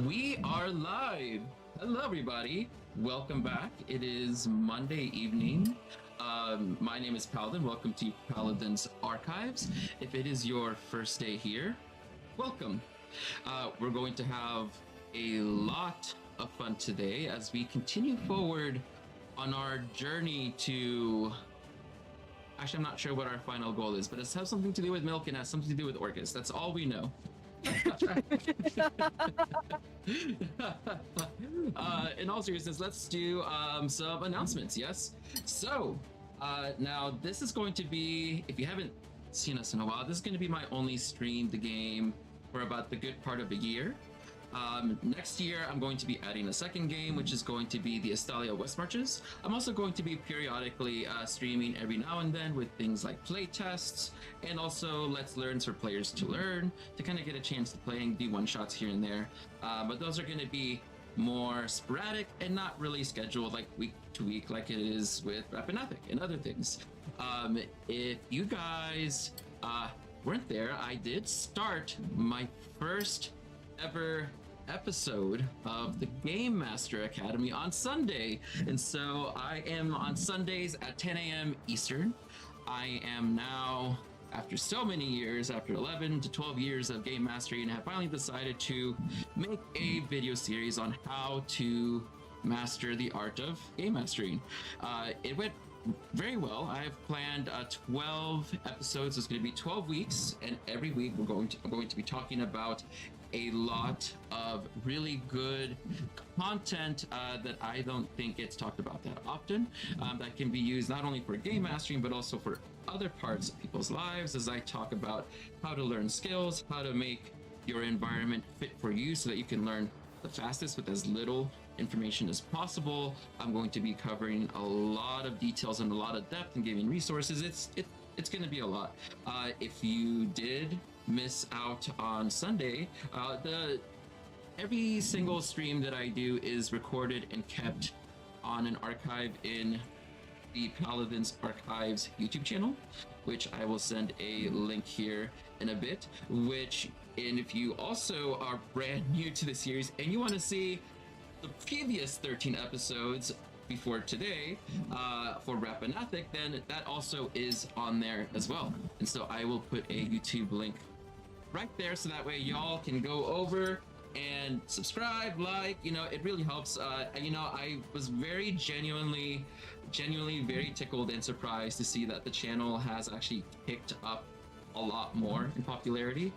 We are live. Hello, everybody. Welcome back. It is Monday evening. My name is Paladin. Welcome to Paladin's Archives. If it is your first day here, welcome. We're going to have a lot of fun today as we continue forward on our journey to... Actually, I'm not sure what our final goal is, but it has something to do with Milky and has something to do with Orcus. That's all we know. In all seriousness, let's do some announcements. Yes. So now this is going to be, if you haven't seen us in a while, this is going to be my only stream the game for about the good part of a year. Next year, I'm going to be adding a second game, which is going to be the Estalia West Marches. I'm also going to be periodically streaming every now and then with things like play tests and also Let's Learns for players to learn, to kind of get a chance to play and do one-shots here and there. But those are going to be more sporadic and not really scheduled like week to week like it is with Rappan Athuk and other things. If you guys weren't there, I did start my first ever episode of the Game Master Academy on Sunday, and so I am on Sundays at 10 a.m. Eastern. I am now, after so many years, after 11 to 12 years of game mastery, and have finally decided to make a video series on how to master the art of game mastering. It went very well. I have planned 12 episodes. It's going to be 12 weeks, and every week I'm going to be talking about a lot of really good content that I don't think gets talked about that often, that can be used not only for game mastering but also for other parts of people's lives, as I talk about how to learn skills, how to make your environment fit for you so that you can learn the fastest with as little information as possible. I'm going to be covering a lot of details and a lot of depth and giving resources. It's going to be a lot. If you did miss out on Sunday, every single stream that I do is recorded and kept on an archive in the Paladin's Archives YouTube channel, which I will send a link here in a bit. And if you also are brand new to the series and you want to see the previous 13 episodes before today for Rappan Athuk, then that also is on there as well. And so I will put a YouTube link right there so that way y'all can go over and subscribe, like, it really helps. I was very genuinely very tickled and surprised to see that the channel has actually picked up a lot more in popularity.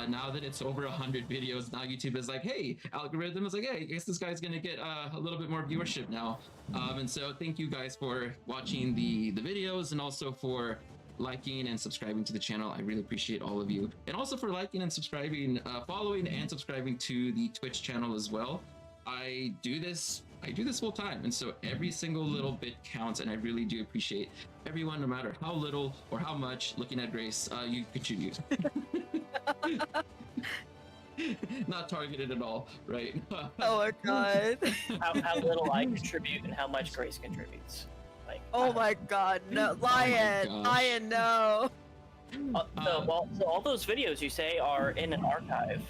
Now that it's over 100 videos, now YouTube is like, hey, algorithm is like, hey, I guess this guy's gonna get a little bit more viewership now. And so thank you guys for watching the videos and also for liking and subscribing to the channel. I really appreciate all of you, and also for liking and subscribing, following and subscribing to the Twitch channel as well. I do this full time, and so every single little bit counts, and I really do appreciate everyone, no matter how little or how much, looking at Grace, you contribute. Not targeted at all, right? Oh my god. how little I contribute and how much Grace contributes. Like, Oh my god, no. Lion, no. so all those videos you say are in an archive,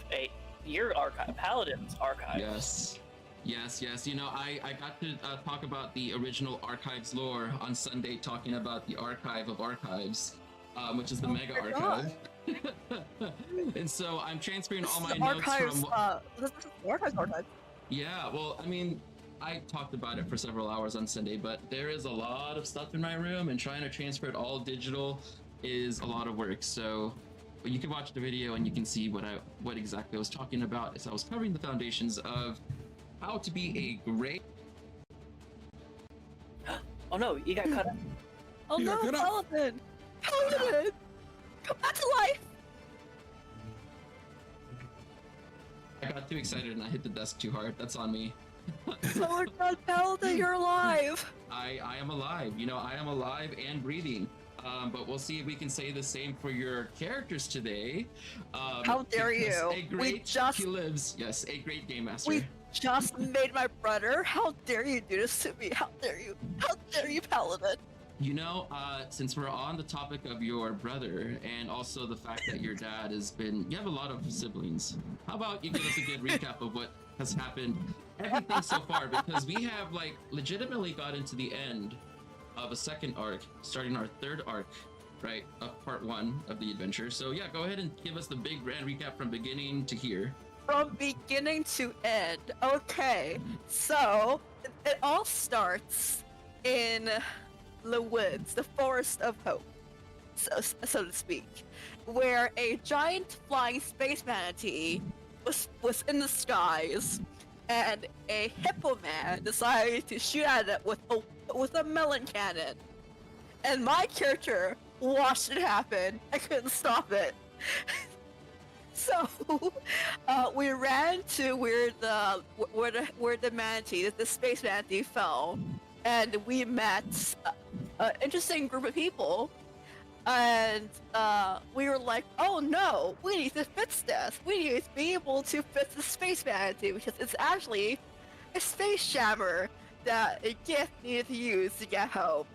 your archive, Paladin's archive. Yes. I got to talk about the original Archives lore on Sunday, talking about the Archive of Archives, which is the Mega Archive. And so I'm transferring all my notes from... This is the archive. Yeah, well, I mean, I talked about it for several hours on Sunday, but there is a lot of stuff in my room, and trying to transfer it all digital is a lot of work. So you can watch the video and you can see what exactly I was talking about, as I was covering the foundations of how to be a great... Oh no, you got cut up. Oh no, Paladin! Paladin! Come back to life! I got too excited and I hit the desk too hard. That's on me. Oh my god, Paladin, you're alive! I am alive. I am alive and breathing. But we'll see if we can say the same for your characters today. How dare you? He lives. Yes, a great game master. We just made my brother. How dare you do this to me? How dare you? How dare you, Paladin? Since we're on the topic of your brother and also the fact that your dad you have a lot of siblings. How about you give us a good recap of what has happened, everything so far, because we have like legitimately got into the end of a second arc, starting our third arc, right, of part 1 of the adventure. So yeah, go ahead and give us the big grand recap from beginning to here. From beginning to end. Okay, so it all starts in the woods, the forest of hope, so to speak, where a giant flying space manatee was in the skies, and a hippo man decided to shoot at it with a melon cannon. And my character watched it happen. I couldn't stop it. So we ran to where the manatee, the space manatee, fell, and we met an interesting group of people. And we were like, oh no, we need to fix this. We need to be able to fix the space manatee because it's actually a space jammer that a gift needed to use to get home.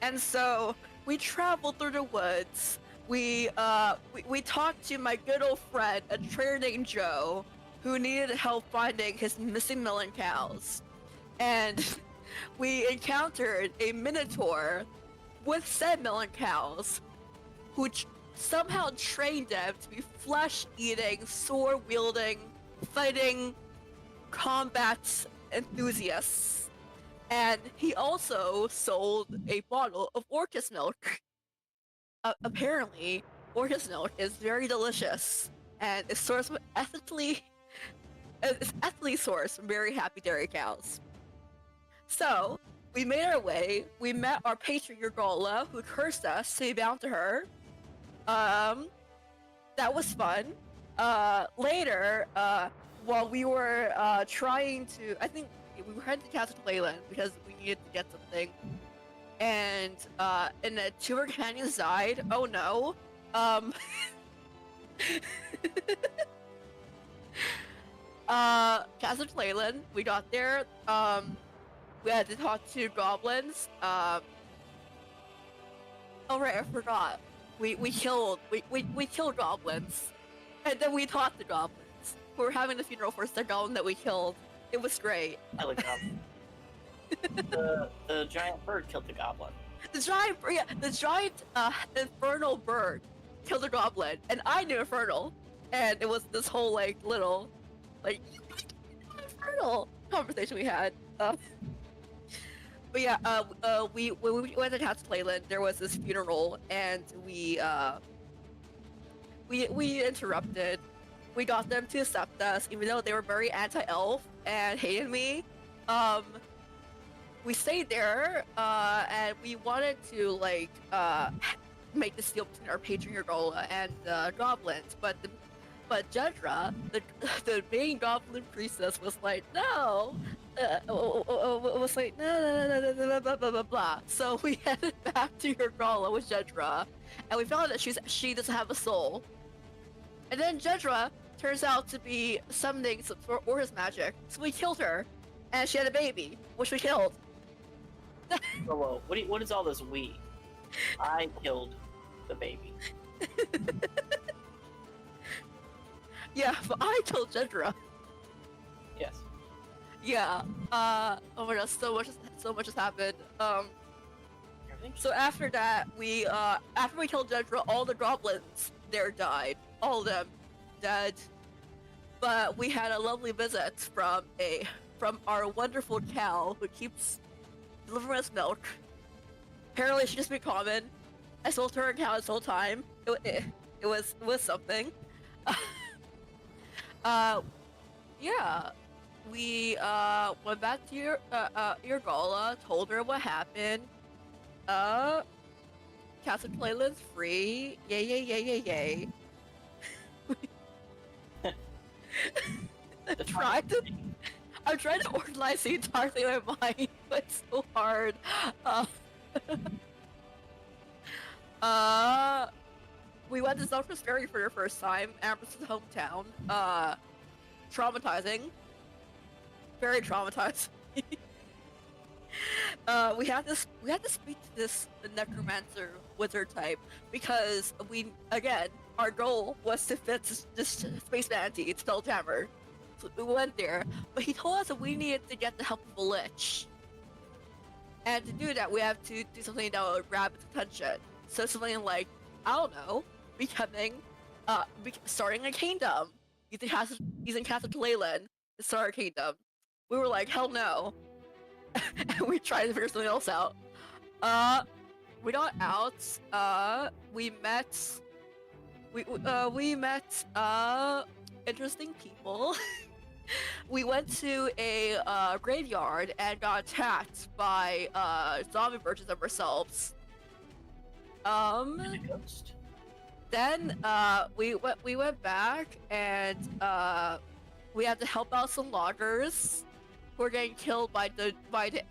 And so we traveled through the woods. We talked to my good old friend, a trader named Joe, who needed help finding his missing melon cows. And we encountered a minotaur with said melon cows, who somehow trained them to be flesh-eating, sword-wielding, fighting combat enthusiasts. And he also sold a bottle of Orcus milk. Apparently, Orcus milk is very delicious and is sourced ethically sourced from very happy dairy cows. So we made our way. We met our patron Urgola, who cursed us to be bound to her. That was fun. Later, while we were trying to, I think we were heading to Castle Leyland because we needed to get something. And the two of our companions died. Oh no. Castle Leyland, we got there. We had to talk to goblins. Oh right, I forgot. We killed goblins, and then we talked to goblins. We were having a funeral for the goblin that we killed. It was great. I like goblin. the giant bird killed the goblin. The giant infernal bird killed a goblin, and I knew infernal, and it was this whole little infernal conversation we had. But yeah, when we went to Castle Leyland, there was this funeral, and we interrupted. We got them to accept us, even though they were very anti-elf and hated me. We stayed there, and we wanted to make this deal between our patron Urgola and goblins, but Jedra, the main goblin priestess, was like, no. Was like, no, blah, blah, blah, blah. So we headed back to Urgola with Jedra, and we found that she doesn't have a soul. And then Jedra turns out to be summoning some sort of Orcus magic, so we killed her, and she had a baby, which we killed. Whoa, what is all this we? I killed the baby. Yeah, but I killed Jedra. Yes. Yeah. Oh my god, so much has happened. So after that, after we killed Jedra, all the goblins there died. All of them dead. But we had a lovely visit from our wonderful cow who keeps delivering us milk. Apparently she just been common. I sold her a cow this whole time. It was something. Yeah. We went back to Urgola, told her what happened. Castle Leyland's free. Yay, yay, yay, yay, yay. I'm trying to organize the entire thing in my mind, but it's so hard. We went to Zelda's Ferry for the first time, Amber's hometown. Traumatizing. Very traumatizing. we had to speak to this necromancer wizard type because our goal was to fit this space manatee, Spelljammer. So we went there, but he told us that we needed to get the help of a lich. And to do that, we have to do something that would grab its attention. So something like, I don't know, starting a kingdom. Using Castle Leyland to start a kingdom. We were like, hell no. And we tried to figure something else out. We got out. We met interesting people. We went to a graveyard and got attacked by zombie versions of ourselves. Then we went back and we had to help out some loggers who were getting killed by the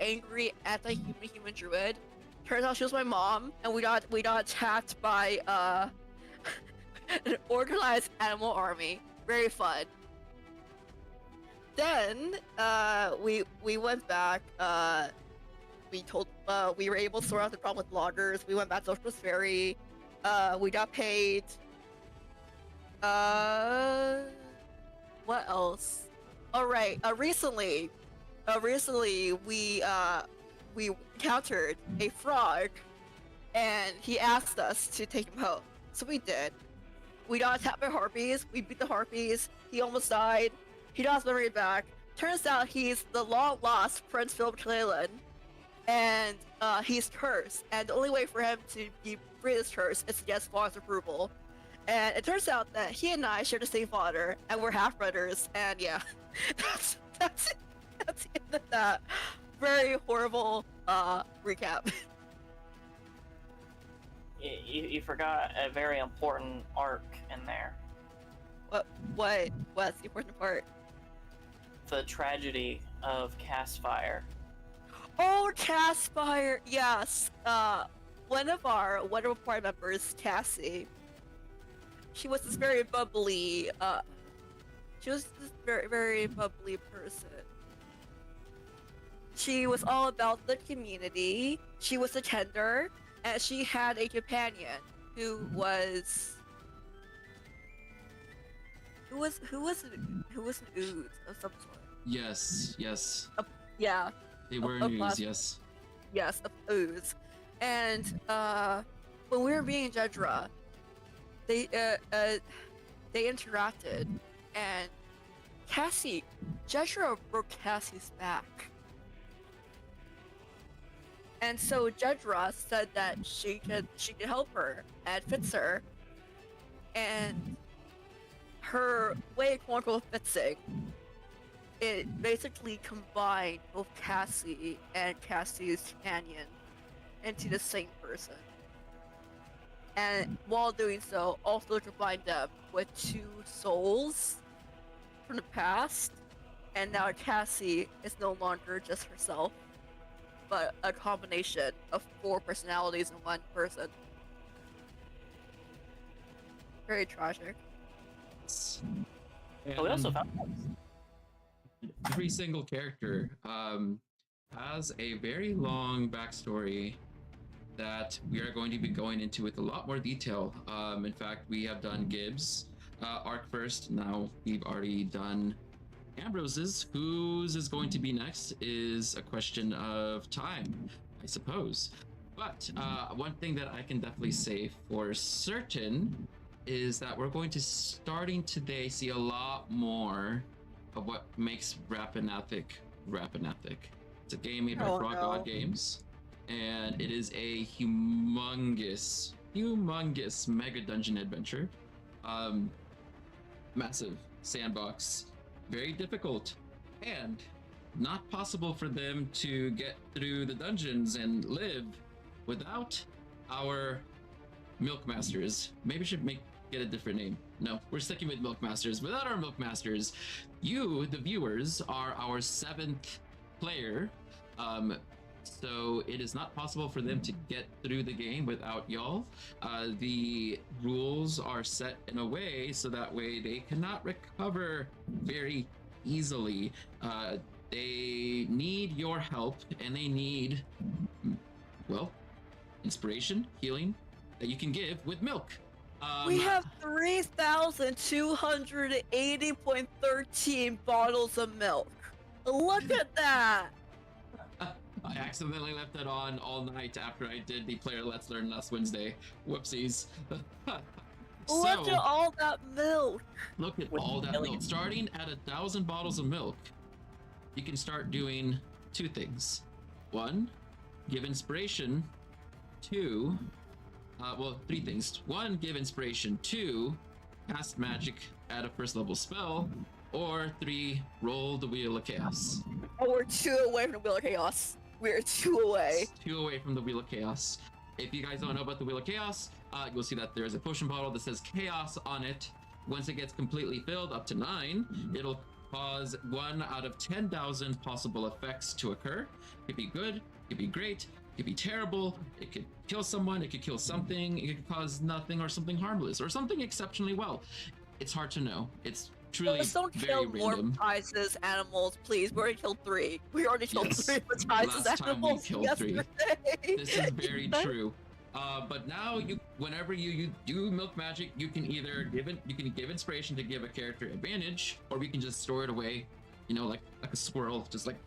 angry anti-human druid. Turns out she was my mom, and we got attacked by an organized animal army. Very fun. Then we went back. We were able to sort out the problem with loggers. We went back to Orcus Ferry. We got paid. What else? All right. Recently we encountered a frog, and he asked us to take him home. So we did. We got attacked by harpies. We beat the harpies. He almost died. He got his memory back. Turns out he's the long-lost Prince Philip Cleland, and he's cursed. And the only way for him to be free of this curse is to get his father's approval. And it turns out that he and I share the same father, and we're half brothers. And yeah, that's it. That's the end of that very horrible recap. You forgot a very important arc in there. What's the important part? The tragedy of Castfire. Oh, Castfire! Yes. One of our party members, Cassie. She was this very bubbly. She was this very, very bubbly person. She was all about the community. She was a tender, and she had a companion who was an ooze of some sort. Yes. Yeah. They were an ooze, yes. Yes, of ooze. And when we were being in Jedra, they interacted, and Jedra broke Cassie's back. And so Jedra said that she could help her and fix her, and her way of quote-unquote fixing, it basically combined both Cassie and Cassie's companion into the same person. And while doing so, also combined them with two souls from the past, and now Cassie is no longer just herself, but a combination of 4 personalities in one person. Very tragic. But we also found every single character has a very long backstory that we are going to be going into with a lot more detail. In fact, we have done Gibbs arc first. Now we've already done Ambrose's. Whose is going to be next is a question of time, I suppose. But one thing that I can definitely say for certain is that we're going to, starting today, see a lot more of what makes Rappan Athuk Rappan Athuk. It's a game made by Frog God Games, and it is a humongous mega dungeon adventure. Massive sandbox, very difficult, and not possible for them to get through the dungeons and live without our Milk Masters. Maybe we should get a different name. No, we're sticking with Milk Masters. Without our Milk Masters, you, the viewers, are our 7th player. So it is not possible for them to get through the game without y'all. The rules are set in a way so that way they cannot recover very easily. They need your help, and they need, well, inspiration, healing that you can give with milk. We have 3,280.13 bottles of milk. Look at that! I accidentally left that on all night after I did the player Let's Learn last Wednesday. Whoopsies. Look at all that milk! Look at With all that milk. millions. Starting at 1,000 bottles of milk, you can start doing two things. One, give inspiration. Two, well, three things. One, give inspiration. Two, cast magic, add a first level spell. Or three, roll the Wheel of Chaos. Oh, we're 2 away from the Wheel of Chaos. We're 2 away. It's 2 away from the Wheel of Chaos. If you guys don't know about the Wheel of Chaos, you'll see that there's a potion bottle that says Chaos on it. Once it gets completely filled, up to 9, it'll cause 1 out of 10,000 possible effects to occur. It could be good, it could be great, it could be terrible, it could kill someone, it could kill something, it could cause nothing or something harmless, or something exceptionally well. It's hard to know. It's truly Just don't very kill more random. Matizes animals, please. We already killed 3. We already killed Yes. 3 Matizes Last time we animals killed 3. yesterday. This is very true. But now, whenever you do milk magic, you can either give inspiration to give a character advantage, or we can just store it away, like a squirrel, just like.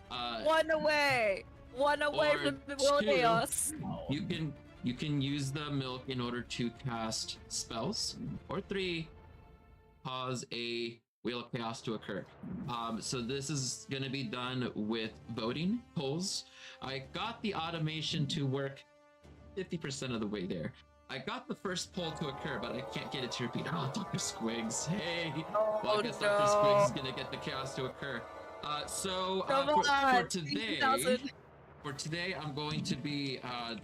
1 away. 1 away Or from the Wheel of 2, Chaos. You can use the milk in order to cast spells, or 3, cause a Wheel of Chaos to occur. So this is going to be done with voting polls. I got the automation to work 50% of the way there. I got the first poll to occur, but I can't get it to repeat. Oh, Dr. Squigs, hey! Oh, Well, I guess no. Dr. Squigs is gonna get the chaos to occur. Come For on, today, 50,000. I'm going to be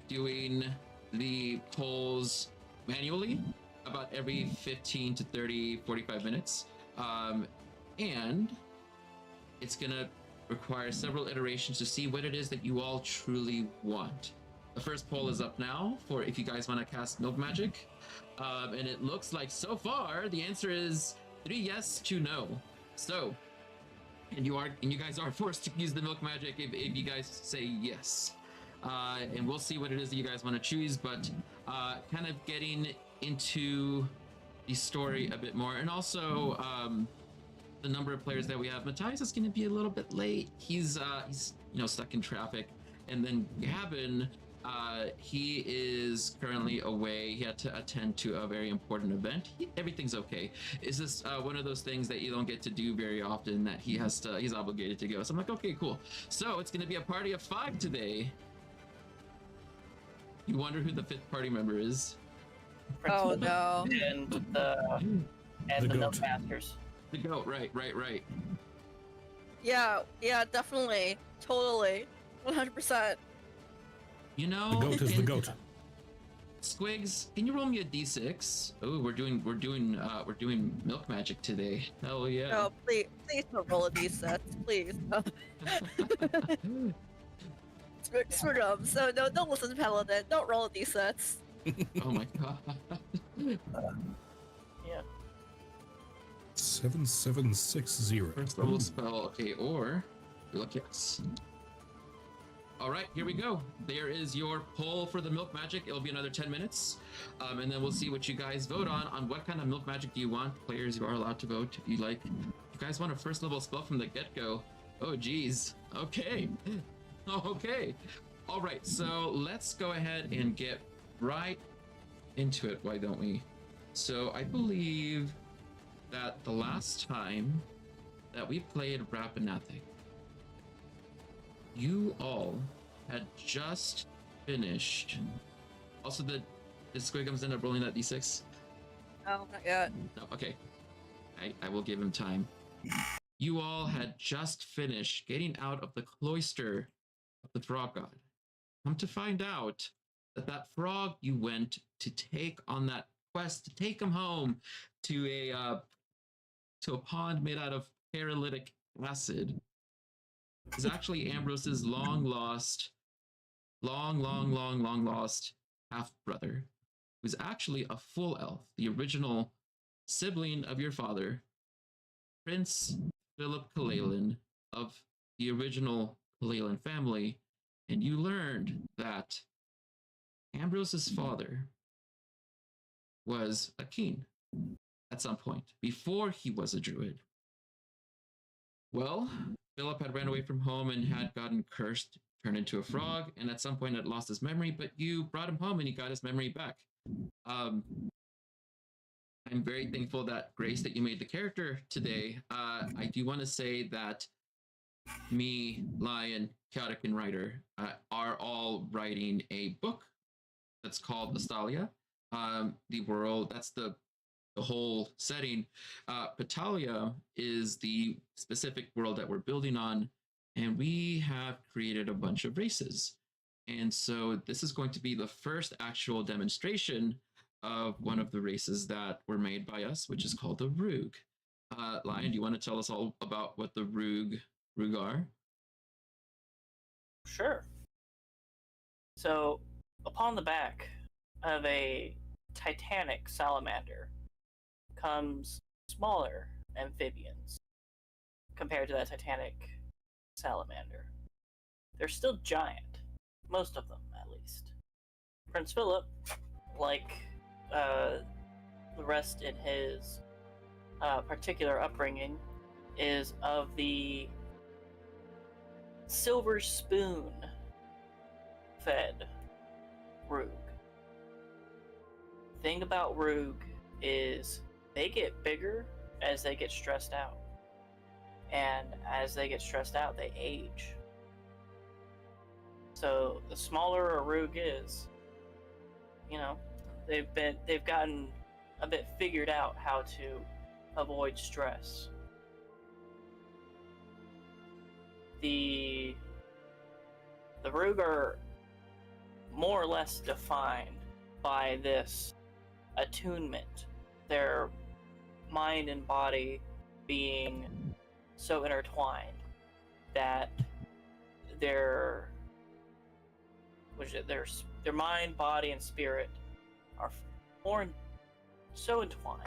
doing the polls manually about every 15 to 30, 45 minutes. And it's gonna require several iterations to see what it is that you all truly want. The first poll is up now for if you guys want to cast milk magic. And it looks like so far the answer is 3 yes, 2 no. So, and you guys are forced to use the milk magic if you guys say yes. And we'll see what it is that you guys want to choose, but kind of getting into the story a bit more, and also the number of players that we have. Matthias is going to be a little bit late. He's stuck in traffic, and then Gavin, he is currently away. He had to attend to a very important event. Everything's okay. Is this one of those things that you don't get to do very often, that he's obligated to go? So I'm like, okay, cool. So it's going to be a party of 5 today. You wonder who the 5th party member is? Oh no. And the goat. milk masters. The goat, right. Yeah, definitely. Totally. 100%. You know, The goat is the goat. Squigs, can you roll me a d6? Oh, we're doing milk magic today. Hell yeah. No, please don't roll a d6, please. Screw them. So no, don't listen to Paladin. Don't roll a d6. Oh my god. Yeah. 7760. First level spell, okay, or look, yes. All right, here we go. There is your poll for the milk magic. It'll be another 10 minutes, and then we'll see what you guys vote on what kind of milk magic do you want. Players, you are allowed to vote if you like. If you guys want a first level spell from the get-go, oh geez. Okay. Okay. All right, so let's go ahead and get right into it, why don't we? So I believe that the last time that we played Rappan Athuk, you all had just finished. Also, the Squigums end up rolling that d6? No, not yet. No, okay. I will give him time. You all had just finished getting out of the cloister of the frog god. Come to find out that frog you went to take on that quest to take him home to a pond made out of paralytic acid is actually Ambrose's long lost half brother, who's actually a full elf, the original sibling of your father, Prince Philip Kalalin of the original Kalelan family, and you learned that Ambrose's father was a king at some point before he was a druid. Well, Philip had ran away from home and had gotten cursed, turned into a frog, and at some point had lost his memory, but you brought him home and he got his memory back. I'm very thankful that Grace that you made the character today. I do want to say that me, Lion, Chaotic, and Writer are all writing a book that's called Astalia. The world, that's the whole setting. Patalia is the specific world that we're building on, and we have created a bunch of races. And so this is going to be the first actual demonstration of one of the races that were made by us, which is called the Roog. Lion, do you want to tell us all about what the Roog are? Sure. So, upon the back of a titanic salamander comes smaller amphibians compared to that titanic salamander. They're still giant, most of them at least. Prince Philip, like the rest in his particular upbringing, is of the silver spoon fed Roog. Thing about Roog is they get bigger as they get stressed out. And as they get stressed out, they age. So the smaller a Roog is, you know, they've gotten a bit figured out how to avoid stress. The Roog are more or less defined by this attunement, their mind and body being so intertwined that their mind, body, and spirit are so entwined.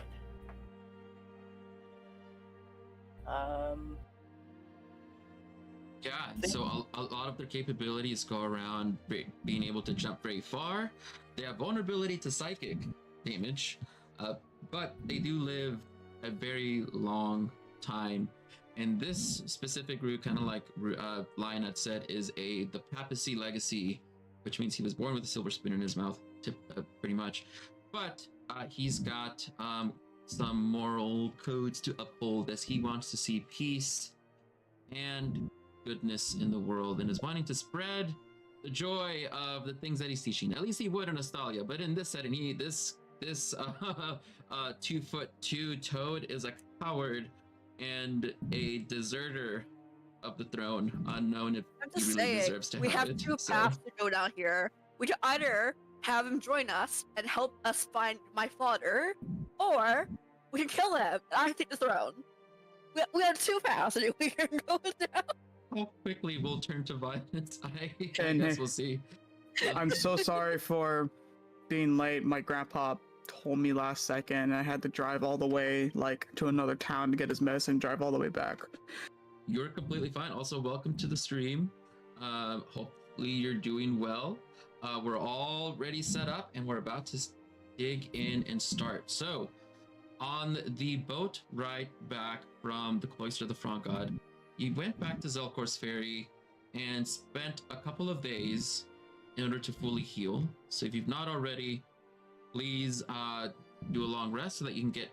Yeah, so a lot of their capabilities go around being able to jump very far. They have vulnerability to psychic damage, but they do live a very long time. And this specific root, kind of like Lion had said, is the papacy legacy, which means he was born with a silver spoon in his mouth, pretty much. But he's got some moral codes to uphold, as he wants to see peace and goodness in the world, and is wanting to spread the joy of the things that he's teaching. At least he would in Astalia, but in this setting, this 2'2" toad is a coward and a deserter of the throne, unknown if he really deserves to have it. We have two paths to go down here. We can either have him join us and help us find my father, or we can kill him and I take the throne. We have two paths and we can go down. How quickly we'll turn to violence, I guess we'll see. I'm so sorry for being late. My grandpa told me last second. I had to drive all the way to another town to get his medicine, drive all the way back. You're completely fine. Also, welcome to the stream. Hopefully you're doing well. We're all ready, set up, and we're about to dig in and start. So, on the boat ride back from the Cloister of the Front God, you went back to Zelkor's Ferry and spent a couple of days in order to fully heal. So if you've not already, please do a long rest so that you can get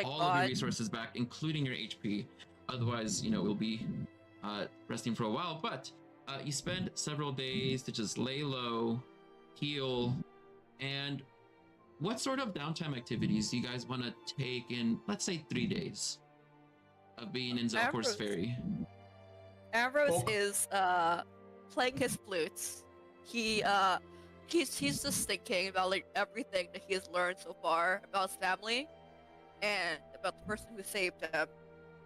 all of your resources back, including your HP. Otherwise, we'll be resting for a while. But you spend several days to just lay low, heal, and what sort of downtime activities do you guys want to take in, let's say, 3 days of being in Zelkor's Ferry? Ambrose is playing his flutes. He's just thinking about everything that he has learned so far about his family, and about the person who saved him,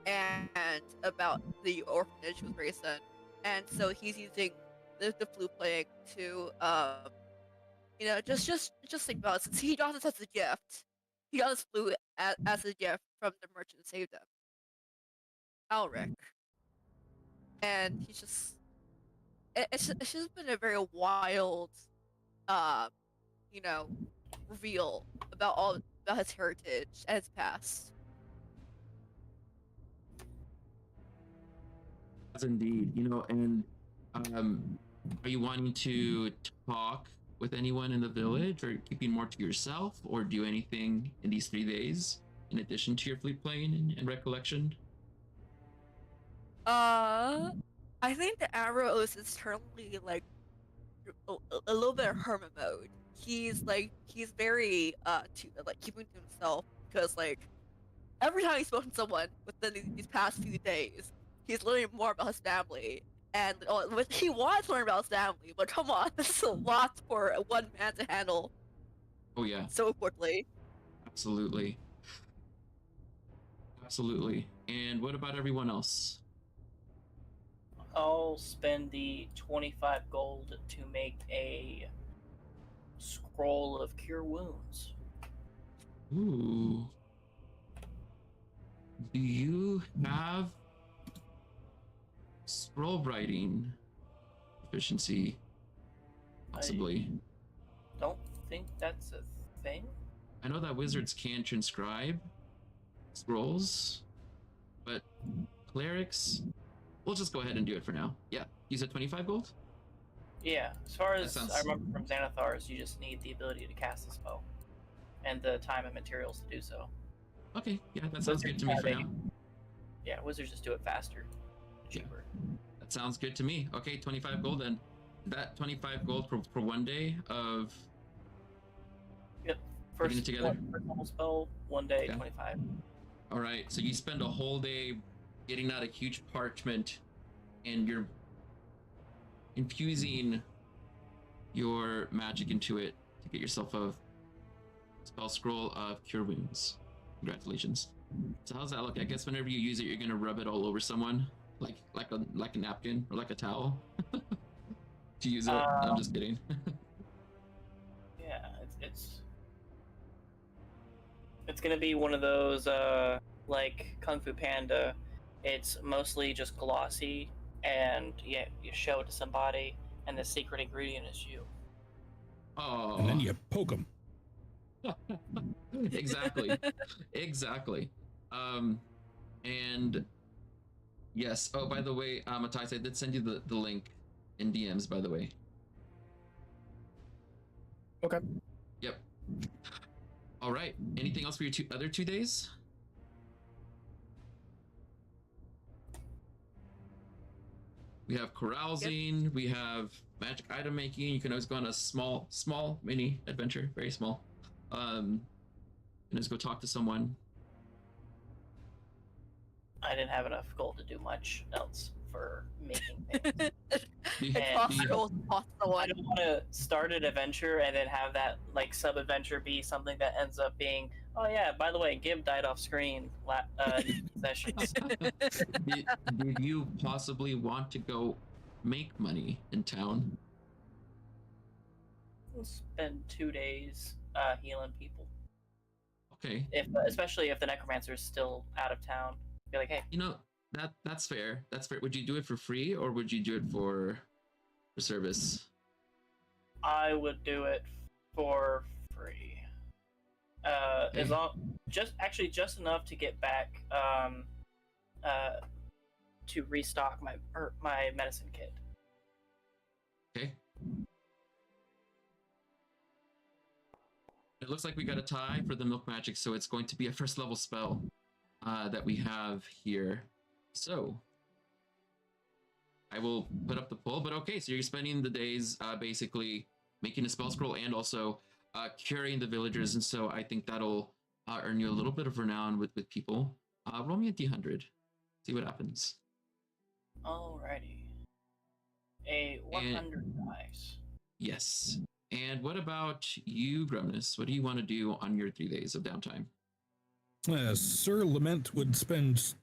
and about the orphanage he was raised in. And so he's using the flute playing to just think about it. Since he got this as a gift, he got his flute as a gift from the merchant who saved him, Alric. and he's just it's just been a very wild, uh, you know, reveal about his heritage and his past. As indeed, and are you wanting to talk with anyone in the village, or keeping more to yourself, or do anything in these 3 days in addition to your flute playing and recollection? I think the arrow is currently like a little bit of hermit mode. He's very like keeping to himself because like every time he's spoken to someone within these past few days, he's learning more about his family. And he wants to learn about his family, but come on, this is a lot for one man to handle Oh yeah, so quickly. absolutely, absolutely. And what about everyone else? I'll spend the 25 gold to make a scroll of cure wounds. Ooh. Do you have scroll writing proficiency? Possibly. Don't think that's a thing. I know that wizards can transcribe scrolls, but clerics, we'll just go ahead and do it for now. Yeah, you said 25 gold? Yeah, as far as sounds- I remember from Xanathar's, you just need the ability to cast the spell and the time and materials to do so. Okay, yeah, that sounds good to me for now. Yeah, wizards just do it faster, cheaper. That sounds good to me. Okay, 25 gold then. That 25 gold for 1 day of Yep. Putting First, it together. first level spell, 1 day, Yeah. 25. All right, so you spend a whole day getting out a huge parchment, and you're infusing your magic into it to get yourself a spell scroll of cure wounds. Congratulations. So how's that look? I guess whenever you use it, you're gonna rub it all over someone, like a napkin or like a towel, to use it. I'm just kidding. Yeah, it's gonna be one of those like Kung Fu Panda. It's mostly just glossy, and you show it to somebody, and the secret ingredient is you. Oh, And then you poke them. exactly. Exactly. And yes. Oh, by the way, Matthias, I did send you the link in DMs, by the way. Okay. Yep. All right. Anything else for your other 2 days? We have carousing. We have magic item making. You can always go on a small mini adventure, very small. And just go talk to someone. I didn't have enough gold to do much else for making things. Do It you- costs do you- gold to cost I someone. don't want to start an adventure and then have that like sub adventure be something that ends up being, oh yeah, by the way, Gib died off screen sessions. did you possibly want to go make money in town? We'll spend 2 days healing people. Okay. Especially if the necromancer is still out of town. Be like, hey, That's fair. That's fair. Would you do it for free, or would you do it for service? I would do it for free. As long just enough to get back to restock my medicine kit. Okay. It looks like we got a tie for the milk magic, so it's going to be a first level spell that we have here. So I will put up the poll, but okay, so you're spending the days basically making a spell scroll and also curing the villagers, and so I think that'll earn you a little bit of renown with people. Roll me a d100, see what happens. Alrighty. A 100 dice. Yes. And what about you, Grumnus? What do you want to do on your 3 days of downtime? Sir Lament would spend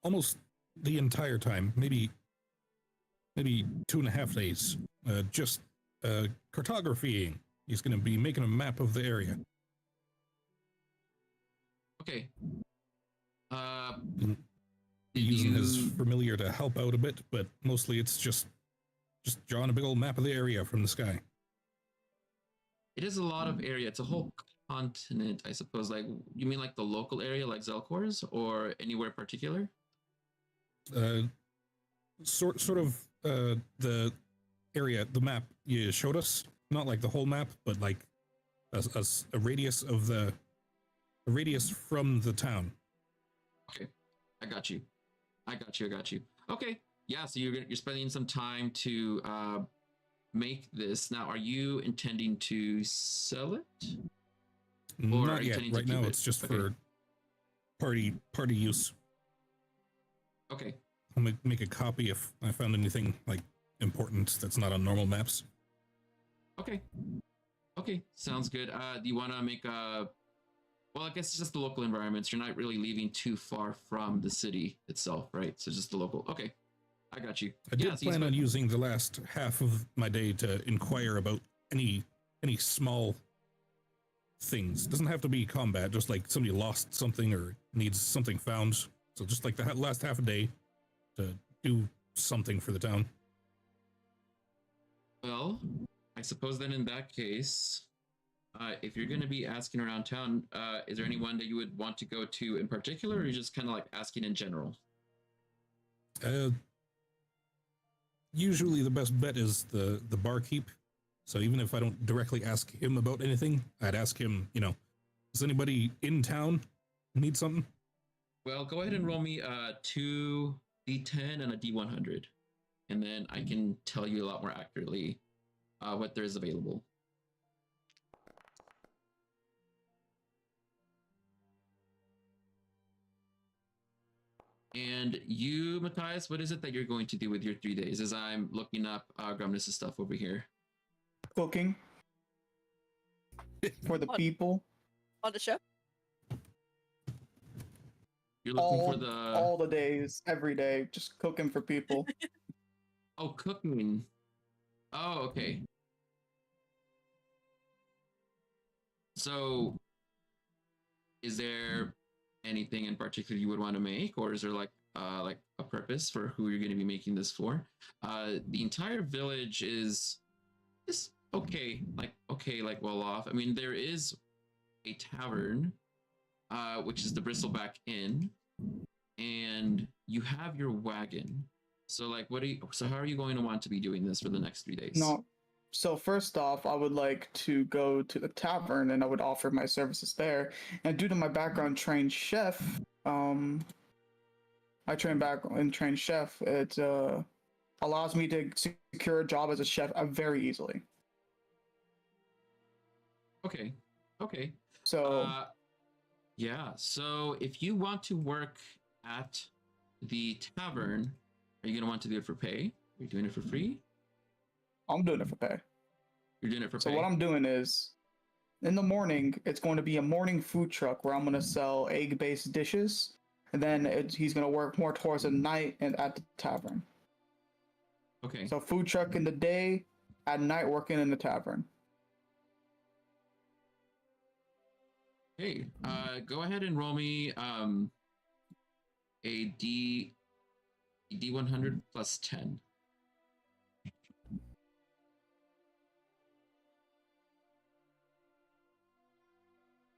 almost the entire time, maybe 2.5 days, just cartographying. He's going to be making a map of the area. Okay. using his familiar to help out a bit, but mostly it's just drawing a big old map of the area from the sky. It is a lot of area. It's a whole continent, I suppose. Like, you mean like the local area, like Zelcor's, or anywhere particular? Sort of the area, the map you showed us, not like the whole map, but like a radius of a radius from the town. Okay, I got you. Okay, yeah. So you're spending some time to make this. Now, are you intending to sell it? Or not yet. Right now, it's just for party use. Okay. I'll make a copy if I found anything like important that's not on normal maps. Okay, sounds good. Do you want to make a? Well, I guess it's just the local environments. You're not really leaving too far from the city itself, right? So just the local. Okay, I got you. I did plan on using the last half of my day to inquire about any small things. It doesn't have to be combat, just like somebody lost something or needs something found. So just like the last half a day to do something for the town. Well, I suppose then in that case, if you're going to be asking around town, is there anyone that you would want to go to in particular, or are you just kind of like asking in general? Usually the best bet is the barkeep. So even if I don't directly ask him about anything, I'd ask him, does anybody in town need something? Well, go ahead and roll me a 2d10 and a d100, and then I can tell you a lot more accurately what there is available. And you, Matthias, what is it that you're going to do with your 3 days? As I'm looking up Grumnus' stuff over here. Cooking for the people. On the ship? You're looking for all the days, every day, just cooking for people. Oh, cooking. Oh, okay. So, is there anything in particular you would want to make, or is there like a purpose for who you're going to be making this for? The entire village is okay, like well off. I mean, there is a tavern, which is the Bristleback Inn, and you have your wagon. So like, how are you going to want to be doing this for the next 3 days? No. So first off, I would like to go to the tavern and I would offer my services there. And due to my background trained chef, I trained chef. It allows me to secure a job as a chef very easily. Okay. So yeah. So if you want to work at the tavern, are you going to want to do it for pay? Are you doing it for free? I'm doing it for pay. You're doing it for pay? So what I'm doing is, in the morning, it's going to be a morning food truck where I'm going to sell egg-based dishes. And then he's going to work more towards the night and at the tavern. Okay. So food truck in the day, at night working in the tavern. Okay. Go ahead and roll me a D100 plus 10.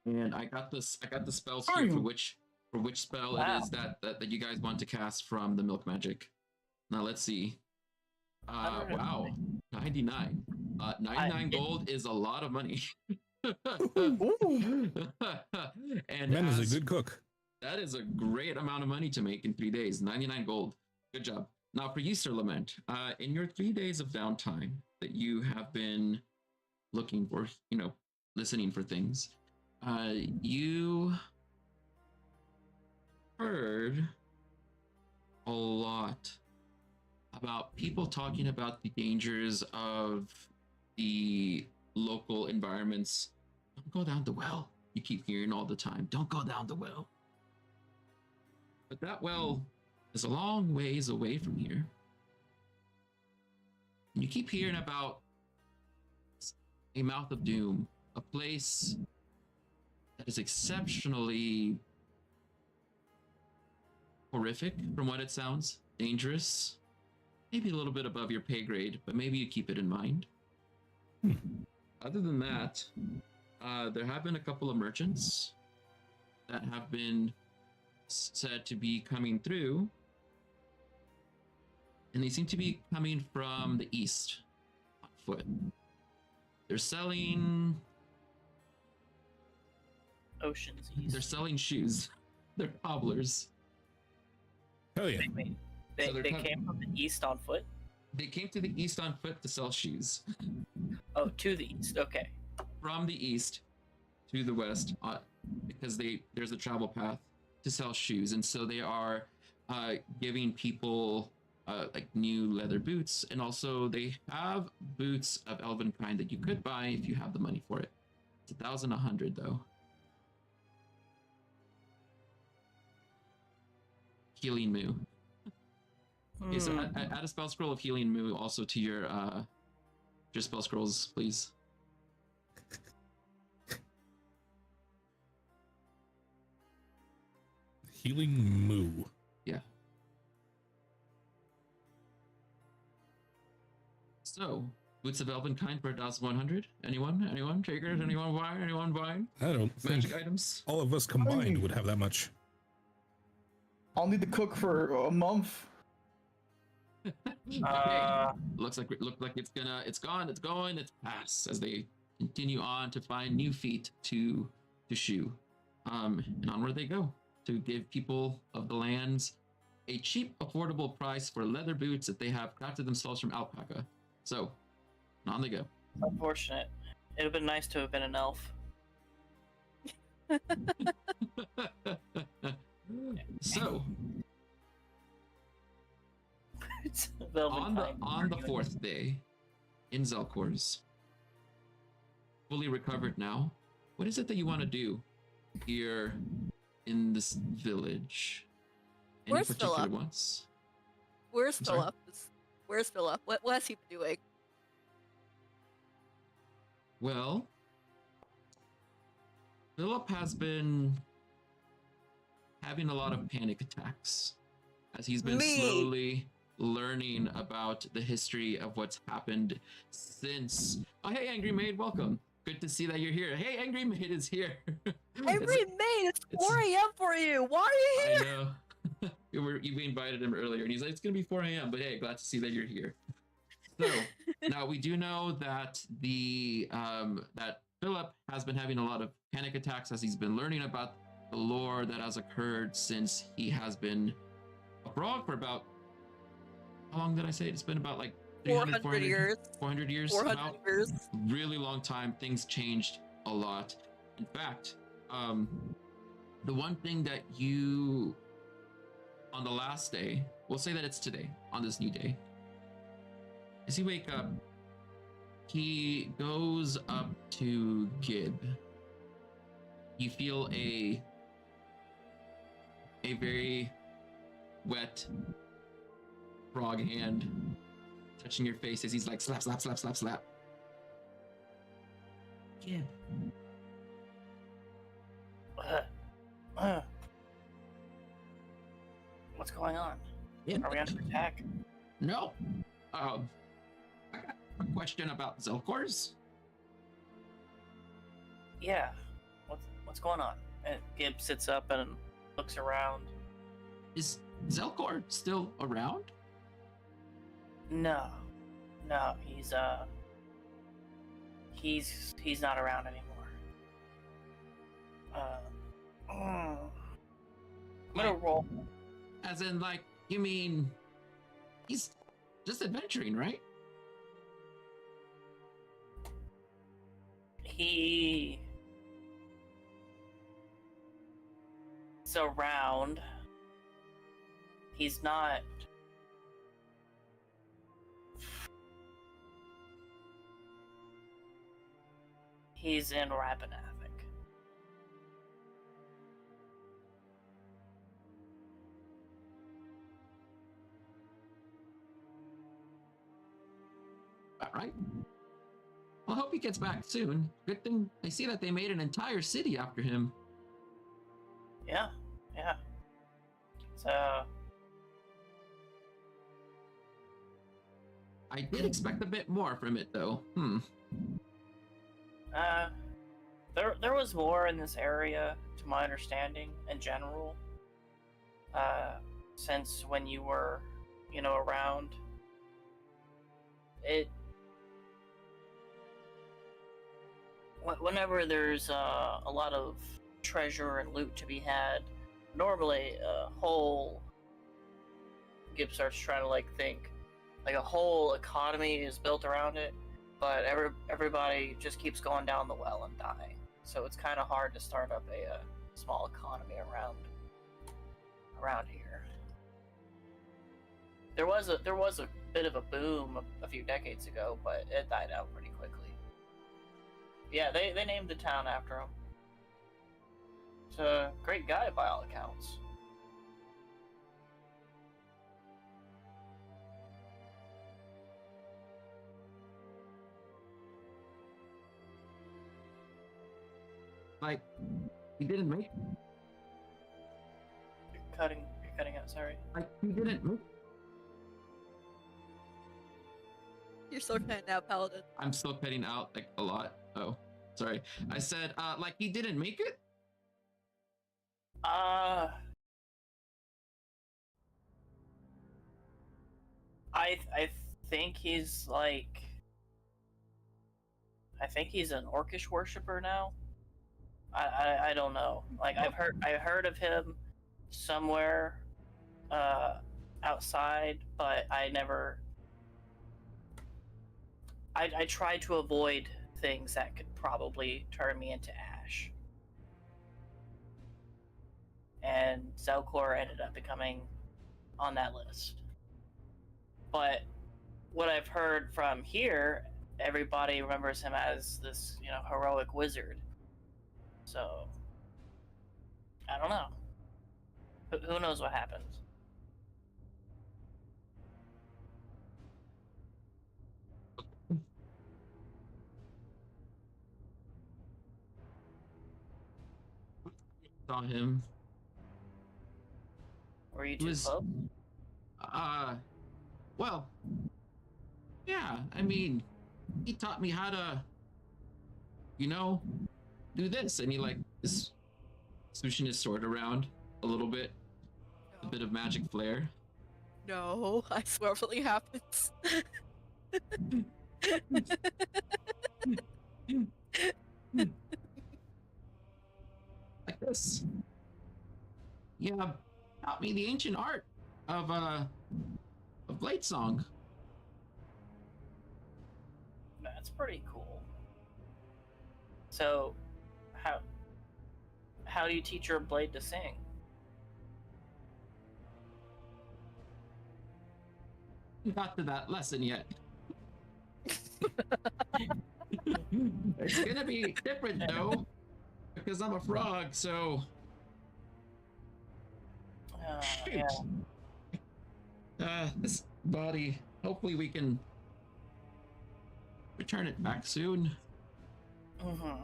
And I got the spells here for which spell it is that you guys want to cast from the milk magic. Now let's see. Wow, 99. 99 gold is a lot of money. And Man is a good cook. That is a great amount of money to make in 3 days. 99 gold. Good job. Now for you, Sir Lament, in your 3 days of downtime that you have been looking for, listening for things, you heard a lot about people talking about the dangers of the local environments. Don't go down the well. You keep hearing all the time, don't go down the well. But that well is a long ways away from here. And you keep hearing about a mouth of doom, a place that is exceptionally horrific from what it sounds, dangerous, maybe a little bit above your pay grade, but maybe you keep it in mind. Other than that, there have been a couple of merchants that have been said to be coming through, and they seem to be coming from the east on foot. They're selling Ocean's East. They're selling shoes. They're cobblers. Hell yeah. Wait, So they're they came from the east on foot? They came to the east on foot to sell shoes. Oh, to the east. Okay. From the east to the west, because there's a travel path to sell shoes, and so they are giving people like new leather boots, and also they have boots of elven kind that you could buy if you have the money for it. It's 1,100 though. Healing Moo. Okay, so add a spell scroll of Healing Moo also to your spell scrolls, please. Healing Moo. Yeah. So, boots of elven kind for 1,100. Anyone? Anyone? Takers? Anyone buying? Anyone buying? I don't think Magic items? all of us combined would have that much. I'll need to cook for a month. Okay. Looks like it's going, it's past as they continue on to find new feet to shoe. And onward they go to give people of the lands a cheap, affordable price for leather boots that they have crafted themselves from alpaca. So, on they go. Unfortunate. It would have been nice to have been an elf. So, on the fourth day, in Zelkor's, fully recovered now, what is it that you want to do here in this village? Any Where's particular Philip? ones? Where's I'm sorry? Philip? Where's Philip? What has he been doing? Well, Philip has been having a lot of panic attacks as he's been slowly learning about the history of what's happened since. Oh, hey, Angry Maid, welcome. Good to see that you're here. Hey, Angry Maid is here. Angry Maid, it's 4 a.m. for you. Why are you I here? know. We invited him earlier, and he's like, "It's gonna be 4 a.m." But hey, glad to see that you're here. So now we do know that that Philip has been having a lot of panic attacks as he's been learning about the lore that has occurred since he has been abroad for about, how long did I say? It's been about like 300, 400 years. 400 years. 400 about years. really long time. Things changed a lot. In fact, the one thing that you, on the last day, we'll say that it's today, on this new day, as you wake up, he goes up to Gib. You feel a very wet frog hand touching your face as he's like slap, slap, slap, slap, slap. Gib. What's going on? Gib. Are we under attack? No. I got a question about Zelkor's. Yeah. What's going on? And Gib sits up and looks around. Is Zelkor still around? No, he's not around anymore. I'm gonna roll. As in, like, you mean he's just adventuring, right? He's around. He's not. He's in Rappan Athuk. All right. Well, I hope he gets back soon. Good thing I see that they made an entire city after him. Yeah. So, I did expect a bit more from it, though. there was more in this area, to my understanding, in general. Since when you were, around. Whenever there's a lot of treasure and loot to be had, normally Gib starts trying to think, like a whole economy is built around it, but everybody just keeps going down the well and dying. So it's kind of hard to start up a small economy around here. There was a bit of a boom a few decades ago, but it died out pretty quickly. Yeah, they named the town after him. He's a great guy by all accounts. Like, he didn't make it. You're cutting out, sorry. Like, he didn't make it. You're still cutting out, Paladin. I'm still cutting out, like, a lot. Oh, sorry. I said, like, he didn't make it? I think he's I think he's an Orcish worshiper now. I don't know. Like I heard of him somewhere outside, but I tried to avoid things that could probably turn me into ash. And Zelcor ended up becoming on that list. But what I've heard from here, everybody remembers him as this, heroic wizard. So, I don't know. Who knows what happens? Saw him. Were you too close? Well, yeah, I mean, he taught me how to, do this, and he is swooshing his sword around a little bit, a bit of magic flair. No, I swear if something happens. Like this. Yeah, taught me the ancient art of blade song. That's pretty cool. So, how do you teach your blade to sing? We got to that lesson yet. It's gonna be different though, because I'm a frog, so. Shoot. Yeah. This body. Hopefully we can return it back soon. Mm-hmm.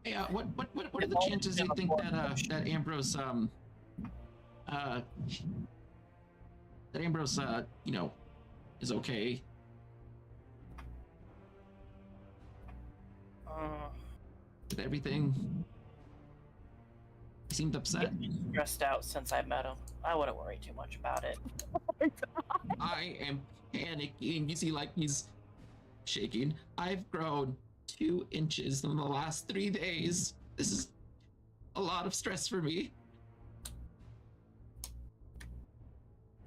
Hey, what are the chances you think that Ambrose is okay? With everything, he seemed upset. Stressed out since I met him. I wouldn't worry too much about it. I am panicking. You see, he's shaking. I've grown 2 inches in the last 3 days. This is a lot of stress for me.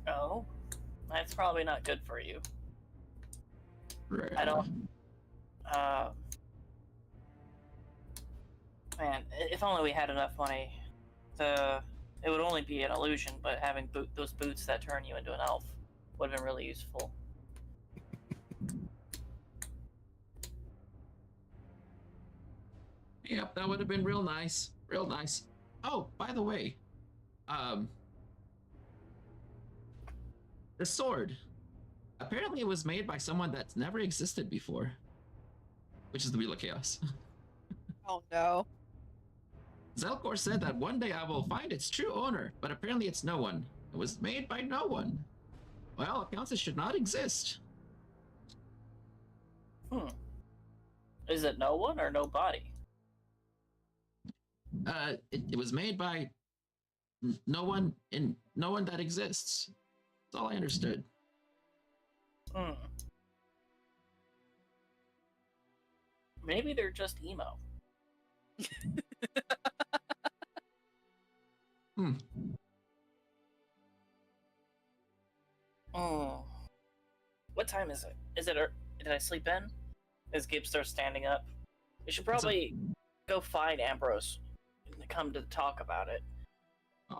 Oh, that's probably not good for you. Right. I don't. Man, if only we had enough money. It would only be an illusion, but having those boots that turn you into an elf would have been really useful. Yep, that would have been real nice. Real nice. Oh, by the way, the sword. Apparently it was made by someone that's never existed before. Which is the Wheel of Chaos. Oh no. Zelkor said that one day I will find its true owner, but apparently it's no one. It was made by no one. Well, accounts it should not exist. Is it no one or nobody? It was made by no one that exists. That's all I understood. Maybe they're just emo. Oh. What time is it? Did I sleep in? As Gibb starts standing up. We should probably go find Ambrose and come to talk about it.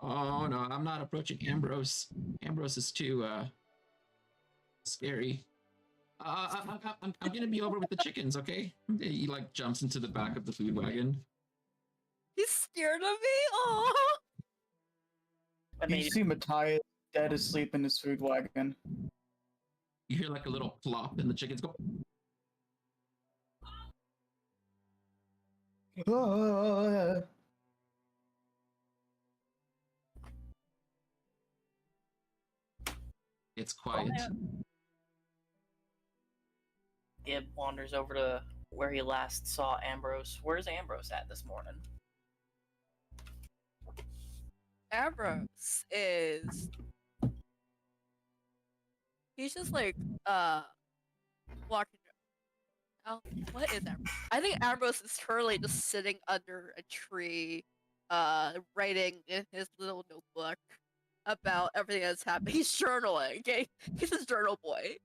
Oh no, I'm not approaching Ambrose. Ambrose is too scary. I'm gonna be over with the chickens, okay? He like jumps into the back of the food wagon. He's scared of me? Oh. You see Matthias dead asleep in his food wagon. You hear like a little plop and the chickens go. It's quiet. Gibb wanders over to where he last saw Ambrose. Where's Ambrose at this morning? Ambrose is... He's just like, walking... Oh, what is Ambrose? I think Ambrose is currently just sitting under a tree, writing in his little notebook about everything that's happened. He's journaling, okay? He's a journal boy.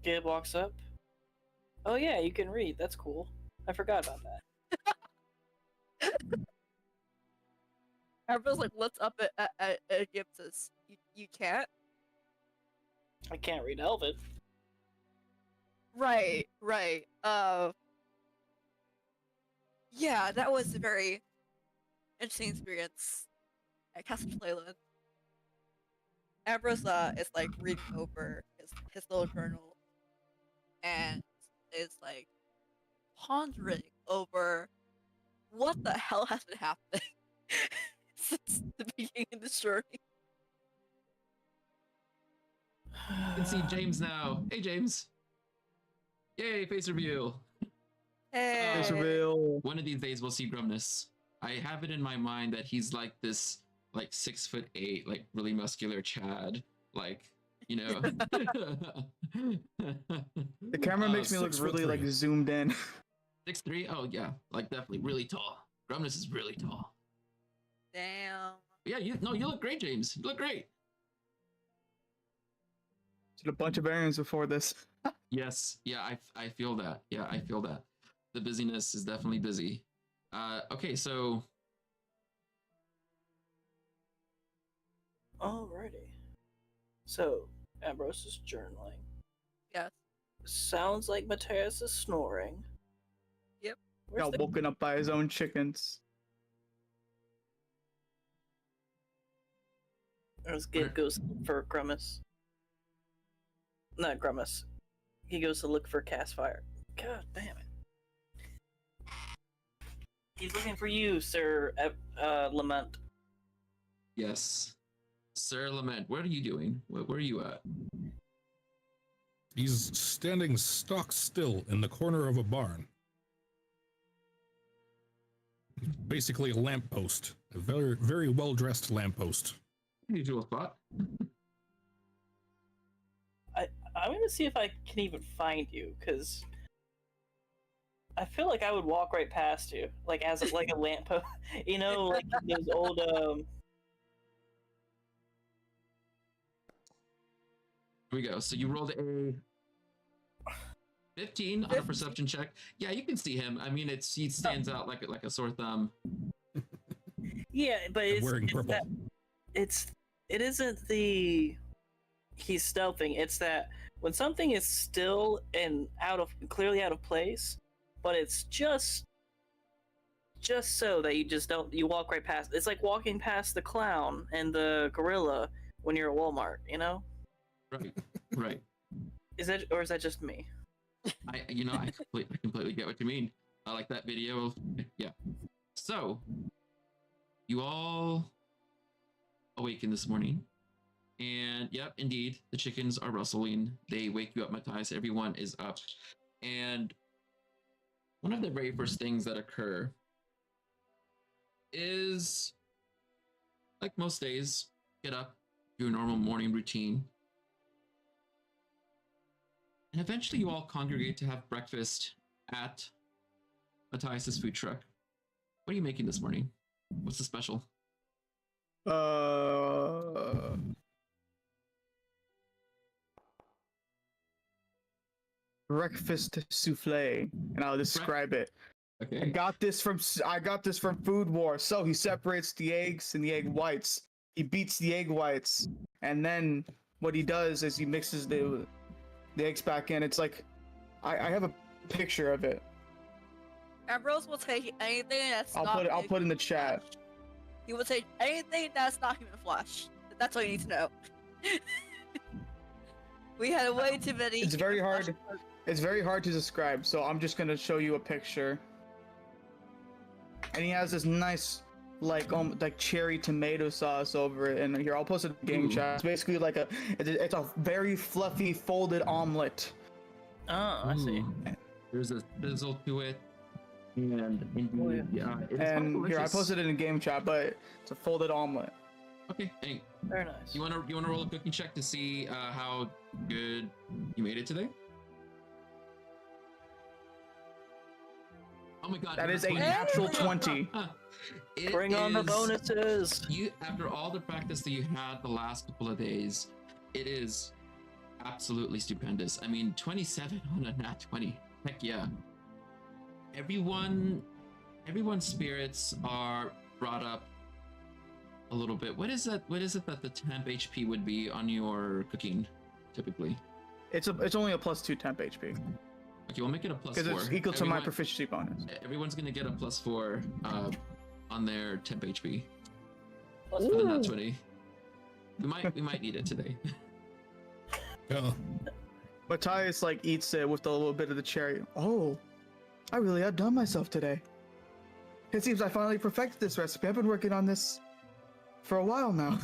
Gibb walks up. Oh yeah, you can read. That's cool. I forgot about that. Ambrose like looks up at Gibb and says, "You can't." I can't read Elven. Right. Yeah, that was a very interesting experience at Castle Playland. Ambrose is like reading over his little journal and is like pondering over what the hell has been happening since the beginning of this journey. You can see James now. Hey, James. Yay, face reveal. Hey. Face reveal. One of these days we'll see Grumnus. I have it in my mind that he's like this, like 6'8", like really muscular Chad, like, you know. The camera makes me look really like zoomed in. 6'3"? Oh yeah, like definitely really tall. Grumnus is really tall. Damn. Yeah, you look great, James. You look great. Did a bunch of errands before this. Yes, yeah, I feel that. Yeah, I feel that. The busyness is definitely busy. Okay, so. Alrighty. So, Ambrose is journaling. Yes. Sounds like Matthias is snoring. Yep. Got woken up by his own chickens. As Gibb goes for Grummus. Not Grummus. He goes to look for Castfire. God damn it. He's looking for you, Sir Lament. Yes. Sir Lament, what are you doing? Where are you at? He's standing stock still in the corner of a barn. Basically a lamppost. A very, very well-dressed lamppost. Usual spot. I'm gonna see if I can even find you, because I feel like I would walk right past you, like as like a lamppost, you know, like those old Here we go. So you rolled a 15 on a perception check. Yeah, you can see him. I mean, he stands out like a sore thumb. Yeah, but it's wearing purple. It isn't the he's stealthing. It's that when something is still and clearly out of place, but it's just so that you walk right past. It's like walking past the clown and the gorilla when you're at Walmart, you know? Right. Is that just me? I completely get what you mean. I like that video. Yeah. So, you all awaken this morning. And yep, indeed, the chickens are rustling. They wake you up, Matthias. Everyone is up. And one of the very first things that occur is, like most days, get up, do your normal morning routine. And eventually you all congregate to have breakfast at Matthias's food truck. What are you making this morning? What's the special? Breakfast souffle, and I'll describe it. Okay. I got this from Food War. So he separates the eggs and the egg whites. He beats the egg whites, and then what he does is he mixes the eggs back in. It's like I have a picture of it. Ambrose will take anything that's I'll put in the chat. He will take anything that's not human flesh. That's all you need to know. We had way too many. It's very hard. It's very hard to describe, so I'm just gonna show you a picture. And he has this nice, like cherry tomato sauce over it. And here, I'll post it in the game chat. It's basically like it's a very fluffy folded omelet. Oh, I see. There's a sizzle to it. And indeed, yeah. And here, I posted it in the game chat, but it's a folded omelet. Okay, hey. Very nice. You wanna roll a cooking check to see how good you made it today? Oh my god. That is a 20. natural 20. Bring on the is- bonuses. You, after all the practice that you had the last couple of days, it is absolutely stupendous. I mean, 27 on a nat 20. Heck yeah. Everyone's spirits are brought up a little bit. What is it that the temp HP would be on your cooking typically? It's only a +2 temp HP. Okay, we'll make it a +4. Because it's equal to my proficiency bonus. Everyone's gonna get a +4 on their temp HP. Plus For the nat 20. We might need it today. Yeah. Matthias eats it with a little bit of the cherry. Oh, I really outdone myself today. It seems I finally perfected this recipe. I've been working on this for a while now.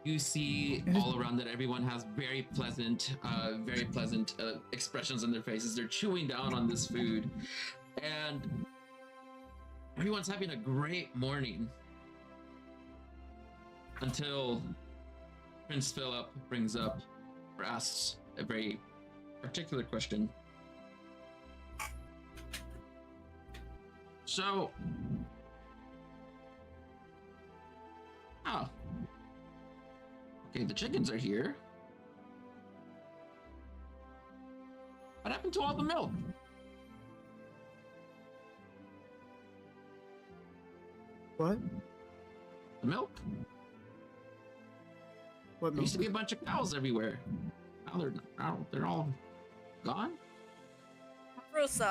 You see all around that everyone has very pleasant expressions on their faces. They're chewing down on this food, and everyone's having a great morning until Prince Philip brings up or asks a very particular question. So, okay, the chickens are here. What happened to all the milk? What? The milk? What There used to be a bunch of cows everywhere. Now they're all gone? Ambrose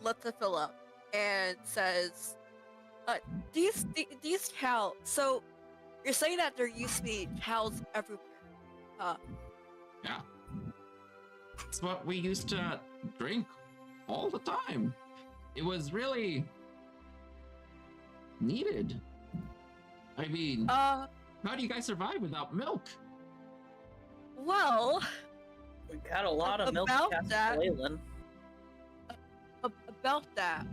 lets it fill up and says, these cows, so you're saying that there used to be cows everywhere. Yeah. It's what we used to drink all the time. It was really needed. I mean, how do you guys survive without milk? Well, We got a lot of milk about cats that- Leyland. about that,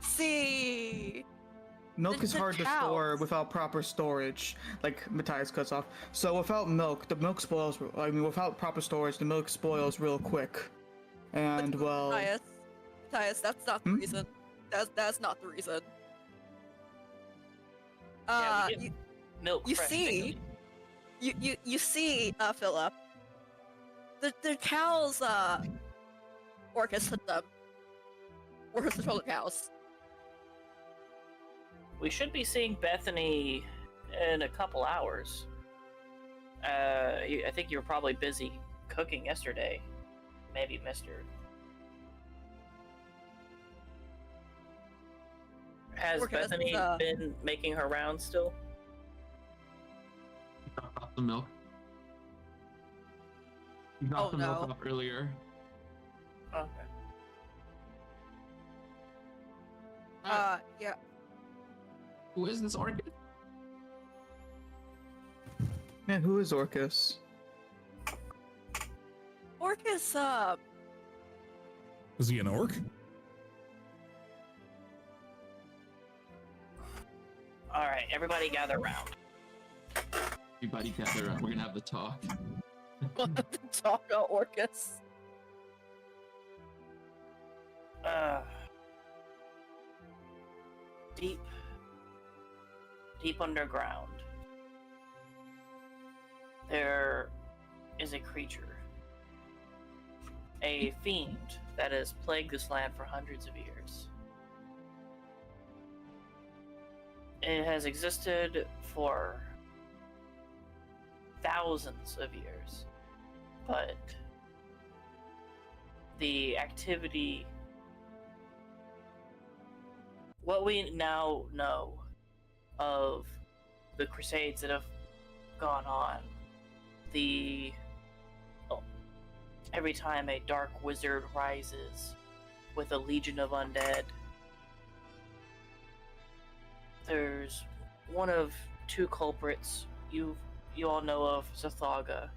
see, Milk is The hard to cows. store without proper storage. Like Matthias cuts off. So without milk, the milk spoils. I mean, without proper storage, the milk spoils real quick. And well, Matthias, that's not the Hmm? reason. That's not the reason. Yeah, we get milk you fresh see- daily. you see, Philip, the cows, Orcus hit them. Orcus controlled the cows. We should be seeing Bethany in a couple hours. I think you were probably busy cooking yesterday. Maybe missed her. Has Orcus, Bethany been making her rounds still? Drop off the milk. You got Oh, the milk no. off earlier. Okay. Yeah. Who is this Orcus? Man, who is Orcus? Orcus, Is he an orc? All right, everybody gather around. Everybody gather up. We're gonna have the talk. Saga Orcus. Deep, deep underground, there is a creature, a fiend that has plagued this land for hundreds of years. It has existed for thousands of years, but the activity, what we now know of the crusades that have gone on, every time a dark wizard rises with a legion of undead, there's one of two culprits. You all know of Saga,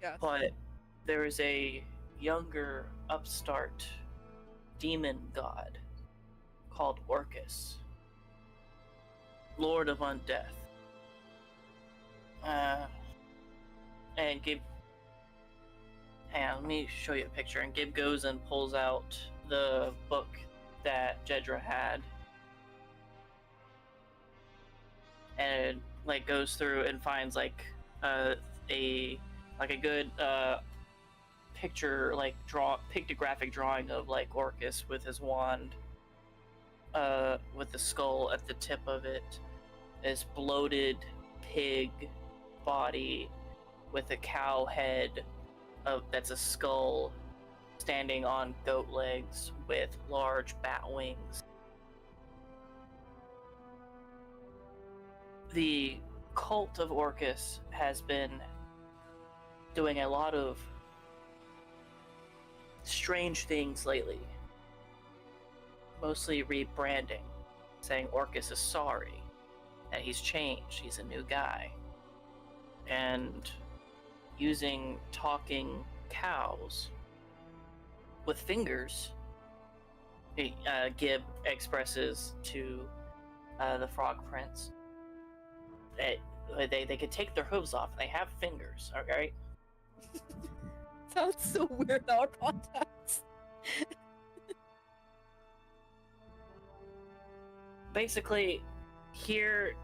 Yes. but there is a younger upstart demon god called Orcus, Lord of Undeath. And Gib, hang on, let me show you a picture. And Gib goes and pulls out the book that Jedra had, and like goes through and finds like a good picture, like pictographic drawing of like Orcus with his wand, with the skull at the tip of it, this bloated pig body with a cow head that's a skull standing on goat legs with large bat wings. The cult of Orcus has been doing a lot of strange things lately. Mostly rebranding, saying Orcus is sorry, that he's changed, he's a new guy. And using talking cows with fingers, Gib expresses to the Frog Prince that they could take their hooves off. They have fingers, alright? Sounds so weird in our context. Basically, here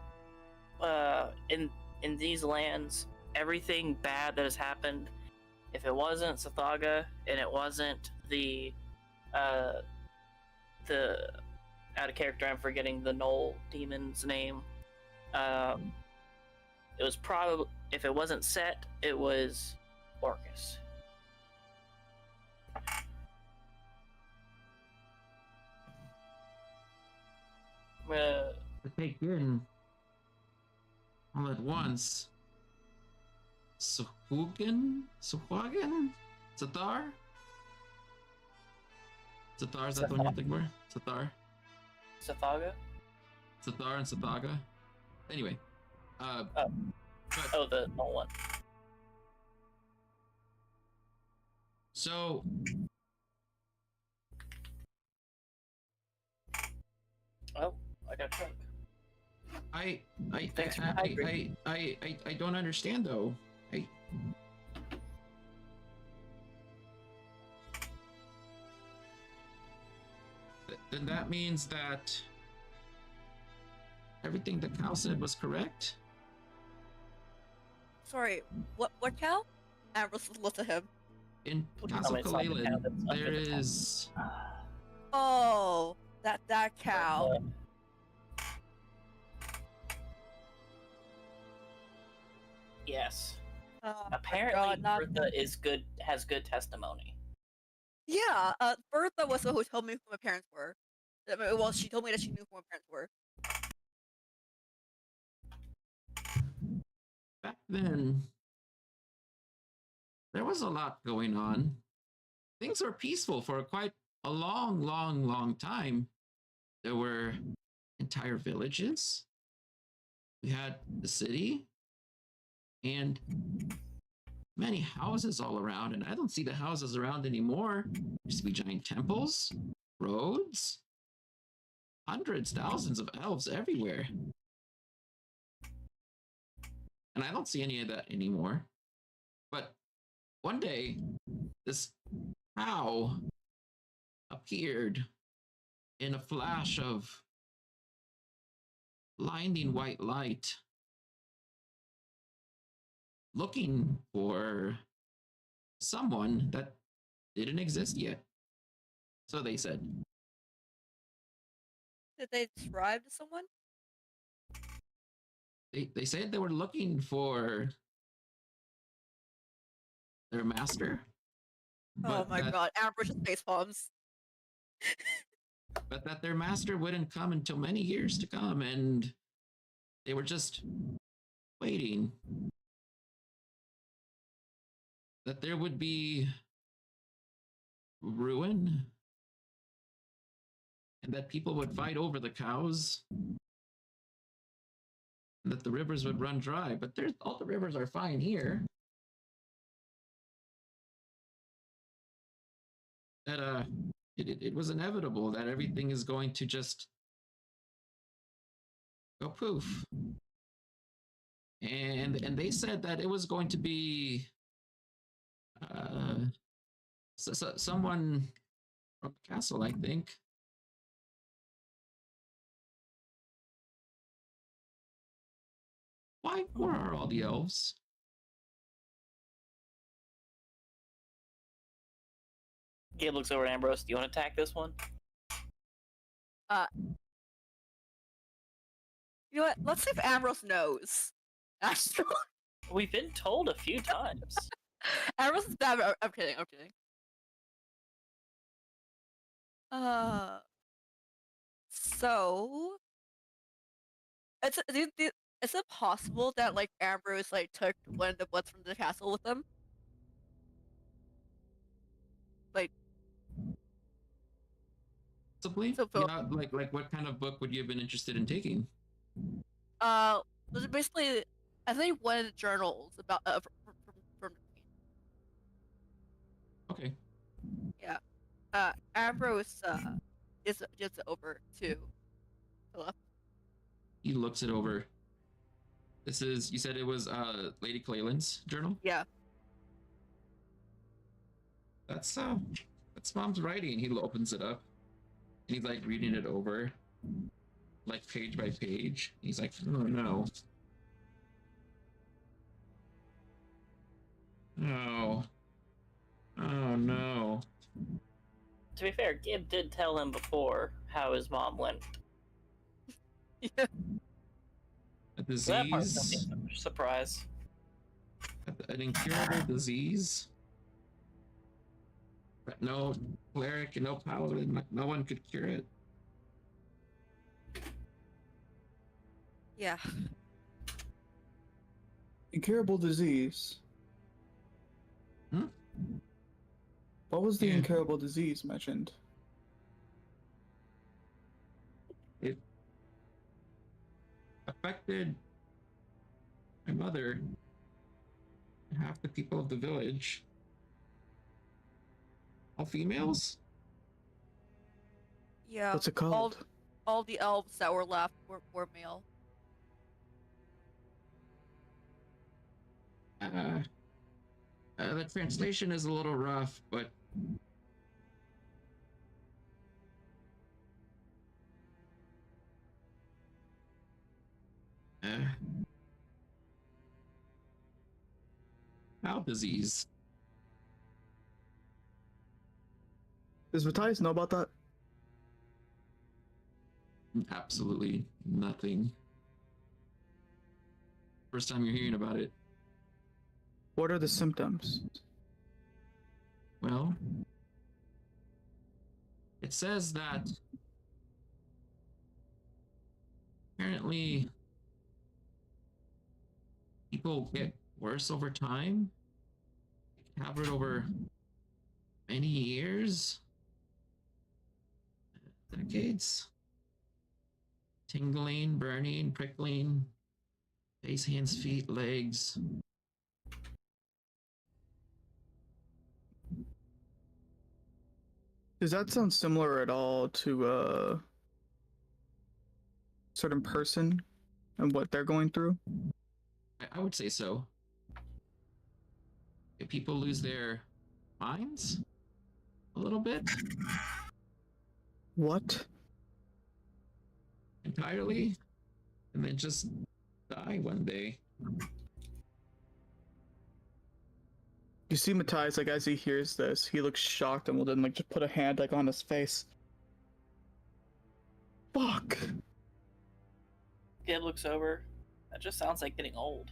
in these lands, everything bad that has happened, if it wasn't Saga and it wasn't the out of character, I'm forgetting the Knoll demon's name. It was probably, if it wasn't Set, it was Orcus. To take in all at once. Sahuagin? Satar? Satar, is that the one you're thinking for? Satar? Saga? Satar and Saga? Anyway. The Knoll one. So Oh, I got drunk. I Thanks for hydrating. I don't understand though. Then that means that everything the cow said was correct? Sorry, what cow? Ambrose looked at him. In Well, Castle it's not the cow Kalalin, that's there under the town. is Oh, that cow. Yes. Oh my Apparently, God, not- Bertha has good testimony. Yeah, Bertha was the who told me who my parents were. Well, she told me that she knew who my parents were. back then there was a lot going on. Things were peaceful for quite a long, long, long time. There were entire villages. We had the city and many houses all around, and I don't see the houses around anymore. There used to be giant temples, roads, hundreds, thousands of elves everywhere. And I don't see any of that anymore. But one day, this cow appeared in a flash of blinding white light, looking for someone that didn't exist yet. So they said. Did they describe to someone? They said they were looking for their master. Oh my god, Amber's face palms. But that their master wouldn't come until many years to come, and they were just waiting. That there would be ruin, and that people would fight over the cows, and that the rivers would run dry. But all the rivers are fine here. That it was inevitable that everything is going to just go poof. And they said that it was going to be someone from the castle, I think. Where are all the elves? Gabe looks over at Ambrose. Do you want to attack this one? You know what? Let's see if Ambrose knows. Actually, We've been told a few times. Ambrose is bad. I'm kidding. I'm kidding. So is it possible that like Ambrose like took one of the bloods from the castle with them? Like, Possibly. So, Yeah, like what kind of book would you have been interested in taking? was it basically? I think one of the journals about from Okay. yeah. Ambrose is just over to Philip. He looks it over. This is, you said it was Lady Clayland's journal? Yeah. That's Mom's writing. He opens it up and he's like reading it over, like page by page. He's like, oh no. No. Oh no. To be fair, Gib did tell him before how his mom went. Yeah. A So that part's disease. gonna be a surprise. An incurable disease. But no cleric and no paladin, no one could cure it. Yeah. Incurable disease. Hmm? What was the Yeah. incurable disease mentioned? It affected my mother and half the people of the village. All females? Yeah. What's it called? All the elves that were left were male. The translation is a little rough, but bowel disease. Does Matthias know about that? Absolutely nothing. First time you're hearing about it. What are the symptoms? Well, it says that apparently people get worse over time. It Covered over many years, decades. Tingling, burning, prickling, face, hands, feet, legs. Does that sound similar at all to a certain person and what they're going through? I would say so. If people lose their minds a little bit What? entirely, and then just die one day. You see Matthias, like, as he hears this, he looks shocked and will then, like, just put a hand, like, on his face. Fuck. Gib looks over. That just sounds like getting old.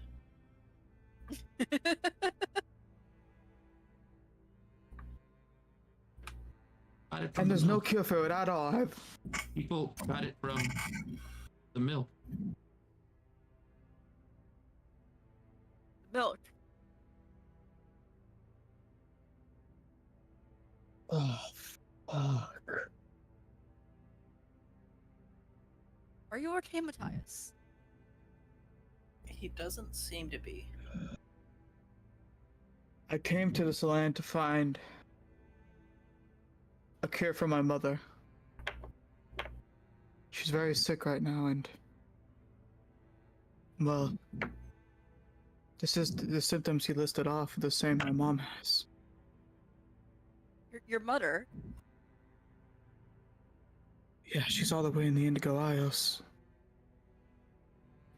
Got it from And the there's no milk. cure for it at all. People got it from the milk. Milk. Oh, fuck. Are you okay, Matthias? He doesn't seem to be. I came to this land to find a cure for my mother. She's very sick right now, and well, this is the symptoms he listed off are the same my mom has. Your mother? Yeah, she's all the way in the Indigo Isles.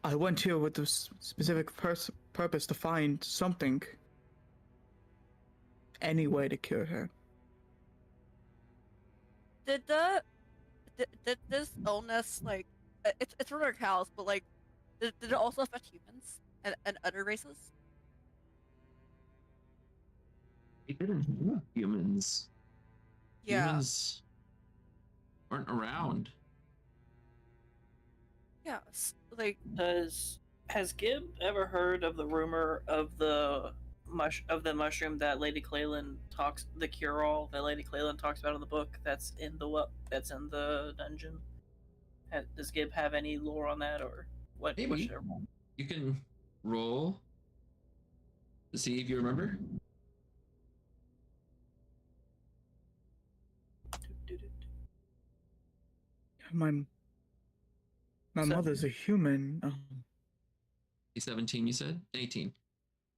I went here with the specific purpose to find something, any way to cure her. Did this illness, like, it's for our cows, but like, did it also affect humans and other races? It didn't have humans. Yeah. Humans weren't around. Yeah. Like, Has Gib ever heard of the rumor of the mushroom that Lady Clayland talks, the cure-all that Lady Clayland talks about in the book that's in the dungeon? Does Gib have any lore on that, or what? Maybe. What should I roll? You can roll to see if you remember. My So- mother's a human. 17, you said? 18.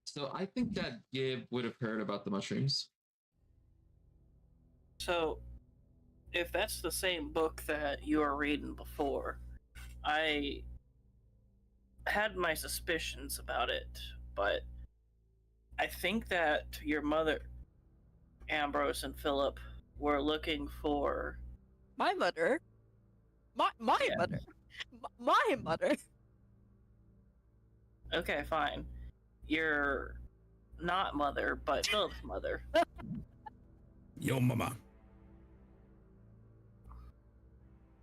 So I think that Gib would have heard about the mushrooms. So, if that's the same book that you were reading before, I had my suspicions about it, but I think that your mother, Ambrose and Philip, were looking for. my mother? My Yeah. mother? My mother? Okay, fine. Your not mother, but Philip's mother. Yo, mama.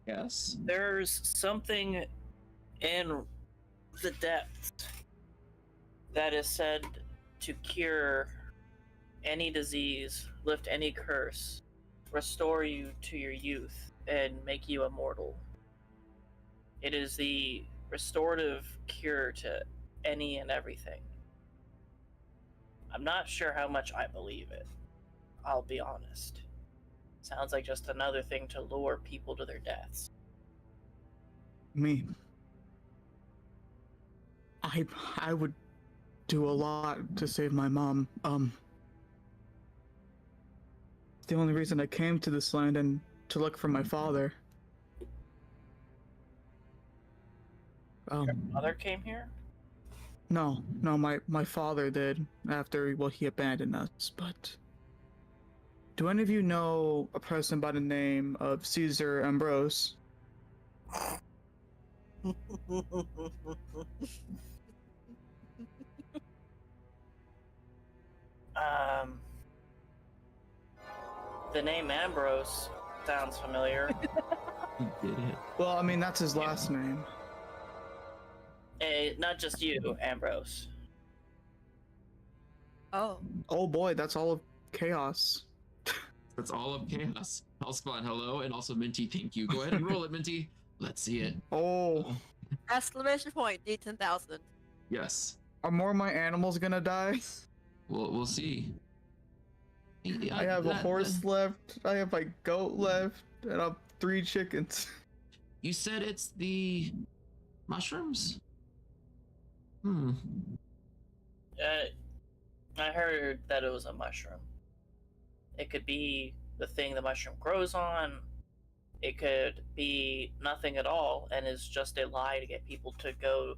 Yes. There's something in the depths that is said to cure any disease, lift any curse, restore you to your youth, and make you immortal. It is the restorative cure to any and everything. I'm not sure how much I believe it. I'll be honest. Sounds like just another thing to lure people to their deaths. Me. I would do a lot to save my mom. It's the only reason I came to this land and to look for my father. Mother came here? No, my father did after, well, he abandoned us, but do any of you know a person by the name of Caesar Ambrose? The name Ambrose sounds familiar. He did it. Well, I mean, that's his last name. Not just you, Ambrose. Oh. Oh boy, that's all of chaos. That's all of chaos. Hellspawn, hello, and also Minty, thank you. Go ahead and roll it, Minty. Let's see it. Oh, Exclamation point, D10,000. Yes. are more of my animals gonna die? We'll see. I have a horse left. I have my goat left, and I have 3 chickens. You said it's the mushrooms? Hmm. I heard that it was a mushroom. It could be the thing the mushroom grows on. It could be nothing at all and is just a lie to get people to go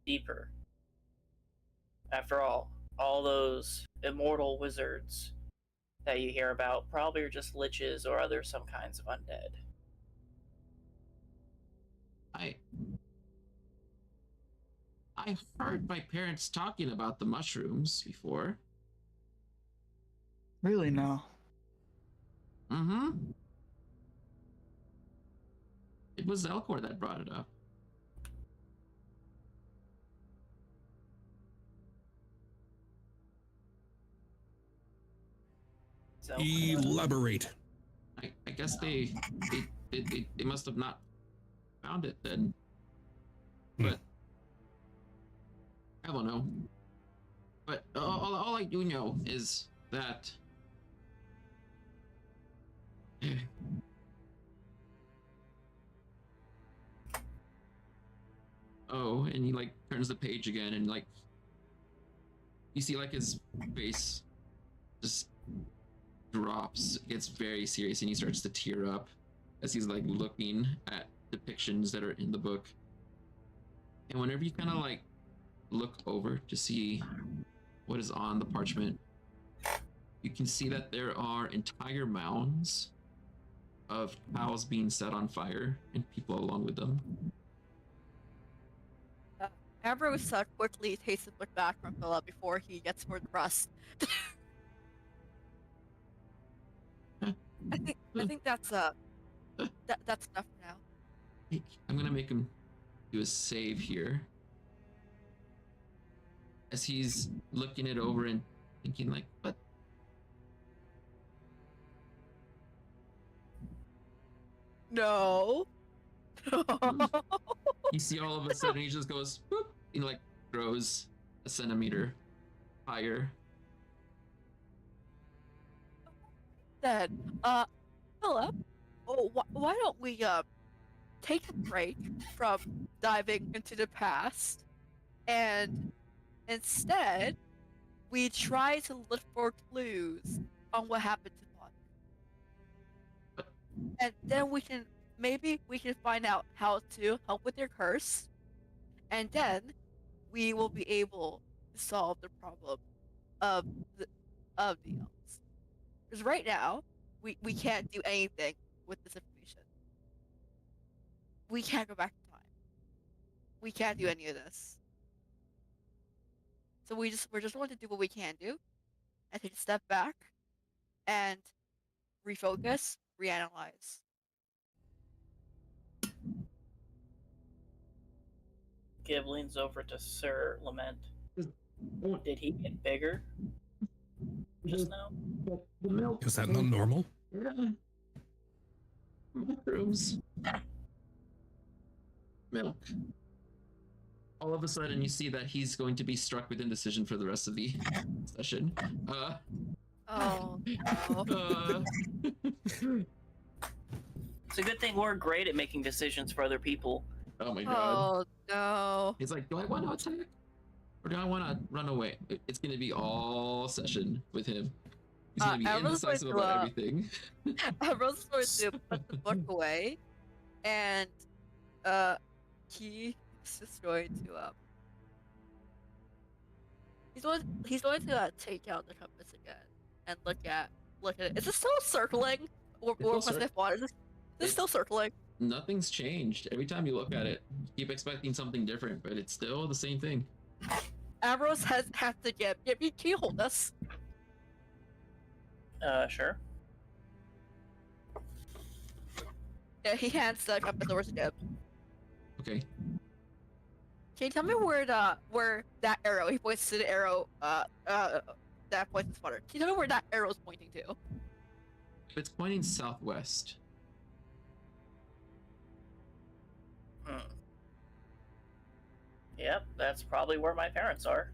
deeper. After all those immortal wizards that you hear about probably are just liches or other some kinds of undead. I've heard my parents talking about the mushrooms before. Really now? Mm-hmm. It was Elcor that brought it up. So, Elaborate. I guess they must have not found it then. But I don't know. But all I do know is that oh, and he like turns the page again, and like you see like his face just drops, gets very serious, and he starts to tear up as he's like looking at depictions that are in the book. And whenever you kind of like look over to see what is on the parchment, you can see that there are entire mounds of cows being set on fire and people along with them. Ambrose quickly takes a look back from Philip before he gets more depressed. I think that's that's enough for now. I'm gonna make him do a save here. As he's looking it over and thinking like, what? No. You see all of a sudden he just goes, whoop, and like grows a centimeter higher. Then, Philip, why don't we take a break from diving into the past, and instead we try to look for clues on what happened to Bond, and then maybe we can find out how to help with your curse, and then we will be able to solve the problem of the elves. Because right now, we can't do anything with this information. We can't go back in time. We can't do any of this. So we're just going to do what we can do, and take a step back, and refocus, reanalyze. Gib leans over to Sir Lament. Did he get bigger just now? The milk. Is that not normal? Yeah. Mushrooms. Milk. All of a sudden, you see that he's going to be struck with indecision for the rest of the session. Oh. It's a good thing we're great at making decisions for other people. Oh my god. Oh no. He's like, do I want to attack? Or do I want to run away? It's going to be all session with him. He's going to be indecisive about everything. Rose is going to put the book away, and he's just going to he's going to take out the compass again and look at it. Is it still circling, or was it water? Is it still circling? Nothing's changed. Every time you look at it, you keep expecting something different, but it's still the same thing. Ambrose has to get. Can you hold this? Sure. Yeah, he hands the compass over to Gib. Okay. Can you tell me where that arrow? He points to the arrow. that points its water. Do you know where that arrow's pointing to? It's pointing southwest. Yep, that's probably where my parents are.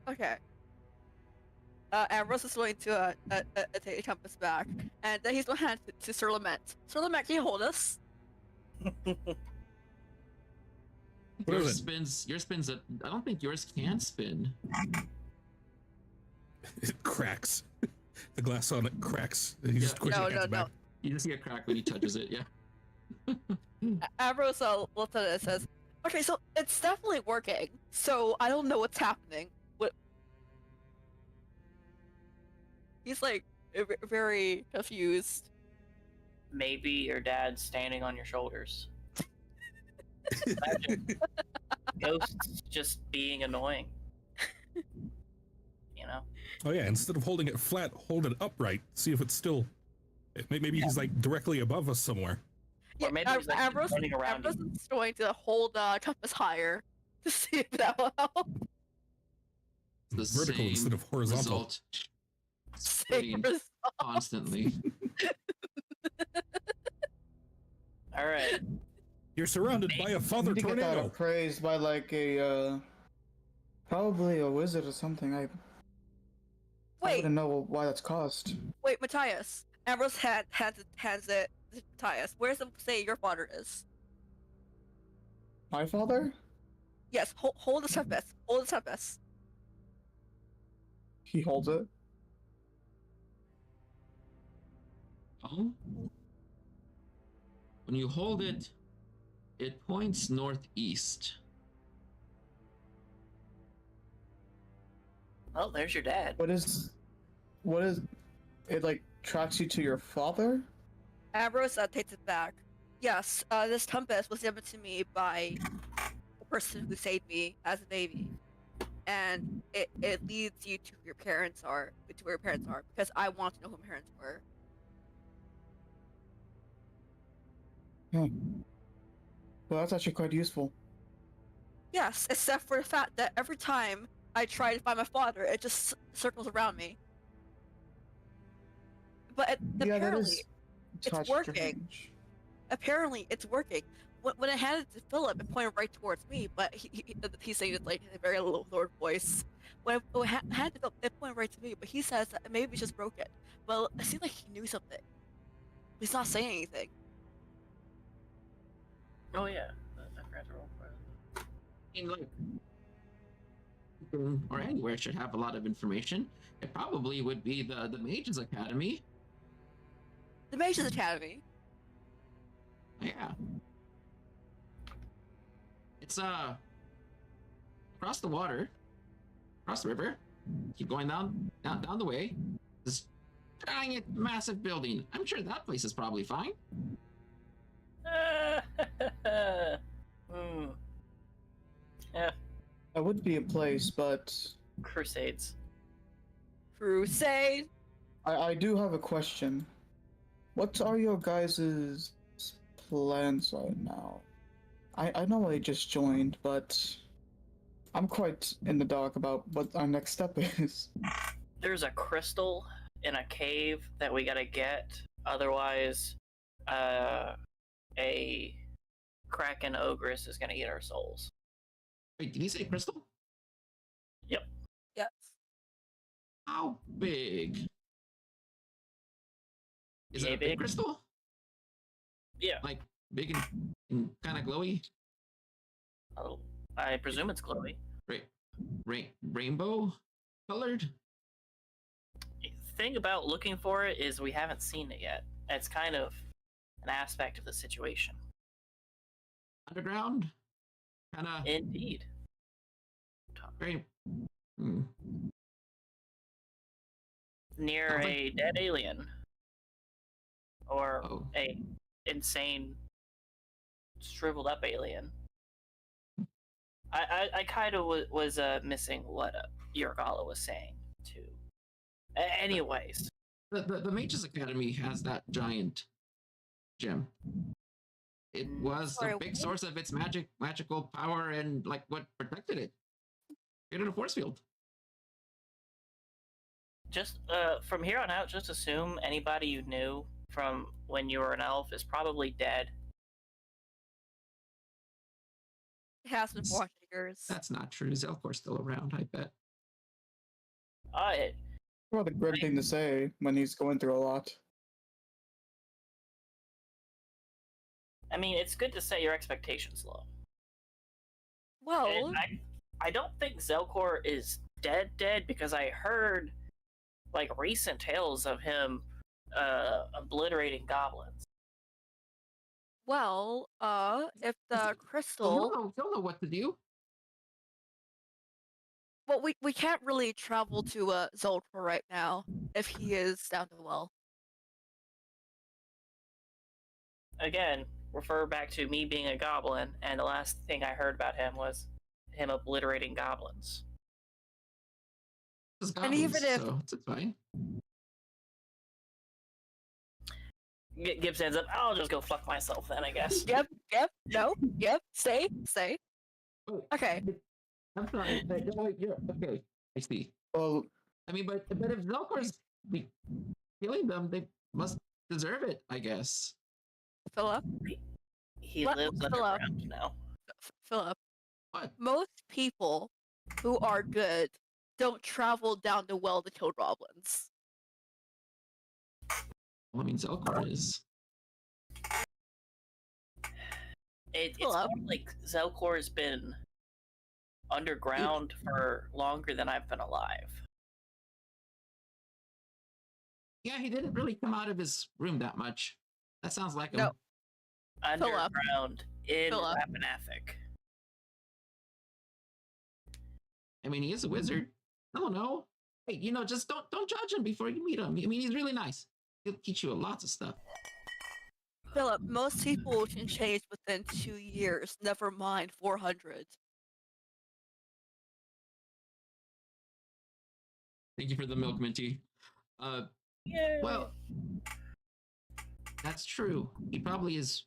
Okay. Ambrose is going to take the compass back, and then he's going to hand it to Sir Lament. Sir Lament, can you hold us? What is it? Spins. Your spins. I don't think yours can spin. It cracks. The glass on it cracks. He just Yeah. quickly No, hands no, it back. no. You just see a crack when he touches it. Yeah. Ambrose looks at it and says, "Okay, so it's definitely working. So I don't know what's happening. What?" He's like very confused. Maybe your dad's standing on your shoulders. Imagine ghosts just being annoying. You know? Oh yeah, instead of holding it flat, hold it upright. See if it's still. Maybe he's like directly above us somewhere. Yeah, maybe he's, like, Ambrose, running around Ambrose is going to hold compass higher to see if that will help. The Vertical same instead of horizontal. result. Same Spinning result. constantly. All right. You're surrounded by a father need to get that tornado. appraised by like a probably a wizard or something. I Wait, wouldn't know why that's caused. wait, Matthias. Ambrose hands it to Matthias. Where does it say your father is? My father? Yes, hold the compass. Hold the compass. He holds it. Oh. When you hold it, it points northeast. Well, there's your dad. What is it like tracks you to your father? Ambrose takes it back. Yes, this compass was given to me by the person who saved me as a baby, and it leads you to where your parents are, because I want to know who my parents were. Well, that's actually quite useful. Yes, except for the fact that every time I try to find my father, it just circles around me. But Yeah, that apparently, is it's touch working. strange. Apparently, it's working. When I handed it to Philip, it pointed right towards me, but he's saying it like in a very low voice. When I handed it to Philip, it pointed right to me, but he says that maybe it's just broken. Well, it seemed like he knew something. But he's not saying anything. Oh yeah. I forgot to roll for it. In like, or anywhere should have a lot of information. It probably would be the Mages Academy. The Mages Academy. Yeah. It's across the water, across the river. Keep going down the way. This giant, massive building. I'm sure that place is probably fine. Yeah, That would be a place, but Crusades. Crusade. I do have a question. What are your guys' plans right now? I know I just joined, but I'm quite in the dark about what our next step is. There's a crystal in a cave that we gotta get. Otherwise, a kraken ogress is gonna eat our souls. Wait, did he say crystal? Yep. Yes. How big? Is Yeah, it a big big. crystal? Yeah. Like big and kind of glowy? Oh, I presume it's glowy. Rainbow colored? Thing about looking for it is we haven't seen it yet. It's kind of an aspect of the situation. Underground? Kind of Indeed. very. Hmm. Near Sounds a dead alien. Or Oh. a insane shriveled up alien. I kind of was missing what Yorgala was saying too. Anyways, The Mages Academy has that giant gem. It was Sorry, a big what? source of its magical power and like what protected it. Created a force field. Just from here on out, just assume anybody you knew from when you were an elf is probably dead. It has been 400 years. That's not true. Zelkor's still around, I bet. It, Well, the good thing to say when he's going through a lot. I mean, it's good to set your expectations low. Well, And I don't think Zelkor is dead because I heard like recent tales of him obliterating goblins. well, if the Oh, crystal, he'll know what to do. well, we can't really travel to Zoltar right now if he is down the well. Again, refer back to me being a goblin, and the last thing I heard about him was him obliterating goblins. It's And goblins, even if- so it's fine. Gibbs ends up, I'll just go fuck myself then, I guess. Yep, no, stay. Wait, Okay, I'm sorry. Okay, I see. Well, I mean, but if Zelkor's killing them, they must deserve it, I guess. Philip, He What- lives Philip. underground now. Philip. What? Most people who are good don't travel down the well to kill goblins. Well, I mean, Zelkor is. It's Hello. more like Zelkor has been underground for longer than I've been alive. Yeah, he didn't really come out of his room that much. That sounds like him. No. Underground in Philip. Rappan Athuk. I mean, he is a wizard. I don't know. Hey, just don't judge him before you meet him. I mean, he's really nice. He'll teach you lots of stuff. Philip, most people can change within 2 years, never mind 400. Thank you for the milk, Minty. Yeah. Well, that's true. He probably is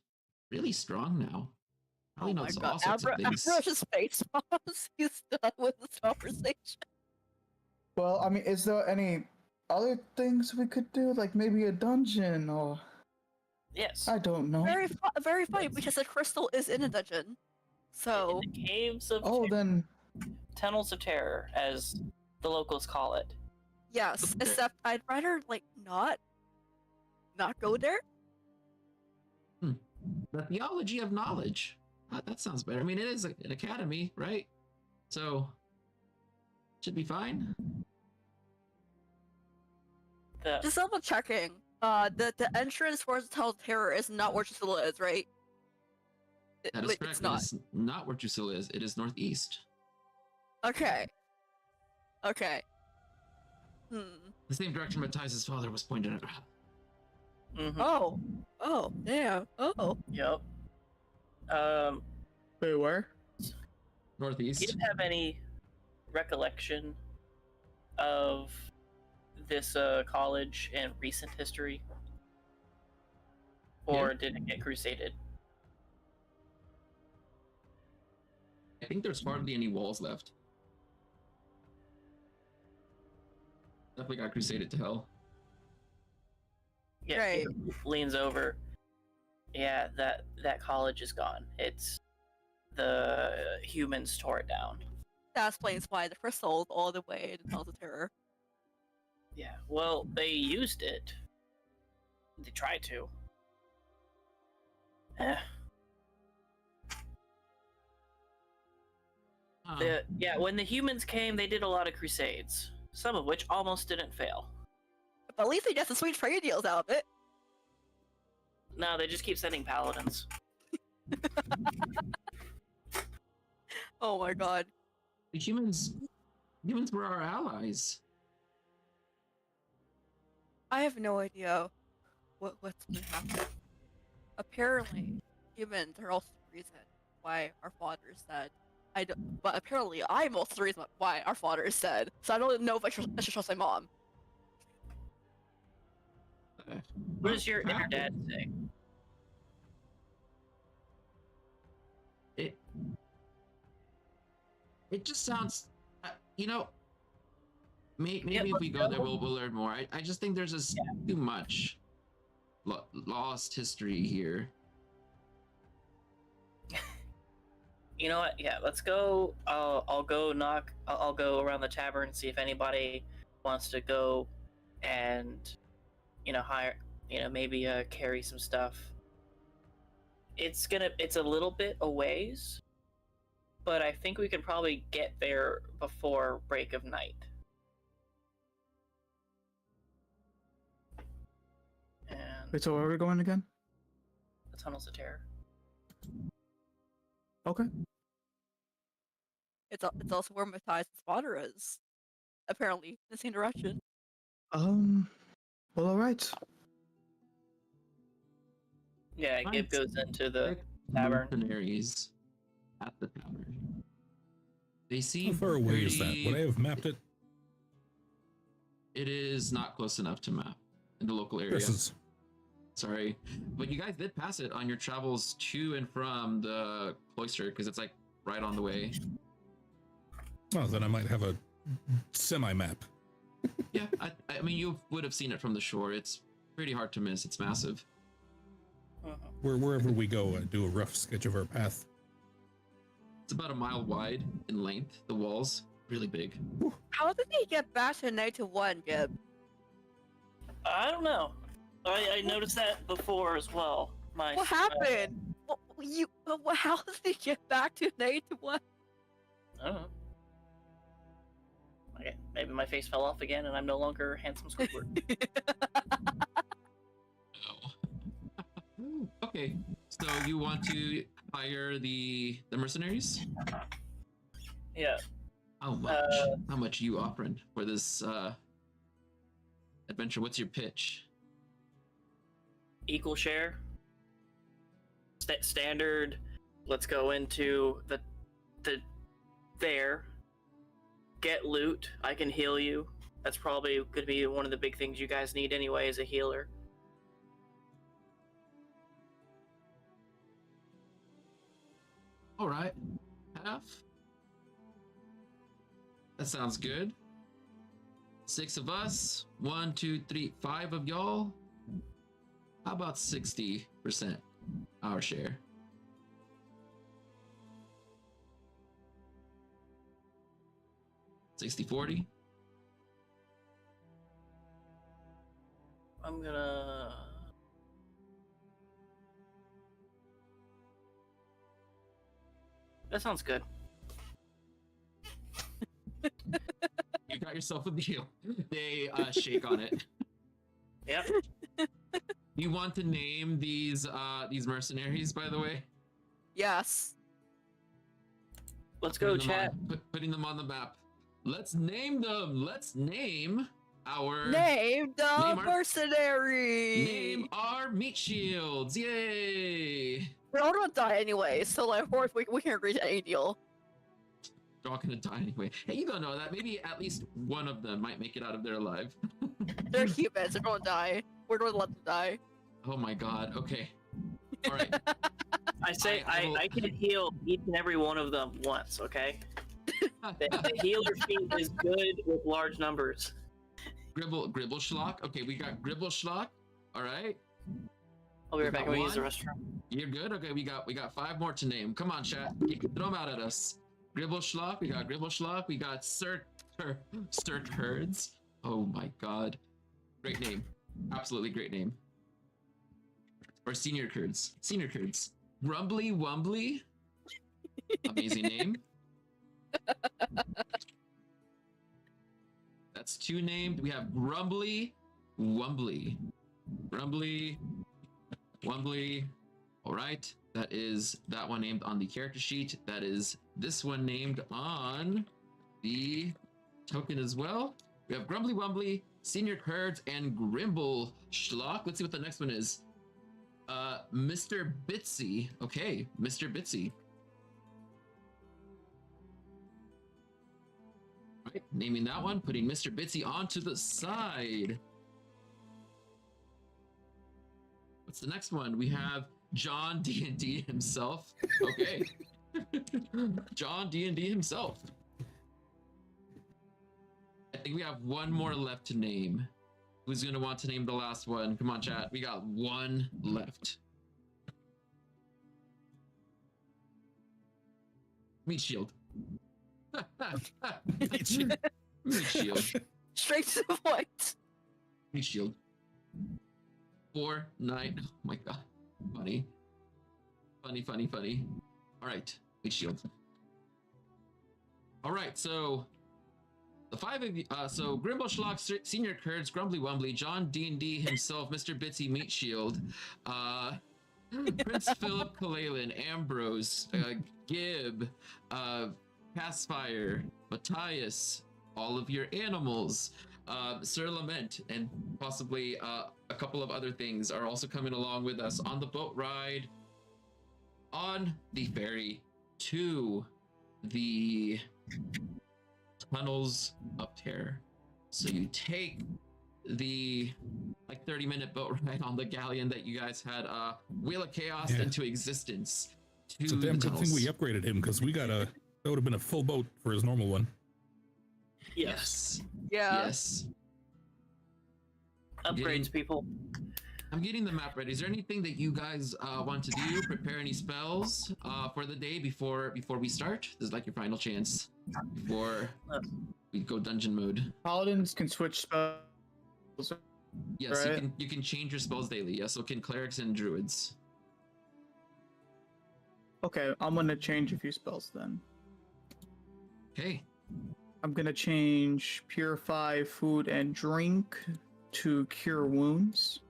really strong now. Probably Oh my knows god, all sorts of things. Abra just face bombs. He's done with this conversation. well, I mean, is there any other things we could do? Like maybe a dungeon or Yes. I don't know. Very funny because the crystal is in a dungeon. So, In the caves of Oh, then tunnels of terror, as the locals call it. yes, Okay. except I'd rather not go there. The theology of knowledge. That sounds better. I mean, it is an academy, right? So, should be fine. The Just double checking. The entrance towards the Tunnel of Terror is not where Drusilla is, right? That is correct. It's not. It is not where Drusilla is. It is northeast. Okay. Okay. Hmm. The same direction Matthias' father was pointed at. Mhm. Oh. Oh. Damn. Oh. Yep. wait, where? Do Northeast. you have any recollection of this college in recent history? Or did it get crusaded? I think there's hardly any walls left. Definitely got crusaded to hell. Yeah, Right. he leans over. Yeah, that college is gone. It's the humans tore it down. That explains why the crystal is all the way to Tunnel of Terror. Yeah, well, they used it. They tried to. Eh. Yeah, when the humans came, they did a lot of crusades, some of which almost didn't fail. But at least they get some sweet trade deals out of it. No, they just keep sending paladins. Oh my god. The humans were our allies. I have no idea what's gonna happen. Apparently, humans are also the reason why our father is dead. But apparently, I'm also the reason why our father is dead. So I don't know if I should trust my mom. What does your inner dad say? It just sounds. you know, maybe if we go there, we'll learn more. I just think there's just too much lost history here. You know what? Yeah, let's go. I'll go knock. I'll go around the tavern and see if anybody wants to go and, hire, maybe carry some stuff. It's a little bit a ways, but I think we can probably get there before break of night. And Wait, so where are we going again? the Tunnels of Terror. Okay. It's also where Matthias' father is. Apparently, in the same direction. Well, all right. Yeah, Gib Nice. goes into the Quick tavern. mercenaries at the tavern. They How seem far away is that? pretty- Would I have mapped it? It is not close enough to map in the local area. This is Sorry, but you guys did pass it on your travels to and from the cloister because it's like right on the way. oh, then I might have a semi-map. Yeah, I mean you would have seen it from the shore. It's pretty hard to miss. It's massive. Wherever we go, do a rough sketch of our path. It's about a mile wide in length. The walls really big. How did they get back to 91, Gib? I don't know. I noticed that before as well. What happened? How did they get back to 91? I don't know. Okay, maybe my face fell off again, and I'm no longer handsome Squidward. Oh. Okay, so you want to hire the mercenaries? Yeah. How much? How much are you offering for this adventure? What's your pitch? Equal share. Standard. Let's go into the there. Get loot. I can heal you. That's probably going to be one of the big things you guys need anyway as a healer. All right, half. That sounds good. 6 of us. 1, 2, 3, 5 of y'all. How about 60% our share? $60-40. I'm gonna. That sounds good. You got yourself a deal. They shake on it. Yep. You want to name these mercenaries, by the way? Yes. Let's go, Putting them chat. putting them on the map. Let's name them. Let's name our Name the Name our- mercenary! name our meat shields. Yay! We're all gonna die anyway, so like, of course, we can't agree to any deal. They're all gonna die anyway. Hey, you don't know that. Maybe at least one of them might make it out of there alive. They're humans, they're gonna die. We're gonna let them die. Oh my god. Okay. All right. I say I will- I can heal each and every one of them once, okay? The healer feat is good with large numbers. Gribble Schlock. Okay, we got Gribble Schlock. All right. I'll be right We back. got I'm gonna use the one. restroom. You're good. Okay, we got 5 more to name. Come on, chat. Throw them out at us. Gribble Schlock. We got Gribble Schlock. We got Sturt Herds. Oh my god. Great name. Absolutely great name. Or Senior Curds. Senior Curds. Rumbly Wumbly. Amazing name. That's 2 named. We have Grumbly Wumbly. Grumbly Wumbly. All right. That is that one named on the character sheet. That is this one named on the token as well. We have Grumbly Wumbly, Senior Curds, and Grimble Schlock. Let's see what the next one is. Mr. Bitsy. Okay, Mr. Bitsy. All right, naming that one, putting Mr. Bitsy onto the side. What's the next one? We have John D&D himself. Okay. John D&D himself. think we have one more left to name. Who's gonna want to name the last one? Come on, chat. We got one left. Meat shield. Meat shield. Straight to the point. Meat shield. 4, 9. Oh my god. Funny. All right. Meat shield. All right. So the 5 of you. So Grimble Schlock, Senior Kurds, Grumbly Wumbly, John D&D himself, Mr. Bitsy Meat Shield, Prince Philip Kalalin, Ambrose, Gib, Caspire, Matthias, all of your animals, Sir Lament, and possibly a couple of other things are also coming along with us on the boat ride on the ferry to the tunnels of terror. So you take the 30-minute boat ride on the galleon that you guys had Wheel of Chaos into existence. It's a damn good thing we upgraded him, because that would have been a full boat for his normal one. Yes. Yeah. Yes. Upgrades, people. I'm getting the map ready. Is there anything that you guys want to do? Prepare any spells for the day before we start? This is like your final chance before we go dungeon mode. Paladins can switch spells. Yes, right? you can change your spells daily. Yes, so can clerics and druids. Okay, I'm gonna change a few spells then. Okay. I'm gonna change Purify Food and Drink to Cure Wounds.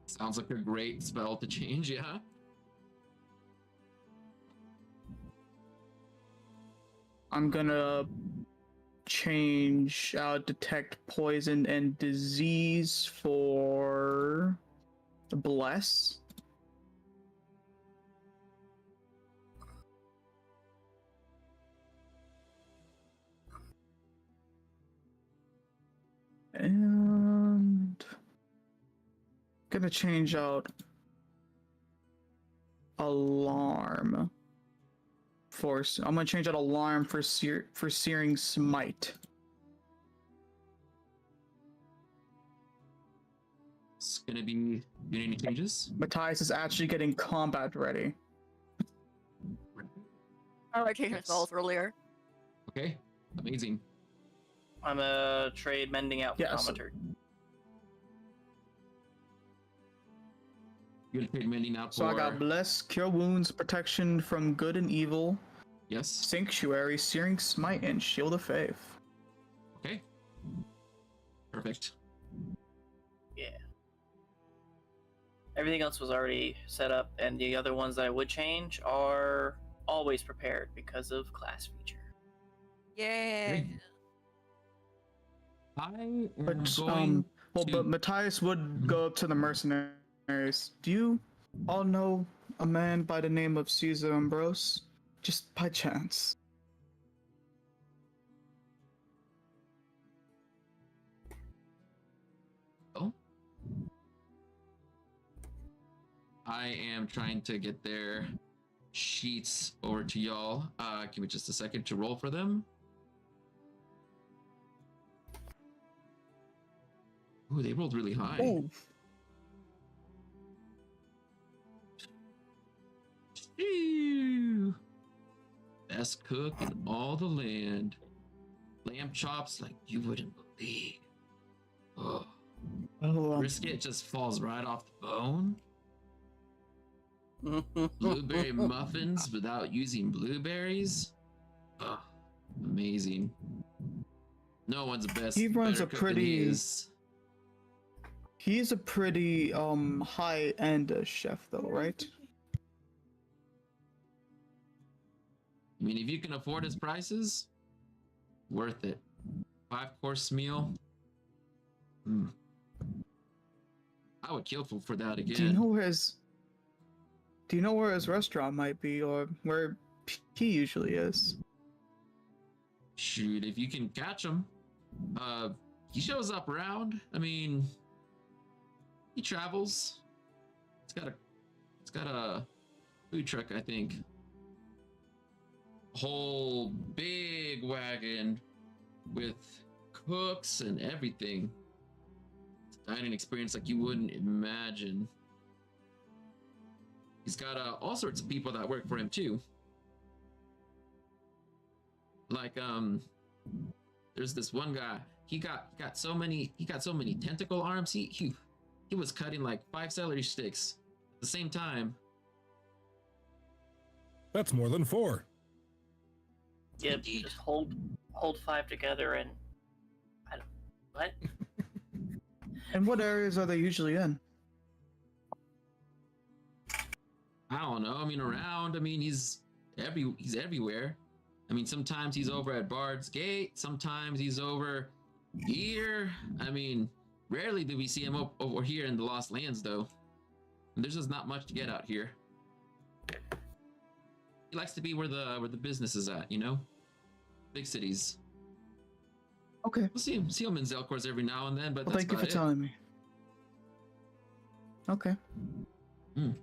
Sounds like a great spell to change, yeah? I'm gonna change Detect Poison and Disease for Bless. And gonna change out Alarm for. I'm gonna change out Alarm for Searing Smite. It's gonna be doing any changes? Matthias is actually getting combat ready. I like changing spells earlier. Okay, amazing. I'm a trade mending out for Yes. Commenter. You're gonna trade mending out for... So I got Bless, Cure Wounds, Protection from Good and Evil, Yes. Sanctuary, Searing Smite, and Shield of Faith. Okay. Perfect. Yeah. Everything else was already set up, and the other ones that I would change are always prepared because of class feature. Yeah. Great. I am But going well, to... but Matthias would go up to the mercenaries. Do you all know a man by the name of Caesar Ambrose? Just by chance. Oh. I am trying to get their sheets over to y'all. Give me just a second to roll for them. Ooh, they rolled really high. Oh, Ew. Best cook in all the land. Lamb chops like you wouldn't believe. Oh. Brisket just falls right off the bone. Blueberry muffins without using blueberries. Oh, amazing. No one's best. He runs better a cook than he pretty- is. he's a pretty high-end chef, though, right? I mean, if you can afford his prices, worth it. 5-course meal. I would kill for that again. Do you know where his restaurant might be, or where he usually is? Shoot, if you can catch him. He shows up around. I mean, he travels. It's got a food truck, I think. Whole big wagon with cooks and everything. It's a dining experience like you wouldn't imagine. He's got all sorts of people that work for him too. Like there's this one guy. He got so many tentacle arms. He was cutting like 5 celery sticks at the same time. That's more than 4. Yep, Indeed. just hold 5 together and I don't what? And what areas are they usually in? I don't know. I mean, around. I mean, he's everywhere. I mean, sometimes he's over at Bard's Gate. Sometimes he's over here. I mean, rarely do we see him over here in the Lost Lands, though. And there's just not much to get out here. He likes to be where the business is at, you know, big cities. Okay. We'll see him in Zelcor's every now and then, but Well, that's thank you for about it. telling me. Okay. Mm.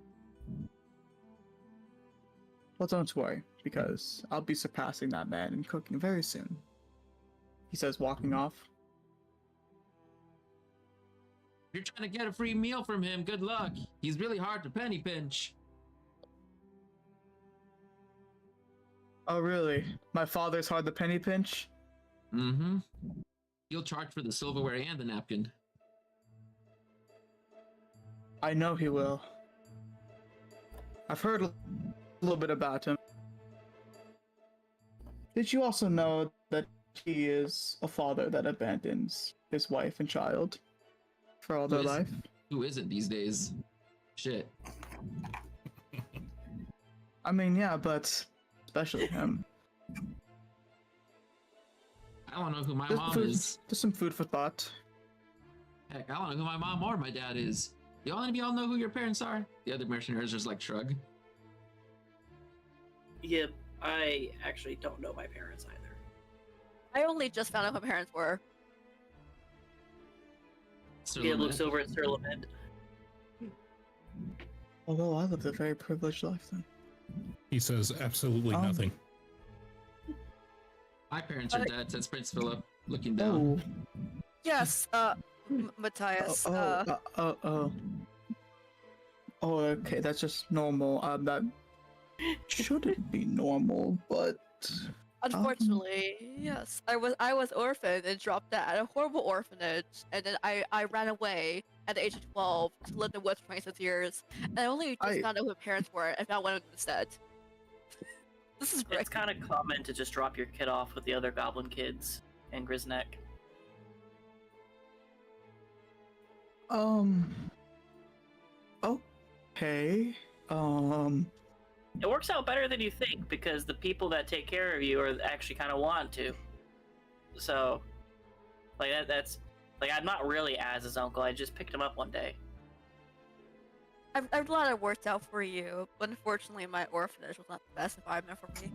Well, don't worry, because I'll be surpassing that man in cooking very soon. He says, walking off. If you're trying to get a free meal from him, good luck. He's really hard to penny pinch. Oh, really? My father's hard to penny pinch? Mm-hmm. He'll charge for the silverware and the napkin. I know he will. I've heard a little bit about him. Did you also know that he is a father that abandons his wife and child for all their Who is- life? Who isn't these days? Shit. I mean, yeah, but especially him. I don't know who my Just mom food- is. Just some food for thought. Heck, I don't know who my mom or my dad is. Do any of y'all know who your parents are? The other mercenaries just like shrug. Yep, I actually don't know my parents either. I only just found out who my parents were. Sir Yeah, Lament. looks over at Sir Lament. Although I lived a very privileged life then. He says absolutely nothing. My parents are dead, says Prince Philip, looking down. Yes, Matthias. Oh, okay, that's just normal. That shouldn't be normal, but Unfortunately, yes. I was orphaned and dropped at a horrible orphanage, and then I ran away at the age of 12 to live in the woods for 26 years, and I only just found out who my parents were and found one of them instead. This is great. It's kind of common to just drop your kid off with the other goblin kids in Grisneck. Okay. It works out better than you think because the people that take care of you are actually kind of want to. So, like that's like I'm not really as his uncle. I just picked him up one day. I'm glad it worked out for you, but unfortunately my orphanage was not the best environment for me.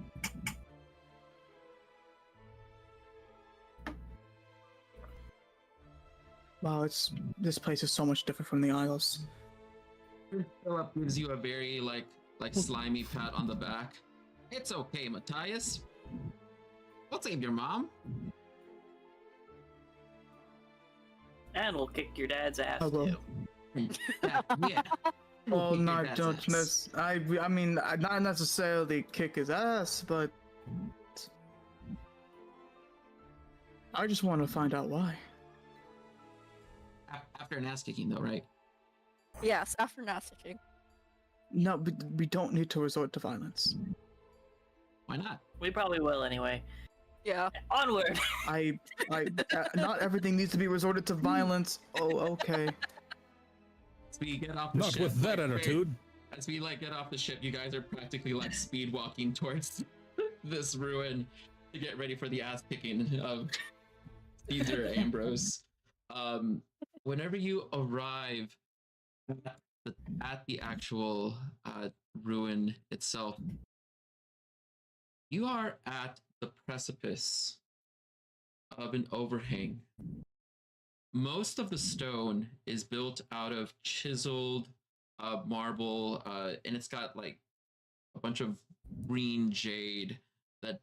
Wow, this place is so much different from the Isles. Philip gives you a very like slimy pat on the back. It's okay, Matthias. We'll save your mom. And we'll kick your dad's ass Hello. too. Yeah. Well, Kick your not dad's don't ass. I mean, not necessarily kick his ass, but I just want to find out why. After an ass kicking, though, right? Yes, after stitching. No, we don't need to resort to violence. Why not? We probably will anyway. Yeah. Onward. I not everything needs to be resorted to violence. Oh, okay. As we get off the Not ship, with that like, attitude. As we get off the ship, you guys are practically like speed walking towards this ruin to get ready for the ass kicking of Caesar Ambrose. Whenever you arrive at the actual ruin itself, you are at the precipice of an overhang. Most of the stone is built out of chiseled marble, and it's got like a bunch of green jade that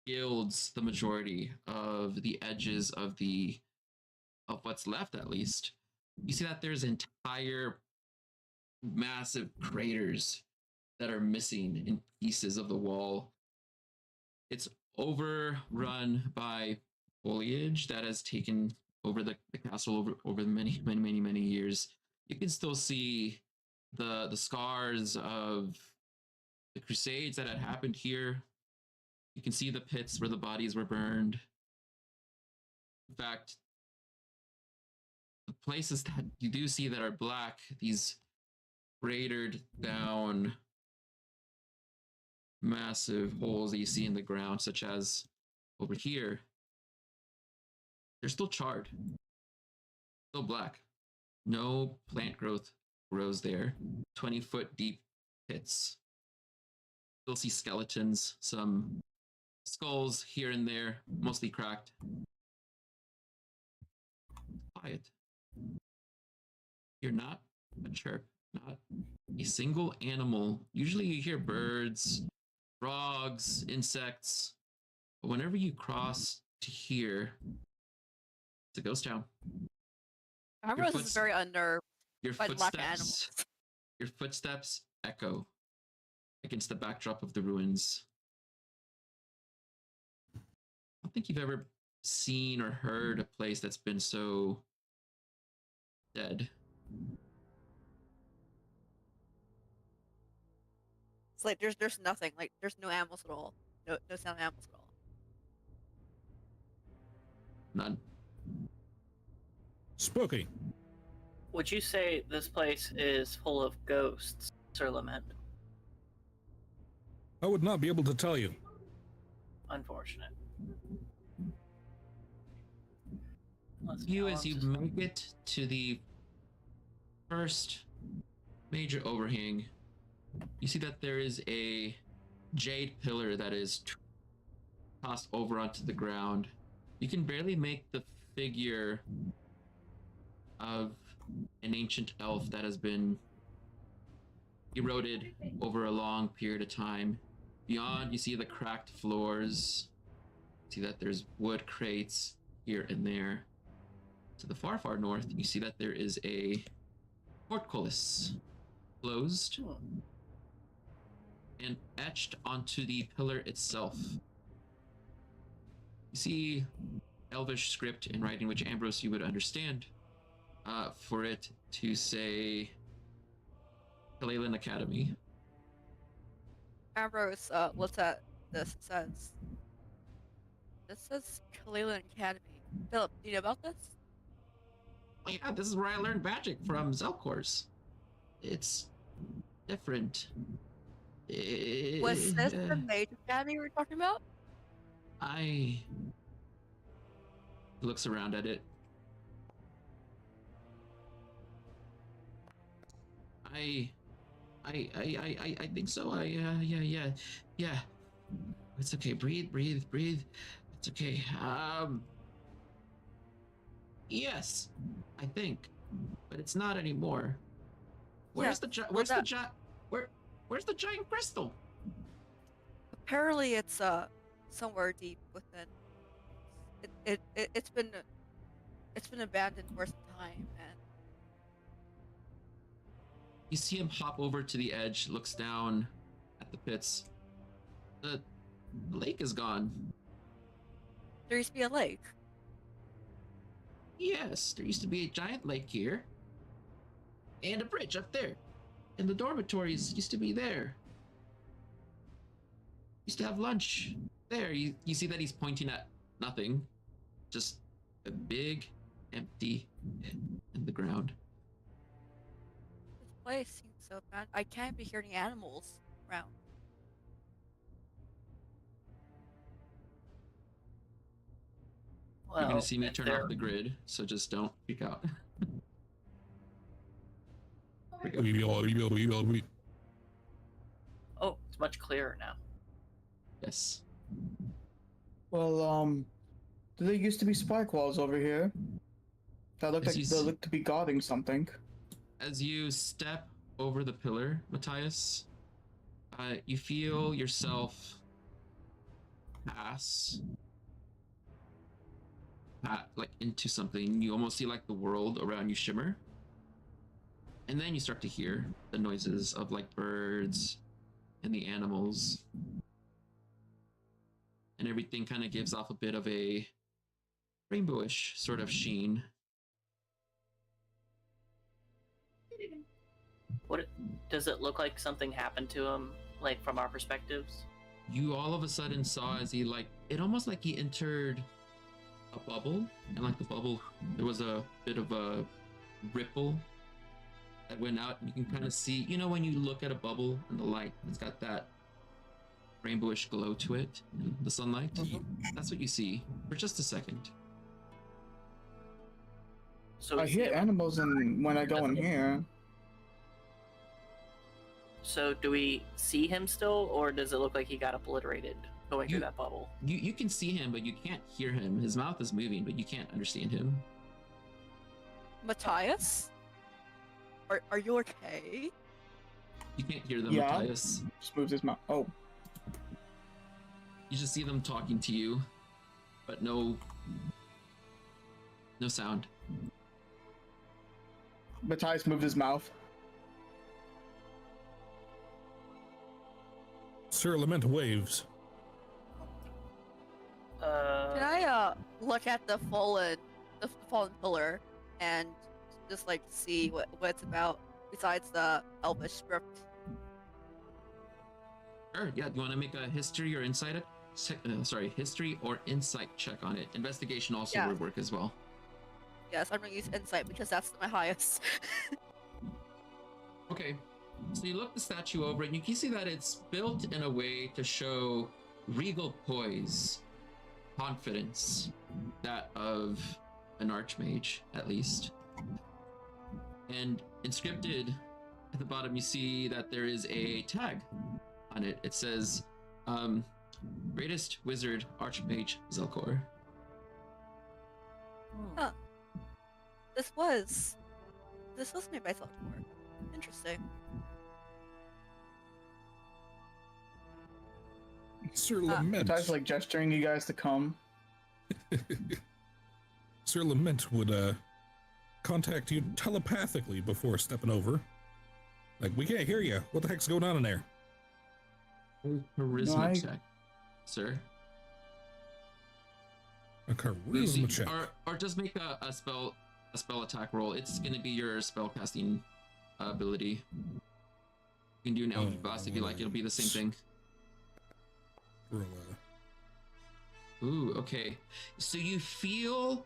gilds the majority of the edges of what's left, at least. You see that there's entire massive craters that are missing in pieces of the wall. It's overrun by foliage that has taken over the castle over many years. You can still see the scars of the crusades that had happened here. You can see the pits where the bodies were burned. In fact, the places that you do see that are black, these cratered down massive holes that you see in the ground, such as over here, they're still charred, still black. No plant growth grows there. 20-foot deep pits. You'll see skeletons, some skulls here and there, mostly cracked. Quiet. You're not a chirp, not a single animal. Usually you hear birds, frogs, insects, but whenever you cross to here, it's a ghost town. Ambrose is very unnerved Your by the lack of animals. your footsteps echo against the backdrop of the ruins. I don't think you've ever seen or heard a place that's been so dead. It's like there's nothing. Like there's no animals at all. No sound animals at all. None. Spooky. Would you say this place is full of ghosts, Sir Lament? I would not be able to tell you. Unfortunate. As You make it to the first major overhang, you see that there is a jade pillar that is tossed over onto the ground. You can barely make the figure of an ancient elf that has been eroded over a long period of time. Beyond, you see the cracked floors. See that there's wood crates here and there. To the far north, you see that there is a portcullis closed and etched onto the pillar itself. You see elvish script in writing, which Ambrose you would understand, for it to say Kalalan Academy. Ambrose looks at this and says, "This says Kalalan Academy." Philip, do you know about this? Oh yeah, this is where I learned magic from Zelkors. It's different. Was this the Mage Academy we were talking about? I looks around at it. I think so. Yeah. It's okay. Breathe. It's okay. Yes, I think, but it's not anymore. Where's the giant crystal? Apparently, it's somewhere deep within. It's been abandoned for some time, and you see him hop over to the edge, looks down at the pits. The lake is gone. there used to be a lake. Yes, there used to be a giant lake here. And a bridge up there. And the dormitories used to be there. Used to have lunch there. You see that he's pointing at nothing. Just a big, empty pit in the ground. This place seems so bad. I can't be hearing animals around. You're gonna Well, see me if turn they're- off the grid, so just don't freak out. Oh, it's much clearer now. Yes. Well, there used to be spike walls over here. That looked As like you they s- looked to be guarding something. As you step over the pillar, Matthias, you feel yourself pass like into something, you almost see like the world around you shimmer. And then you start to hear the noises of like birds and the animals. And everything kind of gives off a bit of a rainbowish sort of sheen. What does it look like? Something happened to him, like from our perspectives? You all of a sudden saw as he like, it almost like he entered a bubble, and like the bubble, there was a bit of a ripple that went out. You can kind of see, you know, when you look at a bubble and the light, it's got that rainbowish glow to it, the sunlight. That's what you see for just a second. So I hear animals when I go in here. So do we see him still, or does it look like he got obliterated going through that bubble? You can see him, but you can't hear him. His mouth is moving, but you can't understand him. Matthias? Are you okay? You can't hear them, Yeah. Matthias. Just moves his mouth. Oh, You just see them talking to you, but no sound. Matthias moved his mouth. Sir Lament waves. Can I look at the fallen pillar and just like see what it's about besides the Elvish script? Sure, yeah. Do you want to make a history or insight? History or insight check on it. Investigation also Yeah. would work as well. Yes, I'm gonna use insight because that's my highest. Okay, so you look the statue over and you can see that it's built in a way to show regal poise, confidence, that of an archmage, at least. And inscripted at the bottom, you see that there is a tag on it. It says, Greatest Wizard Archmage Zelkor. Huh. This was made by Zelkor. Interesting. Sir Lament. Matthias like gesturing you guys to come. Sir Lament would contact you telepathically before stepping over. Like, we can't hear you. What the heck's going on in there? Charisma check, sir. A charisma check. Or just make a spell attack roll. It's going to be your spell casting ability. You can do now, boss, if you like. It'll be the same thing. Roll Ooh, okay. So you feel,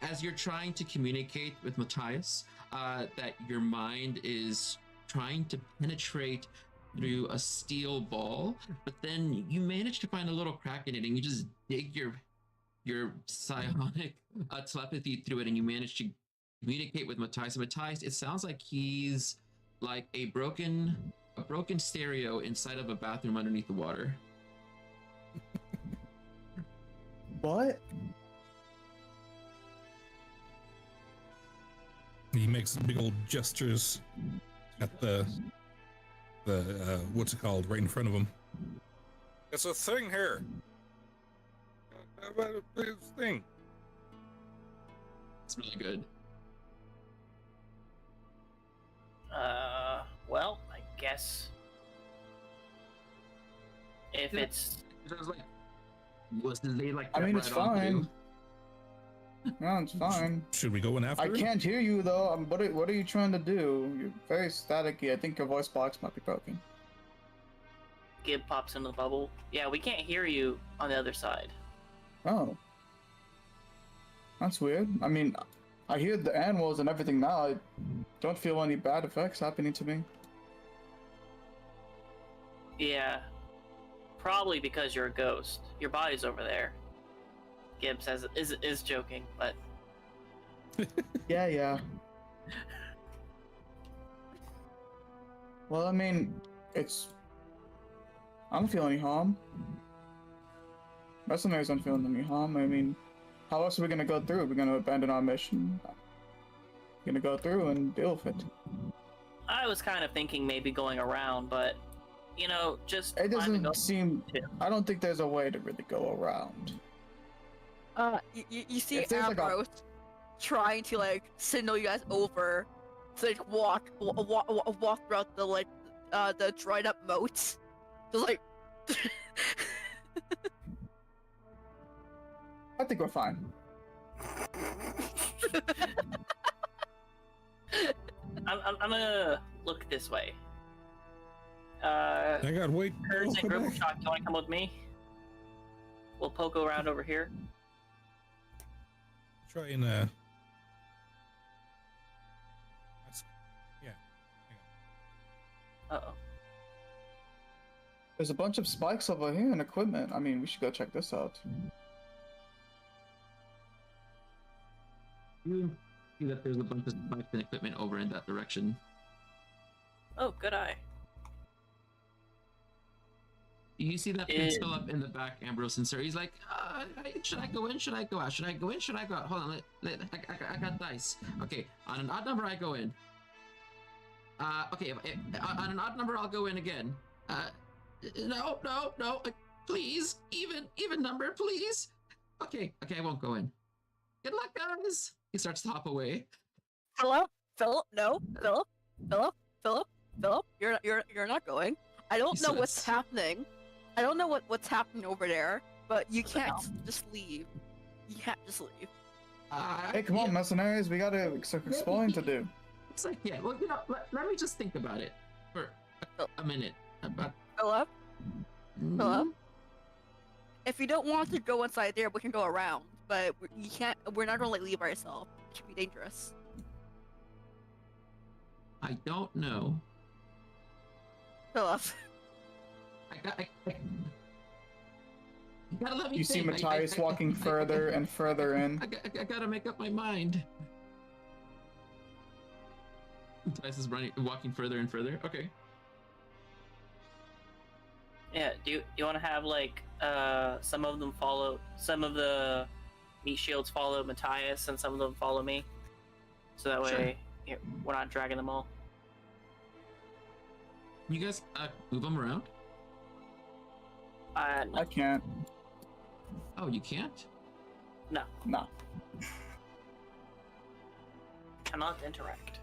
as you're trying to communicate with Matthias, that your mind is trying to penetrate through a steel ball, but then you manage to find a little crack in it, and you just dig your psionic telepathy through it, and you manage to communicate with Matthias. Matthias, it sounds like he's like a broken stereo inside of a bathroom underneath the water. What? He makes big old gestures at the what's it called, right in front of him. It's a thing here. This thing. It's really good. Well, I guess if it's I mean, it's fine. No, it's fine. Should we go in after I him? can't hear you though. What are you trying to do? You're very staticky. I think your voice box might be broken. Gib pops into the bubble. Yeah, we can't hear you on the other side. Oh. That's weird. I mean, I hear the animals and everything now. I don't feel any bad effects happening to me. Yeah, probably because you're a ghost. Your body's over there. Gib says is joking, but Yeah. Well, I mean, I don't feel any harm. Mercenaries don't feel any harm. I mean, how else are we gonna go through? We're gonna abandon our mission. We're gonna go through and deal with it. I was kind of thinking maybe going around, but you know, just It climbing doesn't up seem. too. I don't think there's a way to really go around. You see If there's, like, a- Ambrose trying to like signal you guys over to like walk throughout the like the dried up moats. Just like I think we're fine. I'm gonna look this way. I got wait. Kurtz and come back. Grimshock, you wanna come with me? We'll poke around over here. Try and yeah. Uh-oh. There's a bunch of spikes over here and equipment. I mean, we should go check this out. You see that there's a bunch of spikes and equipment over in that direction. Oh, good eye. You see that Prince Philip in the back, Ambrose and Sir. He's like, should I go in? Should I go out? Should I go in? Should I go out? Hold on, I got dice. Okay, on an odd number, I go in. Okay, on an odd number, I'll go in again. No, please, even number, please. Okay, I won't go in. Good luck, guys. He starts to hop away. Philip, no, Philip, you're not going. I don't know what's happening. I don't know what's happening over there, but you can't just leave. You can't just leave. Hey, come on, mercenaries. We got some exploring to do. It's like, yeah, well, let me just think about it for a minute. Philip, if you don't want to go inside there, we can go around. But you can't. We're not gonna like leave ourselves. It could be dangerous. I don't know. Philip. You gotta let me You see think. Matthias walking further and further in. I gotta make up my mind. Matthias is walking further and further. Okay. Yeah, do you want to have like some of the meat shields follow Matthias and some of them follow me, so that way we're not dragging them all. You guys move them around? No. I can't. Oh, you can't? No, No. cannot interact.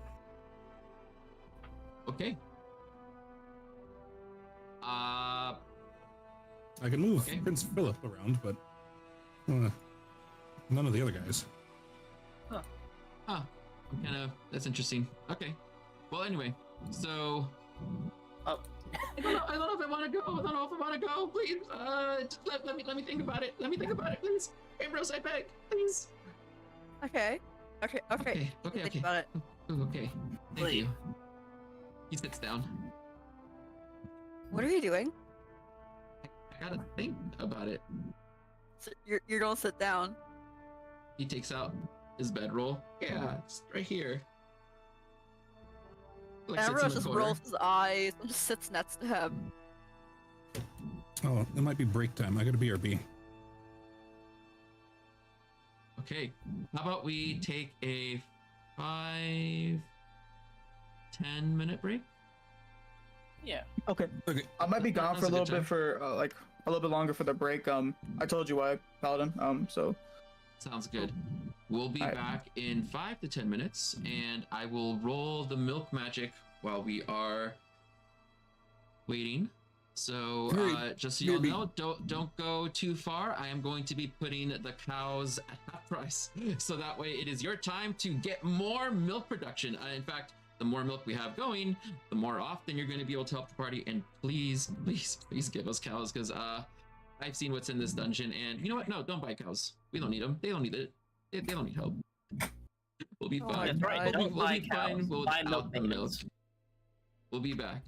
Okay. I can move Okay. Prince Philip around, but none of the other guys. That's interesting. Okay. Well, anyway, so. Oh. I don't know if I want to go. Please, just let me think about it. Please. Ambrose, I beg, please. Okay. Think about it. Ooh, okay. Thank Please. you. He sits down. What are you doing? I gotta think about it. So you're gonna sit down. He takes out his bedroll. Yeah, it's right here. Like, sits in Ambrose the just corner. rolls his eyes and just sits next to him. Oh, it might be break time. I gotta BRB. Okay, how about we take a 5-10 minute break? Yeah. Okay. Okay. I might be gone That's for a a good little time. bit for like a little bit longer for the break. I told you why, Paladin. So Sounds good. We'll be Alright. back in 5 to 10 minutes, and I will roll the milk magic while we are waiting. So Great. just so you all Maybe. know, don't go too far. I am going to be putting the cows at half price, so that way it is your time to get more milk production. In fact, the more milk we have going, the more often you're going to be able to help the party. And please give us cows, because I've seen what's in this dungeon, and you know what? No, don't buy cows. We don't need them. They don't need it. They don't need help. We'll be Oh, fine. That's right. God. Don't We'll buy be cows. fine Buy milk without the milk. maidens. We'll be back.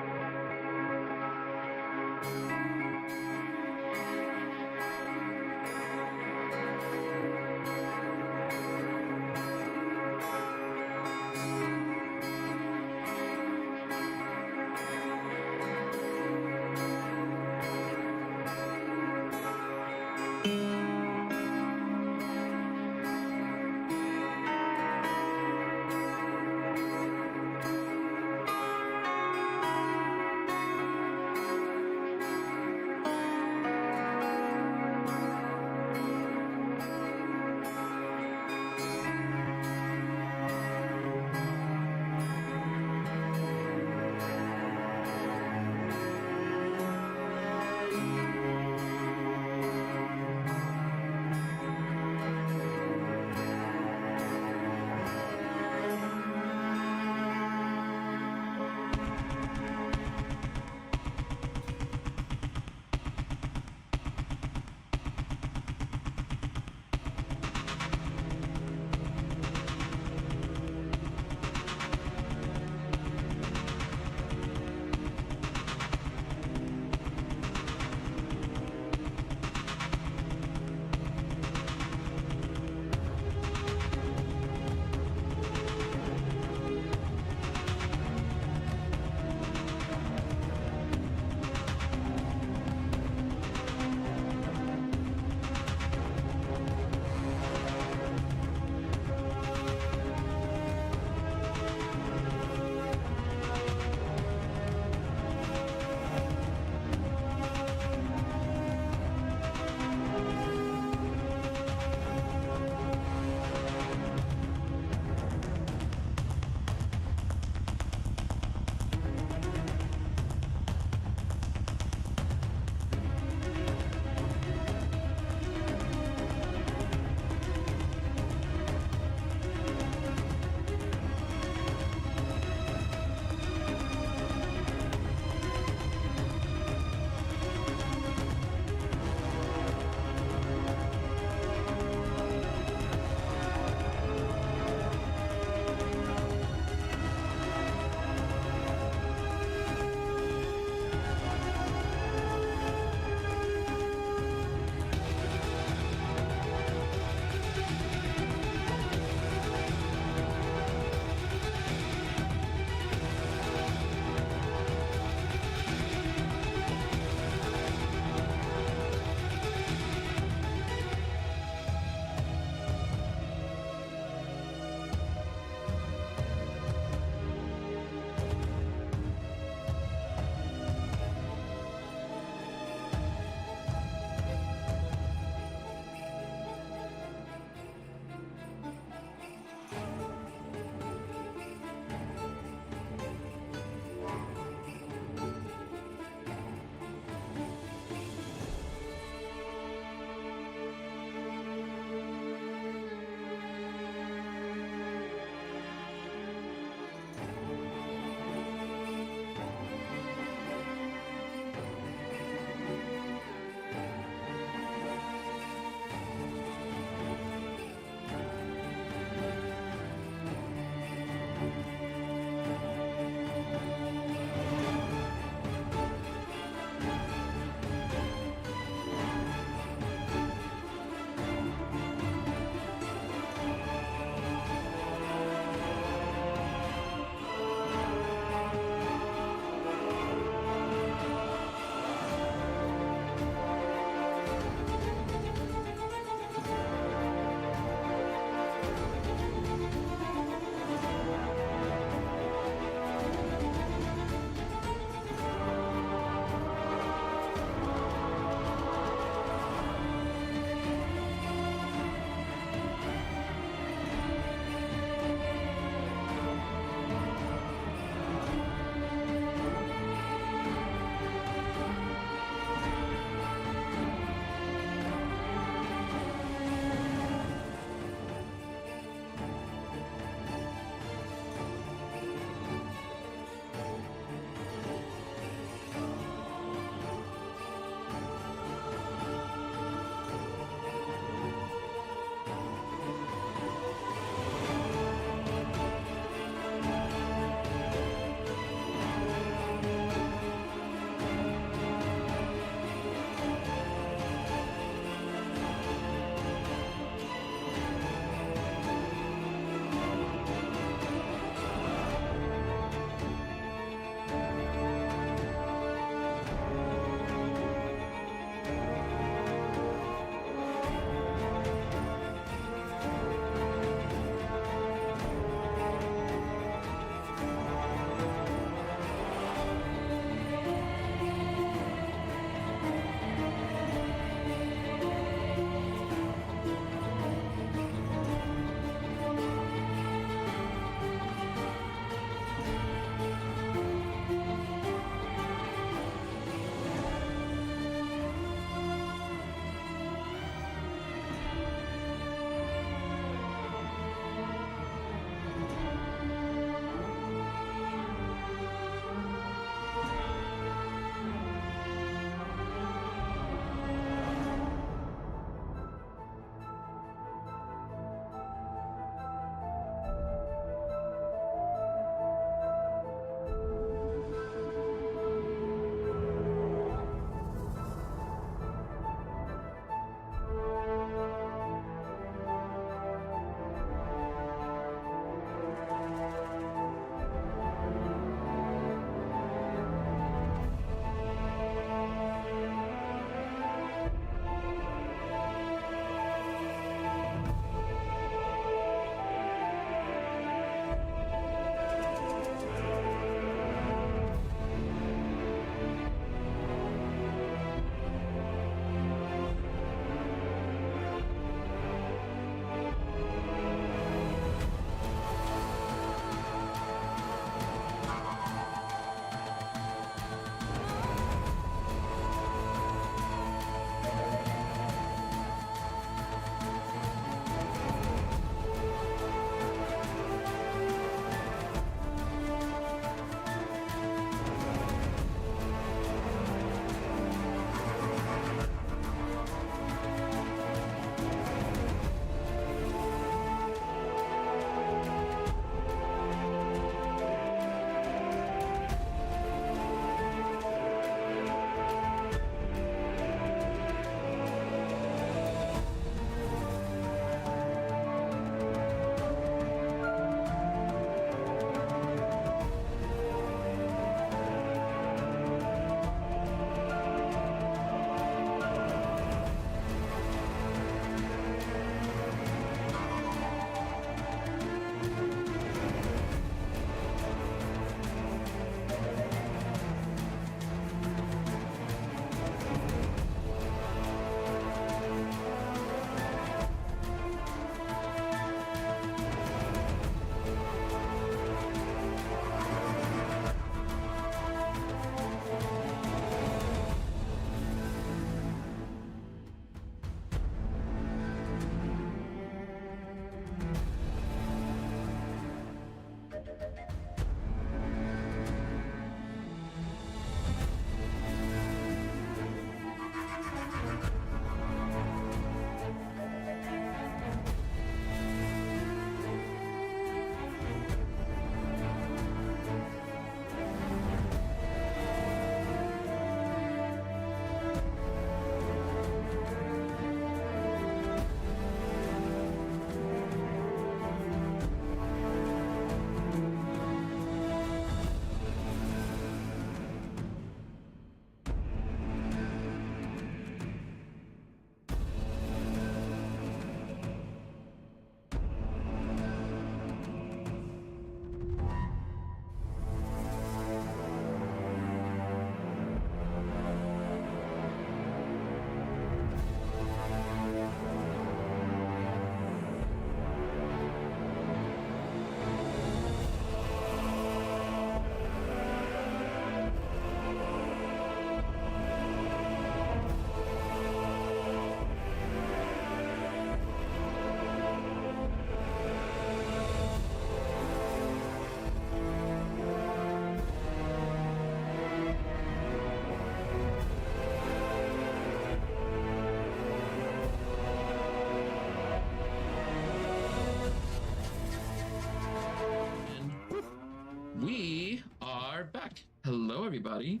back. Hello, everybody.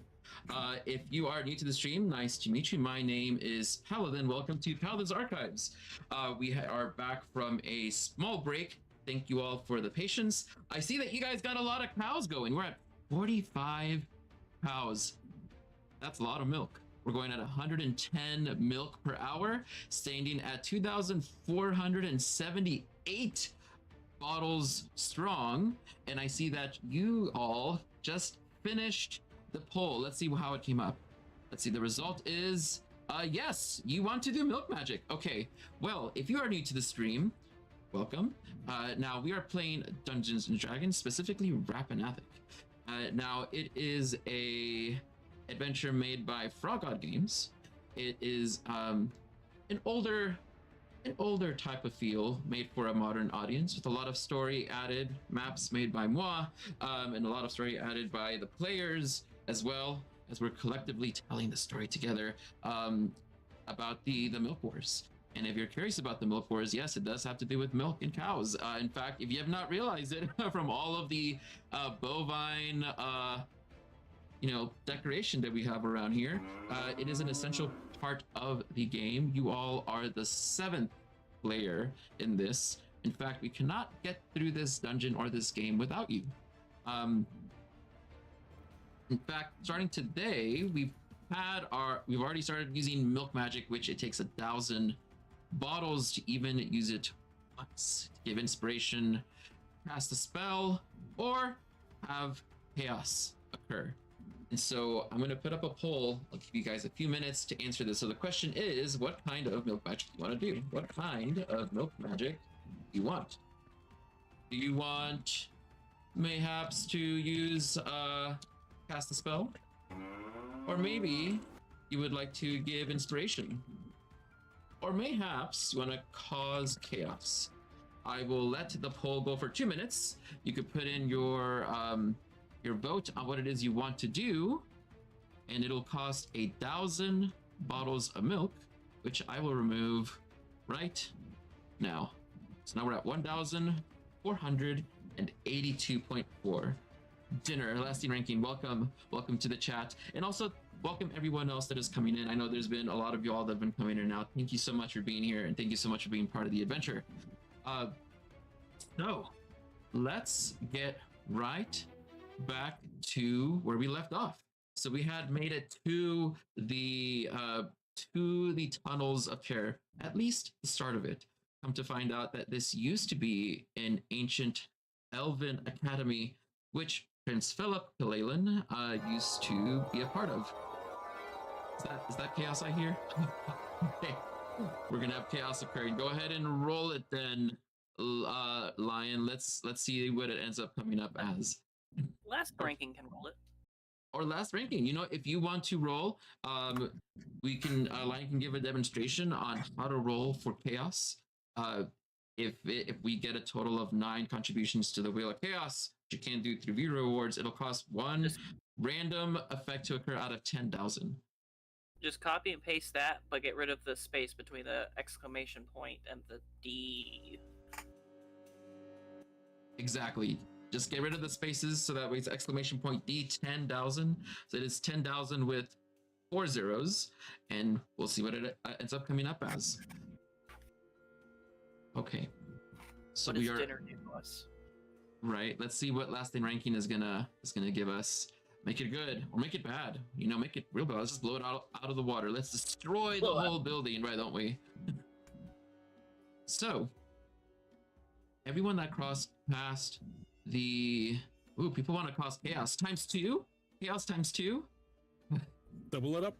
If you are new to the stream, nice to meet you. My name is Paladin. Welcome to Paladin's Archives. We are back from a small break. Thank you all for the patience. I see that you guys got a lot of cows going. We're at 45 cows. That's a lot of milk. We're going at 110 milk per hour, standing at 2,478 bottles strong. And I see that you all just finished the poll. Let's see how it came up. Let's see. The result is yes, you want to do milk magic. Okay. Well, if you are new to the stream, welcome. Now we are playing Dungeons and Dragons, specifically Rappan Athuk. Now it is a adventure made by Frog God Games. It is an older type of feel made for a modern audience with a lot of story added, maps made by moi, and a lot of story added by the players, as well as we're collectively telling the story together about the milk wars. And if you're curious about the milk wars, yes, it does have to do with milk and cows. In fact, if you have not realized it from all of the bovine decoration that we have around here, it is an essential part of the game. You all are the 7th player in this. In fact, we cannot get through this dungeon or this game without you. In fact, starting today, we've already started using milk magic, which it takes 1,000 bottles to even use it once to give inspiration, cast a spell, or have chaos occur. And so I'm going to put up a poll. I'll give you guys a few minutes to answer this. So the question is, what kind of milk magic do you want to do? What kind of milk magic do you want? Do you want mayhaps to use cast a spell? Or maybe you would like to give inspiration? Or mayhaps you want to cause chaos? I will let the poll go for 2 minutes. You could put in your vote on what it is you want to do, and it'll cost 1,000 bottles of milk, which I will remove right now. So now we're at 1,482.4. Dinner, lasting ranking, welcome to the chat, and also welcome everyone else that is coming in. I know there's been a lot of y'all that have been coming in now. Thank you so much for being here, and thank you so much for being part of the adventure. So let's get right back to where we left off. So we had made it to the tunnels of Chair, at least the start of it. Come to find out that this used to be an ancient elven academy, which Prince Philip Kalalan used to be a part of. Is that chaos I hear? Okay, we're gonna have chaos occurring. Go ahead and roll it then, Lion. Let's see what it ends up coming up as. Last ranking can roll it. Or last ranking. You know, if you want to roll, we can Lion can give a demonstration on how to roll for chaos. If we get a total of 9 contributions to the Wheel of Chaos, which you can do through view rewards, it'll cost 1 random effect to occur out of 10,000. Just copy and paste that, but get rid of the space between the exclamation point and the D. Exactly. Just get rid of the spaces so that way it's exclamation point D 10,000. So it is 10,000 with 4 zeros, and we'll see what it ends up coming up as. Okay. So what we does are dinner do to us? Right. Let's see what lasting ranking is gonna give us. Make it good or make it bad. You know, make it real bad. Let's just blow it out of the water. Let's destroy the whole building, right? Don't we? So, everyone that crossed past the people want to cause chaos times 2. Chaos times 2. Double it up.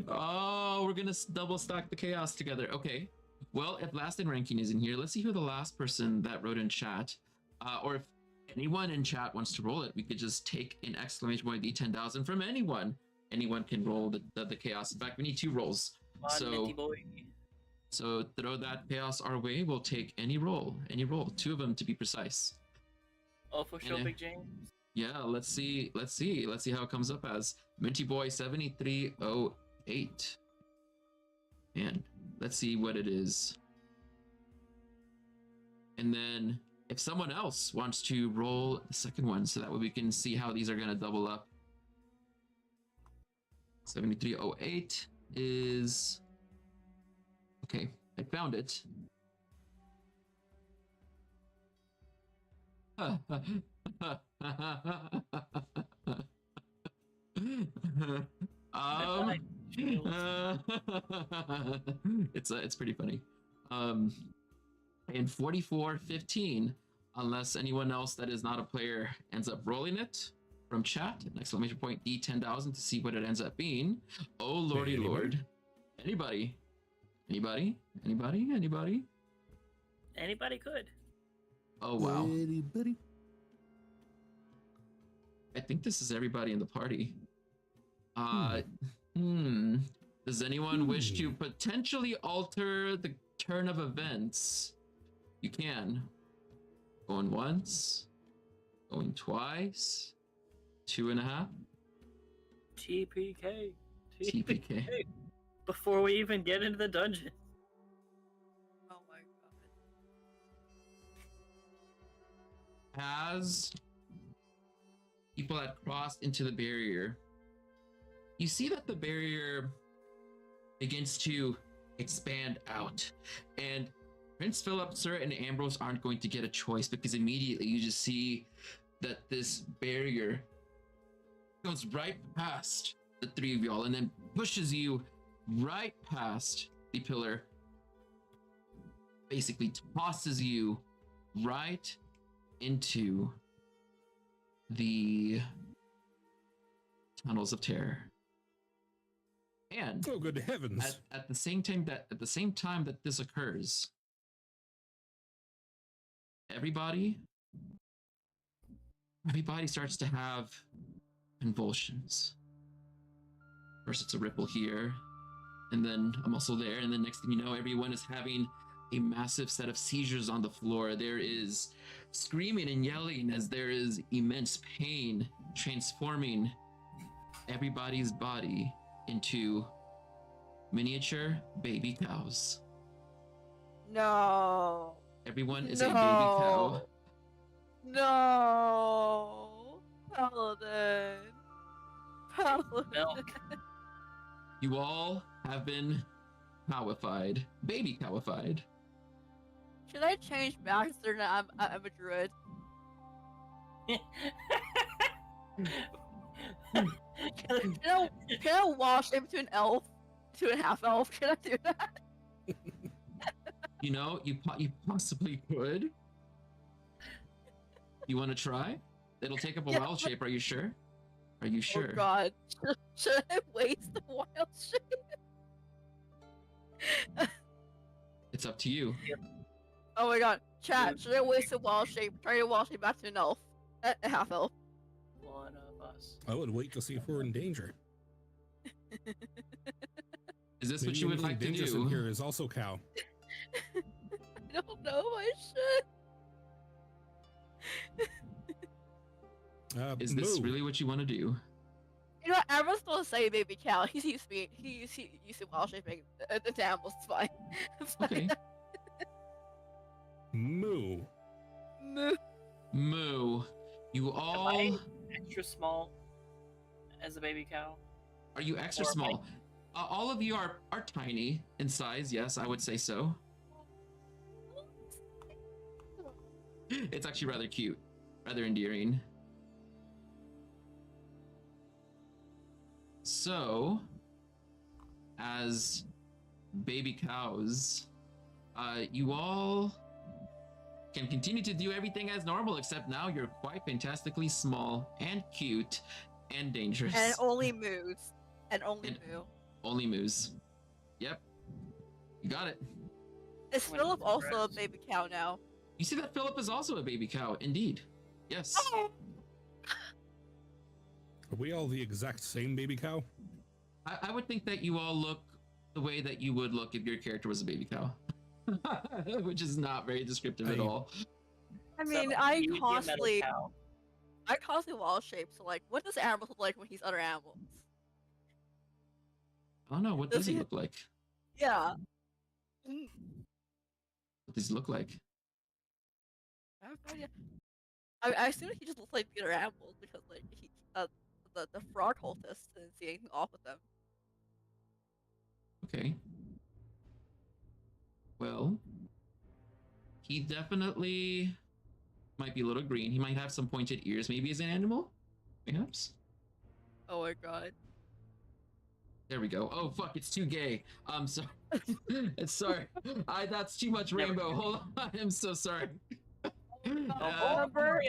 Oh, we're gonna double stack the chaos together. Okay. Well, if lasting ranking is in here, let's see who the last person that wrote in chat, or if anyone in chat wants to roll it, we could just take an exclamation point D10,000 from anyone. Anyone can roll the chaos. In fact, we need 2 rolls. Minty boy. So throw that chaos our way. We'll take any roll, 2 of them to be precise. Oh, for sure, Big James. Yeah, let's see how it comes up as Minty Boy 7308. And let's see what it is. And then if someone else wants to roll the second one, so that way we can see how these are gonna double up. 7308 is okay. I found it. It's pretty funny. In 4415, unless anyone else that is not a player ends up rolling it from chat, an exclamation point D10,000 to see what it ends up being. Oh lordy Anybody? lord. Anybody? Anybody could. Oh wow. Anybody? I think this is everybody in the party. Does anyone wish to potentially alter the turn of events? You can. Going once, going twice, 2.5. TPK. TPK. Before we even get into the dungeon. Oh my god. As people had crossed into the barrier, you see that the barrier begins to expand out, and Prince Philip, Sir, and Ambrose aren't going to get a choice, because immediately you just see that this barrier goes right past the three of y'all and then pushes you right past the pillar, basically tosses you right into the tunnels of terror. And Oh, good heavens! at the same time that this occurs, everybody starts to have convulsions. First it's a ripple here, and then I'm also there, and then next thing you know, everyone is having a massive set of seizures on the floor. There is screaming and yelling as there is immense pain transforming everybody's body into miniature baby cows. No. Everyone is a baby cow. No. Paladin. Milk. You all have been cowified. Baby cowified. Should I change back so that I'm a druid? Can I wash into an elf? To a half elf? Can I do that? You know, you possibly could. You want to try? It'll take up a Yeah, wild shape. Are you sure? Are you sure? Oh god. Should I waste the wild shape? It's up to you. Oh my god. Chat, should I waste the wild shape? Try to wild shape back to an elf. A half elf. One of us. I would wait to see if we're in danger. Is this Maybe what you would anything like to dangerous do? in here is also cow. I don't know, I should. Is this moo. really what you want to do? You know what, everyone's gonna say baby cow. He's used to wild shaping the animals, it's fine. It's fine. Okay. Moo. Moo. Moo. You all I extra small as a baby cow? are you extra Or small? All of you are tiny in size. Yes, I would say so. It's actually rather cute, rather endearing. So, as baby cows, you all can continue to do everything as normal, except now you're quite fantastically small and cute and dangerous. And only moos. And only And- moo. Only moose. Yep. You got it. Is When Philip it's also a dressed. baby cow now? You see that Philip is also a baby cow, indeed. Yes. Oh. Are we all the exact same baby cow? I would think that you all look the way that you would look if your character was a baby cow. Which is not very descriptive at I- all. I mean, So, I you would be a metal constantly cow. wall shape, so like, what does animals look like when he's other animals? I don't know. What Does does he he- look like? Yeah. Mm. What does he look like? I have Oh yeah. I assume he just looks like the other animals because like the frog cultist didn't see anything off with them. Okay. Well, he definitely might be a little green. He might have some pointed ears. Maybe he's an animal? Perhaps? Oh my god. There we go. Oh fuck, it's too gay. I'm sorry. It's sorry. That's too much Never rainbow. gay. Hold on. I'm so sorry. Remember,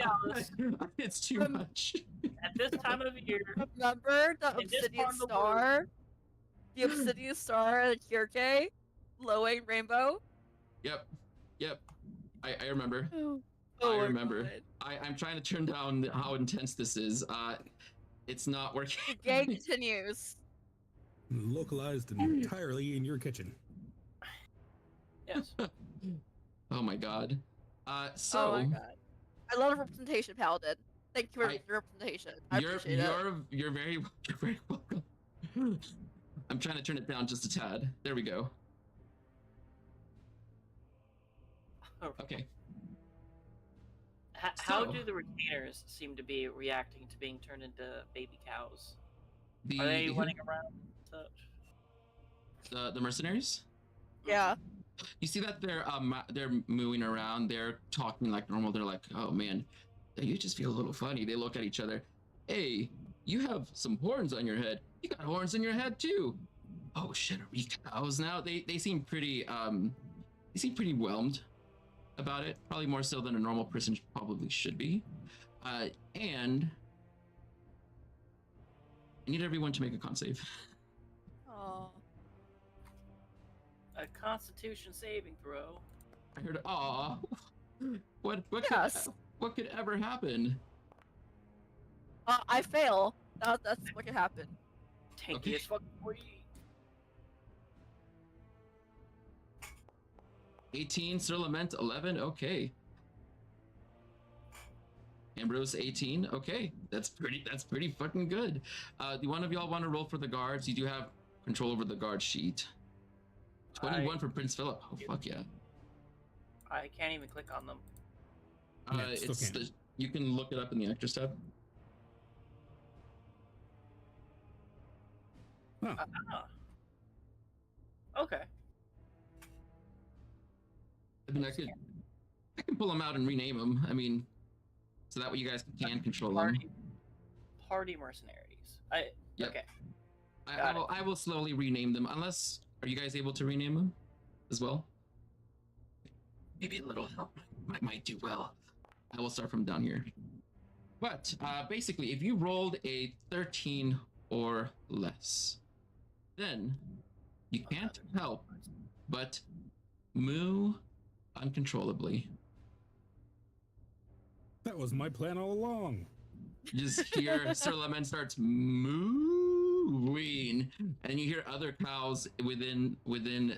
it's too Rem- much. At this time of year, remember the in this obsidian part of the star? The obsidian star at Kirke? Glowing rainbow? Yep. Yep. I remember. Oh I my remember. God. I'm trying to turn down how intense this is. It's not working. The gay continues. Localized entirely in your kitchen. yes. Oh my god. Oh So my god. I love representation, Paladin. Thank you for I- the representation. I appreciate it. you're very welcome. I'm trying to turn it down just a tad. There we go. Okay. How So- do the retainers seem to be reacting to being turned into baby cows? The Are they running around and such? the mercenaries? Yeah. You see that they're moving around. They're talking like normal. They're like, "Oh man, you just feel a little funny." They look at each other. Hey, you have some horns on your head. You got horns on your head too. Oh shit, are we cows now? They seem pretty whelmed about it. Probably more so than a normal person probably should be. And I need everyone to make a con save. Oh. A Constitution saving throw. I heard, "Aw, what Yes. what could ever happen?" I fail. That's what could happen. Tanky Okay. as fuck for you. 18, Sir Lament 11. Okay. Ambrose 18. Okay, that's pretty fucking good. Do one of y'all want to roll for the guards? You do have control over the guard sheet. 21 for Prince Philip. Oh fuck yeah. I can't even click on them. Yeah, still It's can't. you can look it up in the actors tab. Huh. Okay. I mean, I can pull them out and rename them. I mean, so that way you guys can control them. Party mercenaries. Yep. Okay. I will slowly rename them. Unless, are you guys able to rename them as well? Maybe a little help might do well. I will start from down here. But basically, if you rolled a 13 or less, then you can't help but moo uncontrollably. That was my plan all along. You just hear Sir Lament starts mooing, and you hear other cows within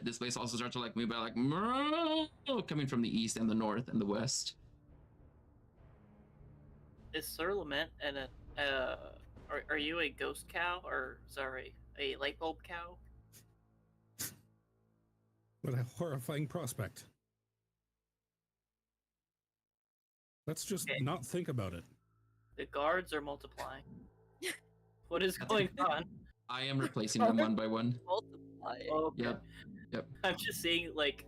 this place also start to like move out, like moo, coming from the east and the north and the west. Is Sir Lament and are you a ghost cow or sorry, a light bulb cow? What a horrifying prospect. Let's just Okay. not think about it. The guards are multiplying. What is going on? I am replacing them one by one. Multiply. Oh, okay. Yep. I'm just seeing like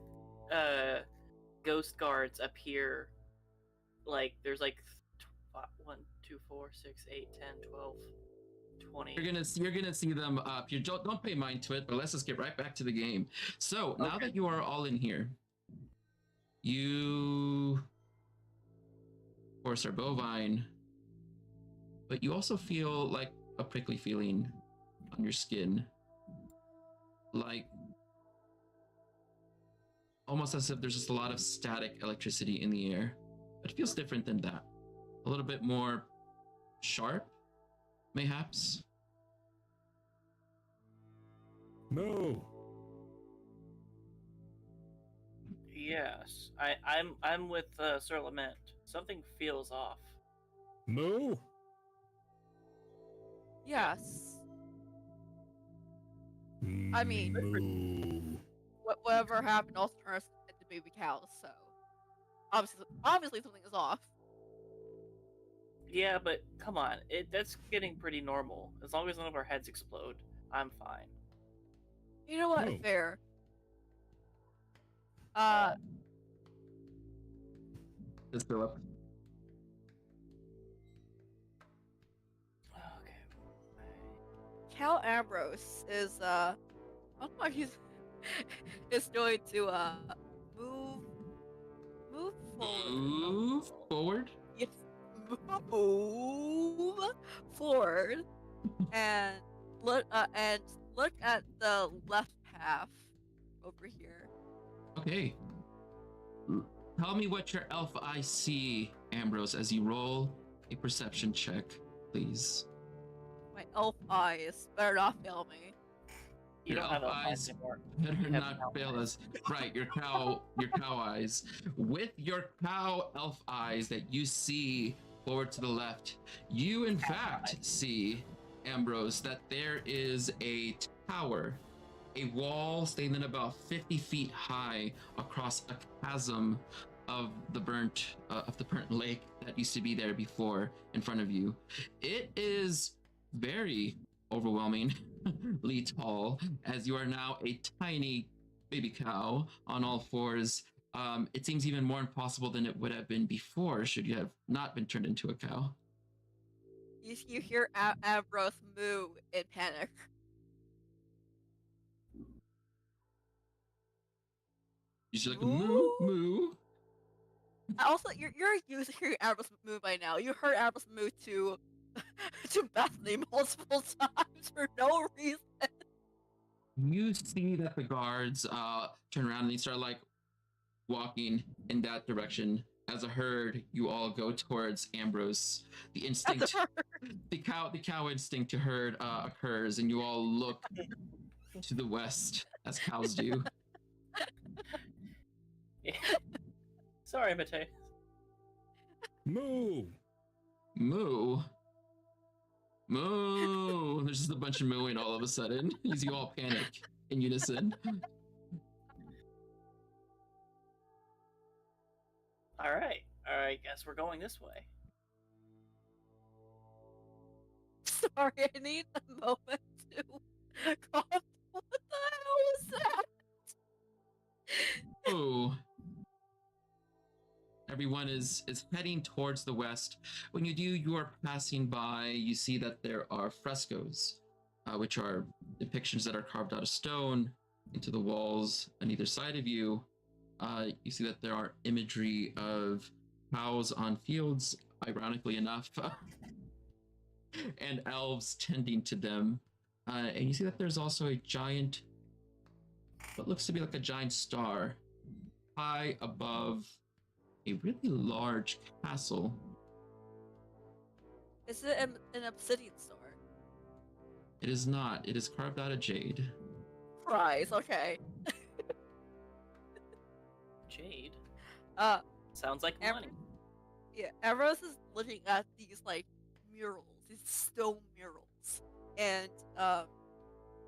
ghost guards appear. Like there's like 1, 2, 4, 6, 8, 10, 12, 20. You're gonna see them up. You don't pay mind to it, but let's just get right back to the game. So now Okay. that you are all in here, you of course are bovine, but you also feel like a prickly feeling on your skin, like almost as if there's just a lot of static electricity in the air. But it feels different than that. A little bit more sharp, mayhaps. No. Yes, I'm with Sir Lament. Something feels off. Moo. Yes. I mean- Moo. Whatever happened also turned us into baby cows, so obviously something is off. Yeah, but come on, that's getting pretty normal. As long as none of our heads explode, I'm fine. You know what? Oh. Fair. Let's go up. Okay. Cal Ambrose is I don't know, he's is going to move forward. Move forward. Yes, move forward and look at the left half over here. Okay. Tell me what your elf eyes see, Ambrose, as you roll a perception check, please. My elf eyes better not fail me. You Your don't have elf elf eyes anymore. better You have not elf fail eyes. us. Right, your cow eyes. With your cow elf eyes that you see forward to the left, you in fact see, Ambrose, that there is a tower, a wall standing about 50 feet high across a chasm of the burnt lake that used to be there before in front of you. It is very overwhelmingly tall, as you are now a tiny baby cow on all fours. It seems even more impossible than it would have been before should you have not been turned into a cow. You hear Ambrose moo in panic. You should like moo moo. Also, you're used to hearing Ambrose moo by now. You heard Ambrose moo to Bethany multiple times for no reason. You see that the guards turn around and they start like walking in that direction. As a herd, you all go towards Ambrose. The instinct, the cow instinct to herd occurs, and you all look to the west as cows do. Yeah. Sorry, Matei. Moo! Moo. Moo. There's just a bunch of mooing all of a sudden as you all panic in unison. All right. I guess we're going this way. Sorry, I need a moment to calm. What the hell was that? Oh. Everyone is heading towards the west. When you do, you are passing by, you see that there are frescoes, which are depictions that are carved out of stone into the walls on either side of you. You see that there are imagery of cows on fields, ironically enough, and elves tending to them. And you see that there's also a giant, what looks to be like a giant star, high above a really large castle. Is it an obsidian star? It is not. It is carved out of jade. Prize, okay. Jade. Sounds like money. Yeah, Ambrose is looking at these like murals, these stone murals, and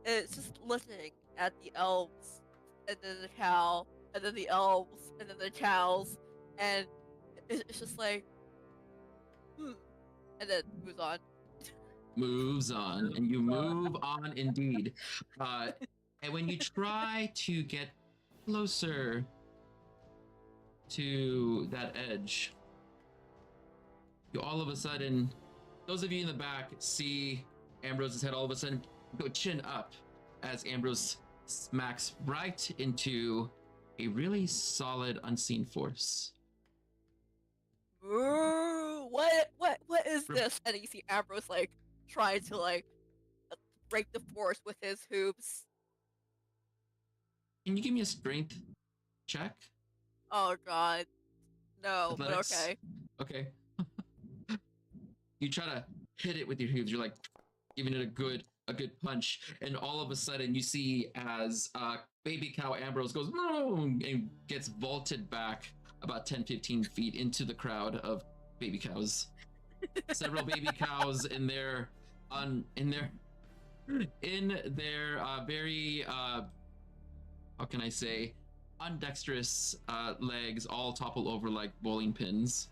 it's just looking at the elves, and then the cow, and then the elves, and then the cows, and it's just like, and then moves on. Moves on, and you move on indeed. And when you try to get closer to that edge, you all of a sudden, those of you in the back see Ambrose's head all of a sudden go chin up as Ambrose smacks right into a really solid unseen force. Ooh, what is this? And you see Ambrose like trying to like break the force with his hooves. Can you give me a strength check? Oh god. No, Athletics? but okay. Okay. You try to hit it with your hooves. You're like giving it a good punch, and all of a sudden you see as baby cow Ambrose goes boom and gets vaulted back about 10-15 feet into the crowd of baby cows. Several baby cows in their very how can I say, undexterous legs all topple over like bowling pins.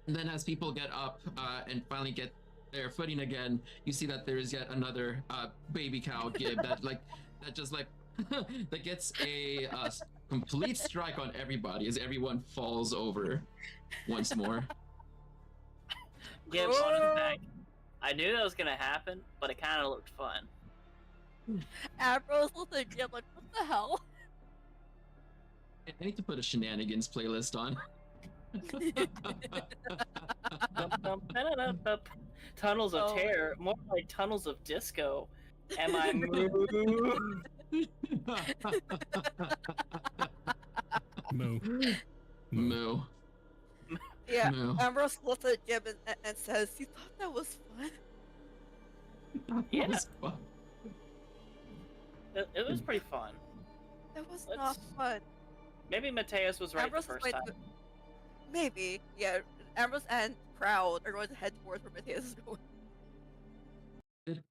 And then as people get up and finally get their footing again, you see that there is yet another baby cow Gib that just that gets a complete strike on everybody as everyone falls over once more. Gib on his back. I knew that was gonna happen, but it kind of looked fun. Ambrose looks at Jim like, what the hell? I need to put a shenanigans playlist on. Tunnels of terror, more like tunnels of disco. Am I moved? Moo. Moo. Yeah, Moo. Ambrose looks at Jim and says, you thought that was fun? Yeah. That was fun. It was pretty fun. That was Let's- not fun. Maybe Mateus was right Ambrose the is first going time. maybe, yeah. Ambrose and Proud are going to head towards where Matthias is going.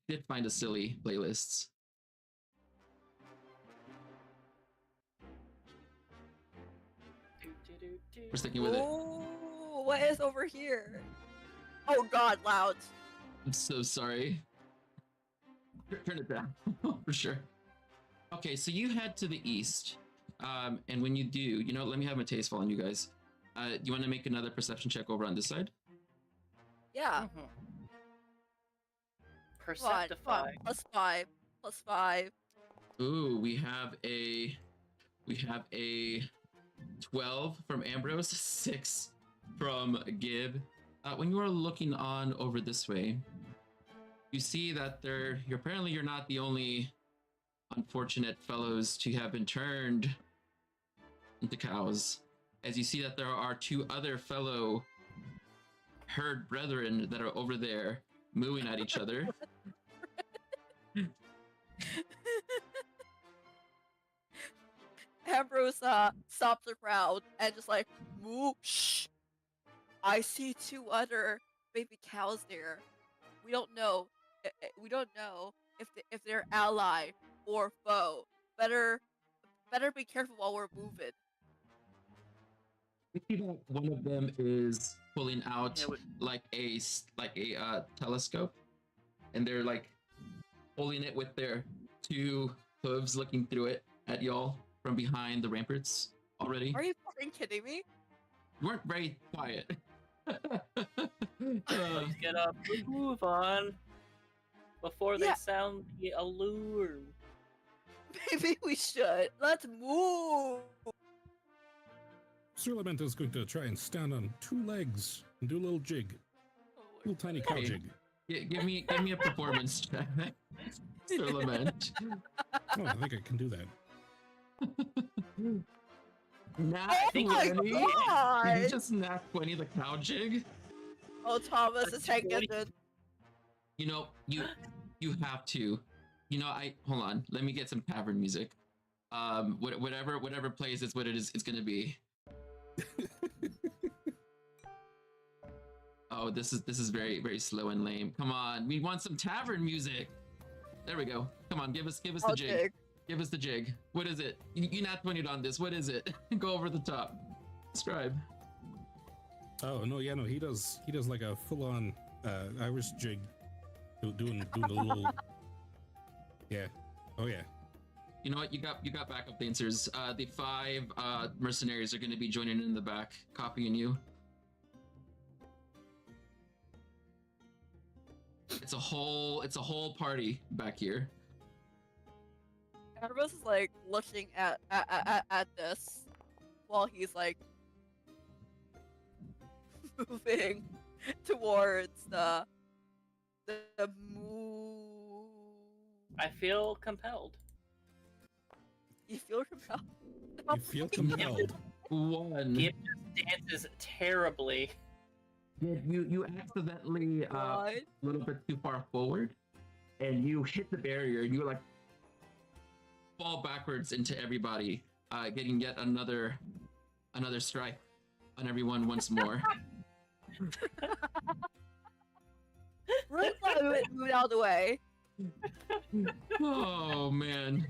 Did find a silly playlists. We're sticking with it. Ooh, what is over here? Oh god, loud. I'm so sorry. Turn it down for sure. Okay, so you head to the east, and when you do, let me have my taste fall on you guys. You want to make another perception check over on this side? Yeah. Mhm. Come on, Perceptify. +5. +5. Ooh, we have a 12 from Ambrose, 6 from Gib. When you are looking on over this way, you see that you're not the only unfortunate fellows to have been turned into cows. As you see that there are 2 other fellow herd brethren that are over there mooing at each other. Ambrose stops the crowd and just like, moo, shh. I see 2 other baby cows there. We don't know. We don't know if they're ally or foe. Better be careful while we're moving. You see that one of them is pulling out Yeah, like a telescope, and they're like holding it with their 2 hooves, looking through it at y'all from behind the ramparts already. Are you fucking kidding me? You weren't very quiet. Let's get up and move on before they Yeah. sound the allure. Maybe we should. Let's move. Sir Lament is going to try and stand on 2 legs and do a little jig. Little tiny cow Okay. jig. Give me a performance check, Sir Lament. Oh, I think I can do that. Nat Oh my 20? god! You just nat 20 the cow jig? Oh, Thomas That's is taking 20. it. You have to. Hold on. Let me get some tavern music. Whatever plays is what it's gonna be. Oh, this is very, very slow and lame. Come on, we want some tavern music. There we go. Come on, give us the I'll jig. dig. Give us the jig. What is it? You nat 20'd on this. What is it? Go over the top. Describe. Oh no, yeah, no, he does like a full-on Irish jig, doing a little. Yeah. Oh yeah. You know what? You got backup dancers. The 5 mercenaries are going to be joining in the back, copying you. It's a whole party back here. Ambrose is like looking at this while he's like moving towards the move. I feel compelled. You feel compelled? You feel compelled. 1. Gib just dances terribly. You accidentally a What? little bit too far forward, and you hit the barrier, and you like fall backwards into everybody, getting yet another strike on everyone once more. Really glad we moved out of the way. Oh man.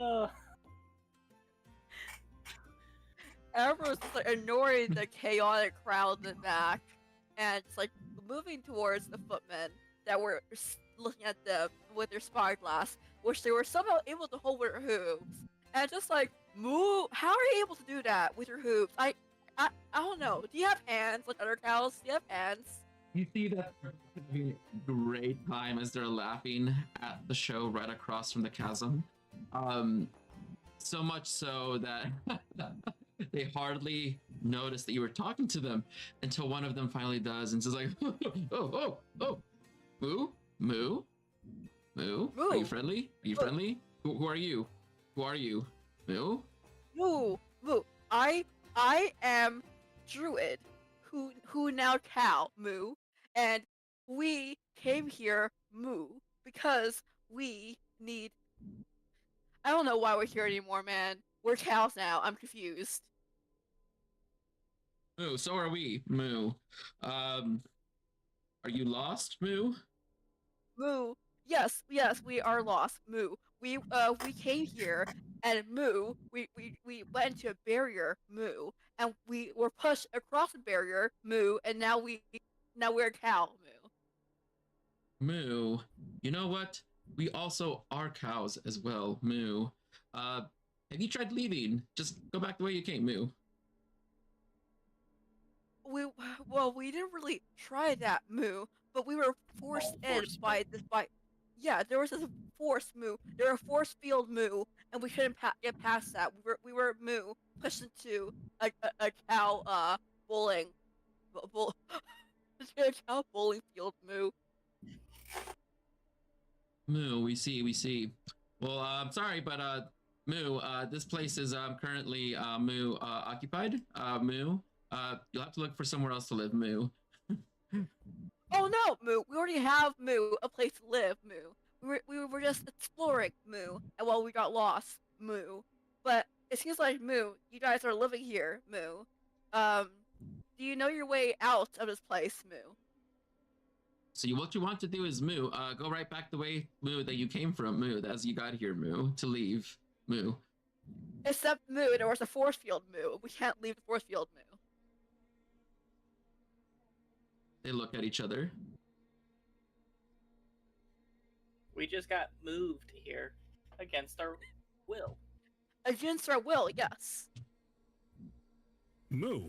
Uh, Everyone's just like ignoring the chaotic crowd in the back, and just like moving towards the footmen that were looking at them with their spyglass, which they were somehow able to hold with their hooves. And just like move. How are you able to do that with your hooves? I don't know. Do you have hands like other cows? Do you have hands? You see that they're having a great time as they're laughing at the show right across from the chasm. So much so that they hardly notice that you were talking to them until one of them finally does and says like, oh, moo, moo, moo. Are you friendly? Are you friendly? Who are you? Who are you? Moo? Moo, moo. I am Druid, who now cow, moo, and we came here, moo, because we need. I don't know why we're here anymore, man. We're cows now. I'm confused. Moo, so are we. Moo. Are you lost, Moo? Moo. Yes, we are lost. Moo. We came here and moo. We went into a barrier, moo, and we were pushed across the barrier, moo, and now we're a cow, moo. Moo. You know what? We also are cows as well, Moo. Have you tried leaving? Just go back the way you came, Moo. We didn't really try that, moo, but we were forced in by there was this force moo. There were a force field moo, and we couldn't get past that. We were moo pushed into a cow bowling a cow bowling field moo. Moo, we see. Well, I'm sorry, but Moo, this place is currently Moo occupied. Moo, you'll have to look for somewhere else to live, Moo. Oh no, moo! We already have moo a place to live, moo. We were just exploring, moo, and while we got lost, moo. But it seems like moo, you guys are living here, moo. Do you know your way out of this place, moo? So what you want to do is Moo, go right back the way Moo that you came from, Moo, as you got here, Moo, to leave, Moo. Except moo, there was a force field, moo. We can't leave the force field, moo. They look at each other. we just got moved here against our will. Against our will, yes. Moo.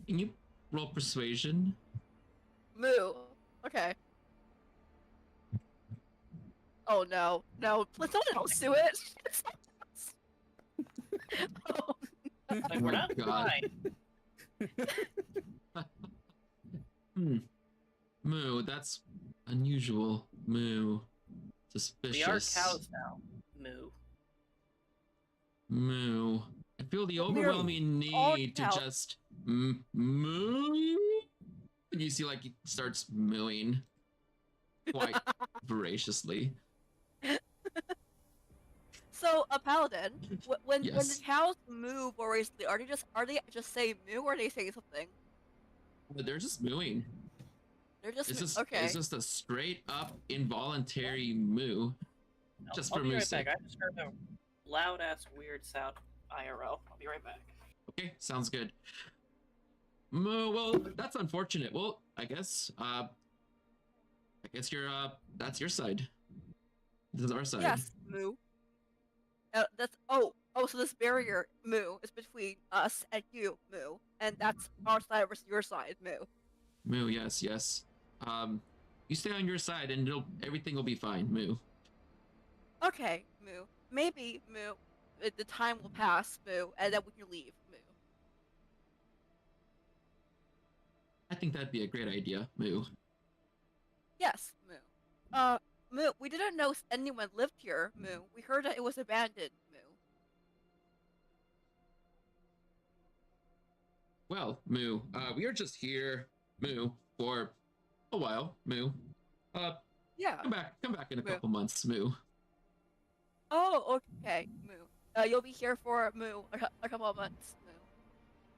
Can you roll persuasion? Moo. Okay. Oh no, please someone else do it. Oh, Like, we're not God. fine. Moo, that's unusual. Moo. Suspicious. We are cows now. Moo. Moo. I feel the We're overwhelming all need to cows. just moo. And you see, like, he starts mooing quite voraciously. So, a paladin, when the Yes. cows move or recently, are they just saying moo or are they saying something? But they're just mooing. They're just Okay. It's just a straight up involuntary moo. Just I'll for be right moo's back. sake. I just heard a loud ass weird sound IRL. I'll be right back. Okay, sounds good. Moo, well, that's unfortunate. Well, I guess you're that's your side. This is our side. Yes, moo. So this barrier, moo, is between us and you, moo, and that's our side versus your side, moo. Moo, yes. You stay on your side and everything will be fine, Moo. Okay, moo. Maybe, moo, the time will pass, moo, and then we can leave, moo. I think that'd be a great idea, Moo. Yes, moo. Moo, we didn't know anyone lived here, moo. We heard that it was abandoned, moo. Well, Moo, we are just here, Moo, for a while, Moo. Yeah. Come back in a Moo. couple months, Moo. Oh, okay, moo. You'll be here for, moo, a couple of months, moo.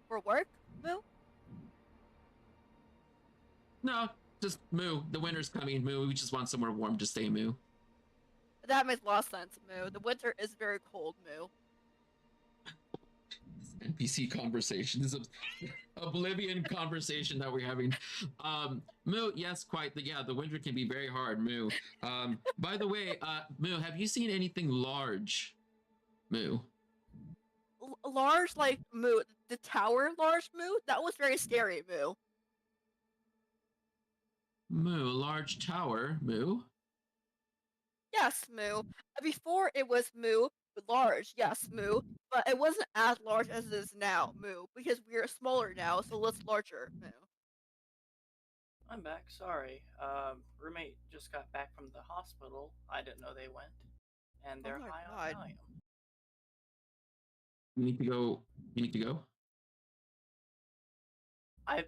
For work, moo? No, Just Moo. The winter's coming. Moo. We just want somewhere warm to stay. Moo. That makes a lot of sense, Moo. The winter is very cold, Moo. NPC conversation. This is oblivion conversation that we're having. Moo, yes, quite. The winter can be very hard, Moo. By the way, Moo, have you seen anything large? Moo. Large, like, Moo. The tower large, Moo? That was very scary, Moo. Moo, large tower, Moo. Yes, Moo. Before it was Moo, large, yes, Moo. But it wasn't as large as it is now, Moo. Because we are smaller now, so it's larger, Moo. I'm back. Sorry. Roommate just got back from the hospital. I didn't know they went, and they're my high on God. Valium. You need to go. You need to go.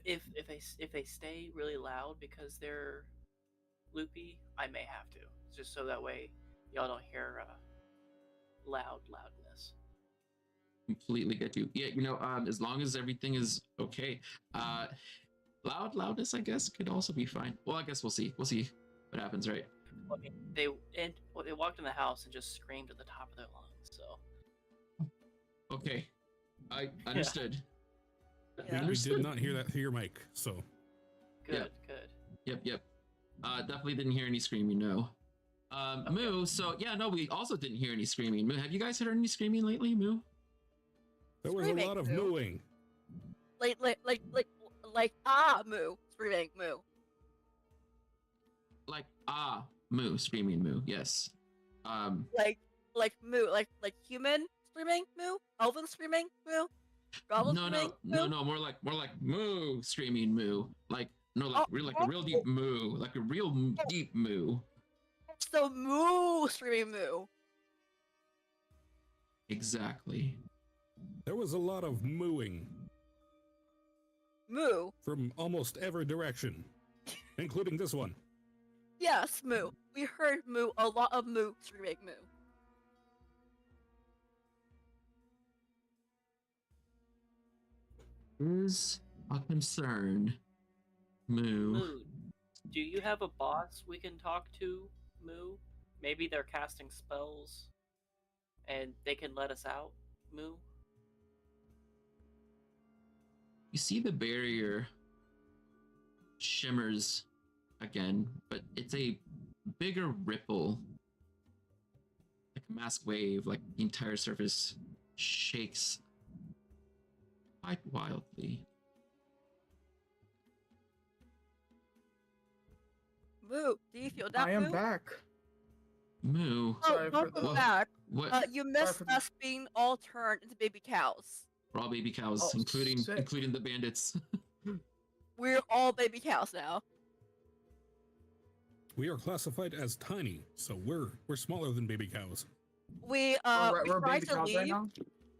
If they stay really loud because they're loopy, I may have to, just so that way y'all don't hear loudness. Completely get you. Yeah, as long as everything is okay. Loudness, I guess, could also be fine. Well, I guess we'll see. We'll see what happens, right? They walked in the house and just screamed at the top of their lungs. So. Okay, I understood. Yeah. We did not hear that through your mic, so. Good. Yep. Definitely didn't hear any screaming, no. Okay. Moo, so yeah, no, we also didn't hear any screaming. Moo, have you guys heard any screaming lately, Moo? There was Screaming, a lot of Moo. mooing. Like, Moo. Screaming, Moo. Like, Moo, screaming Moo, yes. Like Moo. Like human screaming, Moo? Elven screaming, Moo? Goblin screaming, Moo? No, more like Moo, screaming Moo. Like a real deep Moo, like a real deep Moo. So Moo screaming Moo. Exactly. There was a lot of mooing Moo. from almost every direction, including this one. Yes, Moo. We heard Moo, a lot of Moo screaming Moo. Is a concern, Moo. Moo, do you have a boss we can talk to, Moo? Maybe they're casting spells, and they can let us out, Moo? You see the barrier shimmers again, but it's a bigger ripple, like a mass wave, like the entire surface shakes quite wildly. Moo, do you feel that, I am Moo? back. Moo. Oh, Sorry for welcome the- back. What? You missed for- us being all turned into baby cows. We're all baby cows, Oh, including sick. the bandits. We're all baby cows now. We are classified as tiny, so we're smaller than baby cows. We We're we tried baby to cows leave. right now.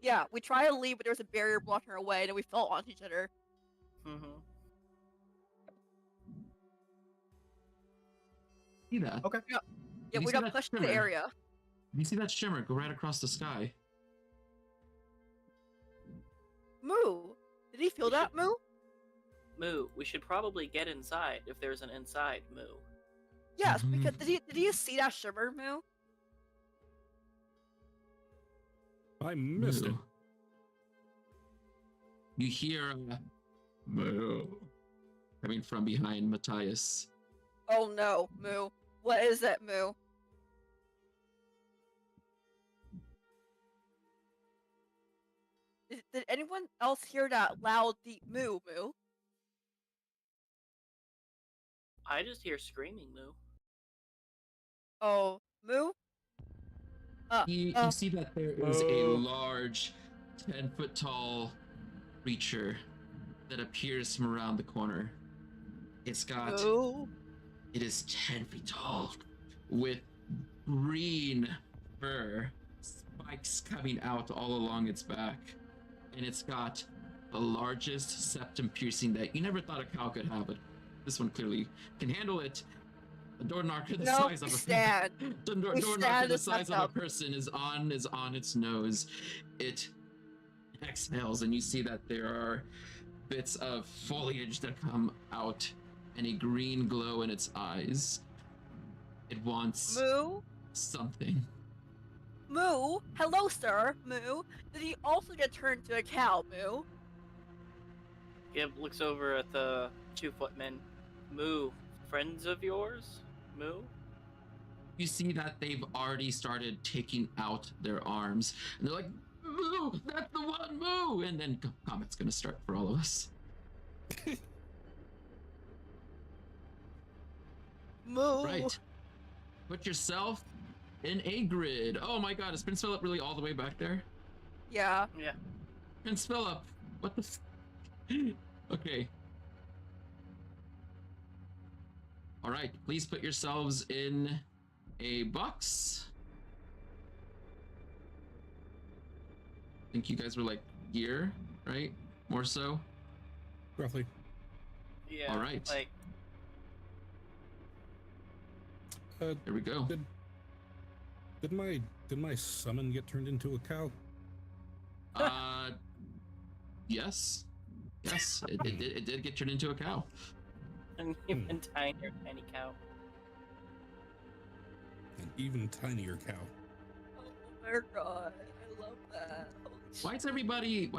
Yeah, we tried to leave, but there was a barrier blocking our way, and then we fell onto each other. Mm-hmm. See that? Okay. Yeah, You we see got that pushed to the shimmer? area. You see that shimmer go right across the sky? Moo, did he feel that, Moo? Moo, we should probably get inside if there's an inside, Moo. Yes, Mhm. because did you see that shimmer, Moo? I missed it. Moo. You hear Moo coming from behind Matthias. Oh no, Moo. What is it, Moo? Did anyone else hear that loud, deep moo, Moo? I just hear screaming, Moo. Oh, Moo? You see that there is a large 10-foot tall creature that appears from around the corner. It's got Moo? It is 10 feet tall with green fur, spikes coming out all along its back. And it's got the largest septum piercing that you never thought a cow could have, but this one clearly can handle it. The door knocker the No, size of we a stand. the door We knocker stand the as size of a septum. person is on its nose. It exhales, and you see that there are bits of foliage that come out and a green glow in its eyes. It wants Moo? something. Moo? Hello, sir. Moo? Did he also get turned to a cow, Moo? Gib looks over at the 2 footmen. Moo, friends of yours? Moo? You see that they've already started taking out their arms, and they're like, "Moo, that's the one, Moo!" And then combat's gonna start for all of us. Moo. Right. Put yourself in a grid. Oh my god, is Prince Philip really all the way back there? Yeah. Yeah. Prince Philip, what the Okay. All right, please put yourselves in a box. I think you guys were like here, right? More so. Roughly. Yeah. All right. Like, There we go. Did my summon get turned into a cow? Yes. Yes, it did get turned into a cow. an even tinier tiny cow. An even tinier cow. Oh my god, I love that. Holy Why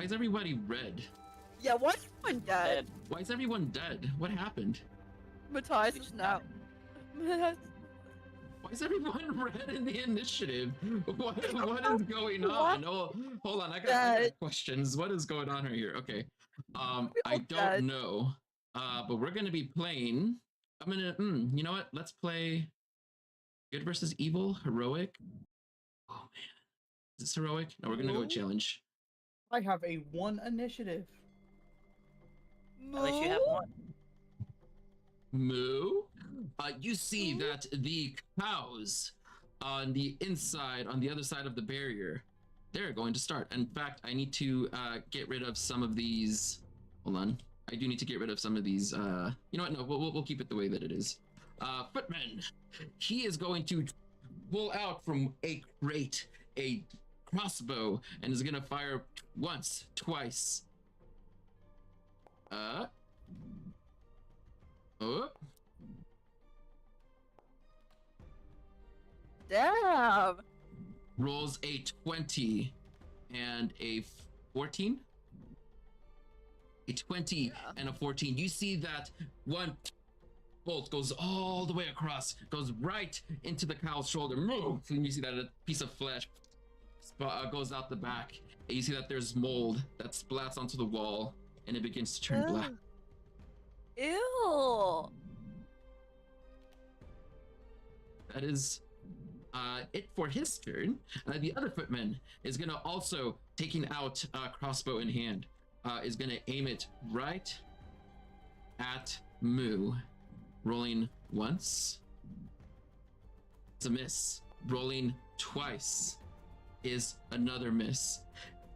is everybody red? Yeah, what's one dead? Dead. Why is everyone dead? What happened? Matthias is now. Why is everyone red in the initiative? What is going on? Oh, hold on, I got questions. What is going on right here? Okay. I don't know. But we're gonna be playing. I'm gonna you know what? Let's play good versus evil, heroic. Oh man. Is this heroic? No, we're gonna go with challenge. I have a 1 initiative. At least you have one. Moo. You see that the cows on the inside, on the other side of the barrier, they're going to start. In fact, I need to get rid of some of these. Hold on. I do need to get rid of some of these. You know what? No, we'll keep it the way that it is. Footman. He is going to pull out from a crate a crossbow and is going to fire once, twice. Oh. Damn. Rolls a 20 and a 14. A 20 and a 14. You see that one bolt goes all the way across, goes right into the cow's shoulder. Move! And you see that a piece of flesh goes out the back. And you see that there's mold that splats onto the wall, and it begins to turn black. Ew. That is it for his turn. The other footman is gonna also, taking out crossbow in hand, is gonna aim it right at Moo. Rolling once. It's a miss. Rolling twice is another miss.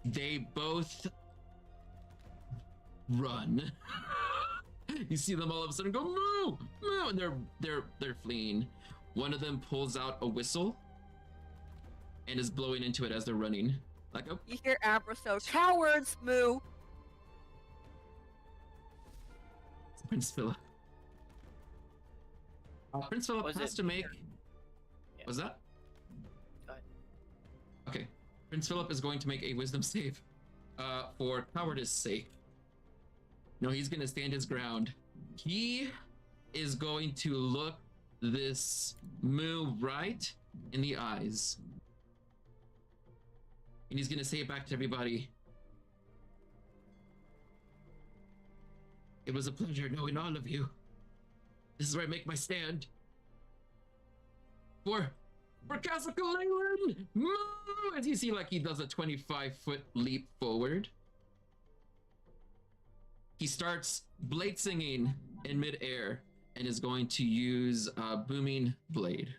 They both run. You see them all of a sudden go Moo! Moo! And they're fleeing. One of them pulls out a whistle and is blowing into it as they're running. Like, oh. You hear Amber so cowards, Moo. It's Prince Philip. Prince Philip has to make. Yeah. Was that? Go ahead. Okay. Prince Philip is going to make a wisdom save for cowardice sake. No, he's going to stand his ground. He is going to look this Moo right in the eyes. And he's going to say it back to everybody. It was a pleasure knowing all of you. This is where I make my stand. For Castle Leyland! Moo! As you see, like, he does a 25-foot leap forward. He starts blade singing in midair and is going to use booming blade.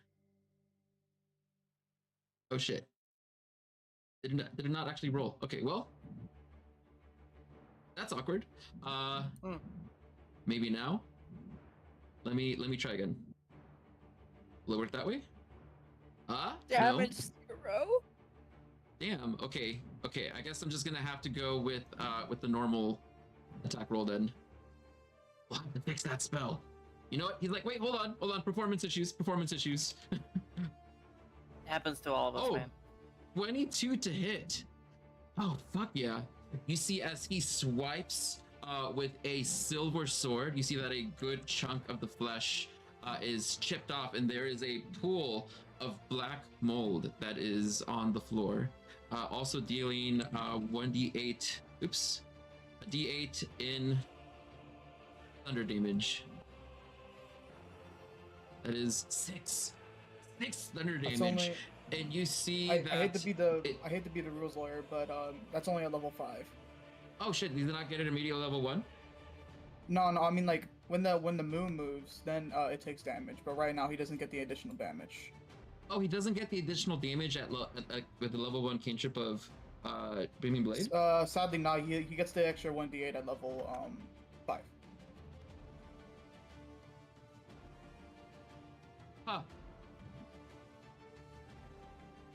Oh shit! Did it not actually roll? Okay, well, that's awkward. Maybe now. Let me try again. Will it work that way? Damage No. 0. Damn. Okay. I guess I'm just gonna have to go with the normal attack roll then. We'll have to fix that spell. You know what? He's like, wait, hold on. Performance issues. It happens to all of us, Oh. man. 22 to hit. Oh, fuck yeah. You see as he swipes with a silver sword, you see that a good chunk of the flesh is chipped off, and there is a pool of black mold that is on the floor. Also dealing 1d8, a d8 in thunder damage. That is 6 thunder That's damage. only. And you see I that hate to be the it- I hate to be the rules lawyer, but that's only a level 5. Oh shit, did not get it immediately level 1? No, I mean like when the moon moves, then it takes damage. But right now he doesn't get the additional damage. Oh, he doesn't get the additional damage with the level 1 cantrip of Beaming Blade? Sadly, not. He gets the extra 1d8 at level 5. Huh.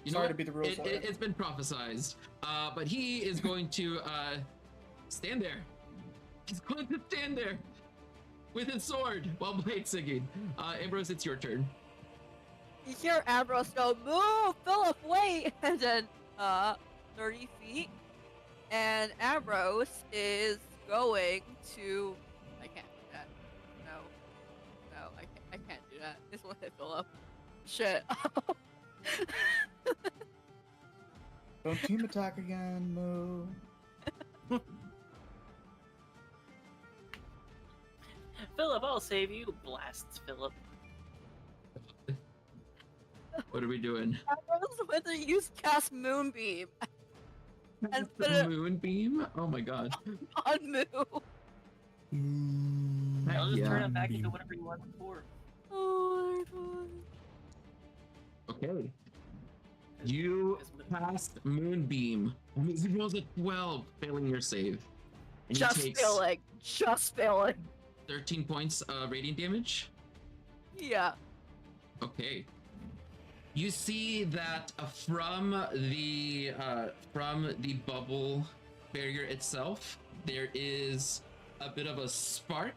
You know Sorry what? to be the rules lawyer. It's been prophesized. But he is going to stand there. He's going to stand there with his sword while blade singing. Ambrose, it's your turn. You hear Ambrose go, move, Philip, wait! And then, 30 feet. And Ambrose is going to... I can't do that. No, I can't do that. This will hit Philip. Shit. Don't team attack again, Moo. Philip, I'll save you. Blasts Philip. What are we doing? Ambrose went to use cast Moonbeam and put The it moonbeam? Oh my god. on Moo. I'll just turn Yeah. him back into whatever you want before. Oh my god. Okay. You passed Moonbeam. That means he rolls a 12, failing your save. And Just he takes failing. 13 points of radiant damage. Yeah. Okay. You see that from the bubble barrier itself, there is a bit of a spark,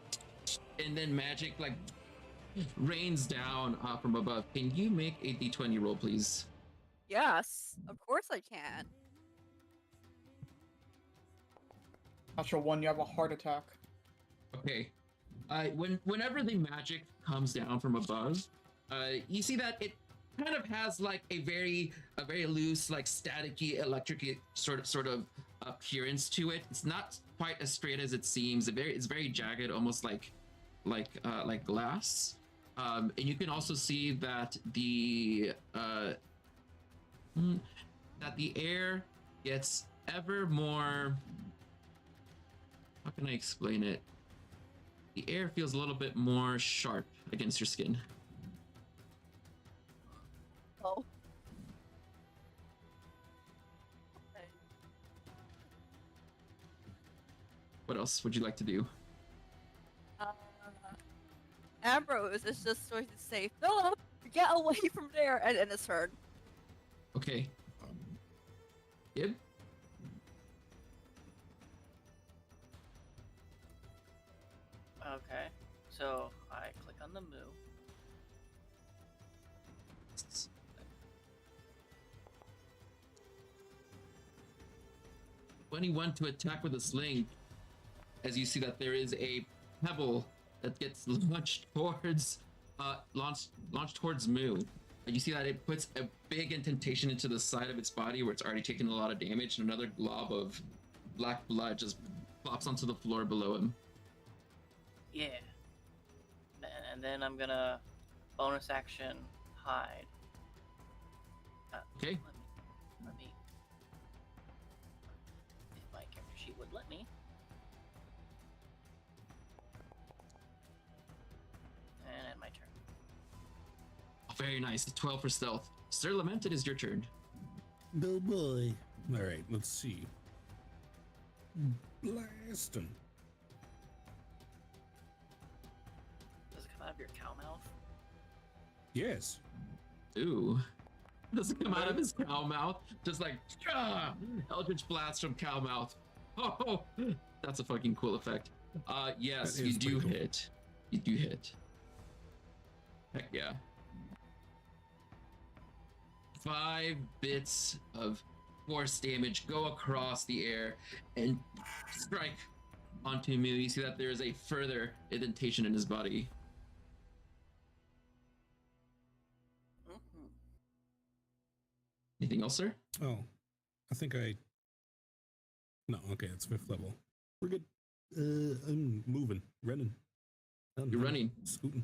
and then magic like rains down from above. Can you make a d20 roll, please? Yes, of course I can. Natural 1, you have a heart attack. Okay. Whenever the magic comes down from above, you see that it kind of has like a very loose, like staticky, electric sort of appearance to it. It's not quite as straight as it seems. It's very jagged, almost like glass. And you can also see that the air gets ever more. How can I explain it? The air feels a little bit more sharp against your skin. Oh. Okay. What else would you like to do? Ambrose is just going to say, Philip, get away from there, and end his turn. Okay. Gib? Okay, so I click on the moo. 21 to attack with a sling. As you see that there is a pebble that gets launched towards Moo. And you see that it puts a big indentation into the side of its body where it's already taken a lot of damage, and another glob of black blood just plops onto the floor below him. Yeah. And then I'm gonna bonus action hide. Okay. Let me. If my character sheet would let me. And end my turn. Oh, very nice. 12 for stealth. Sir Lament, it is your turn. Oh boy. All right, let's see. Blast him. Does it come out of your cow mouth? Yes. Ooh. Does it come out of his cow mouth? Just like, Eldritch Blast from cow mouth. Oh, that's a fucking cool effect. Yes, That you is do pretty cool. hit. You do hit. Heck yeah. 5 bits of force damage go across the air and strike onto Mu. You see that there is a further indentation in his body. Mhm. Anything else, sir? Oh, I think No, okay, it's 5th level. We're good. I'm moving, running. You're running. Scooting.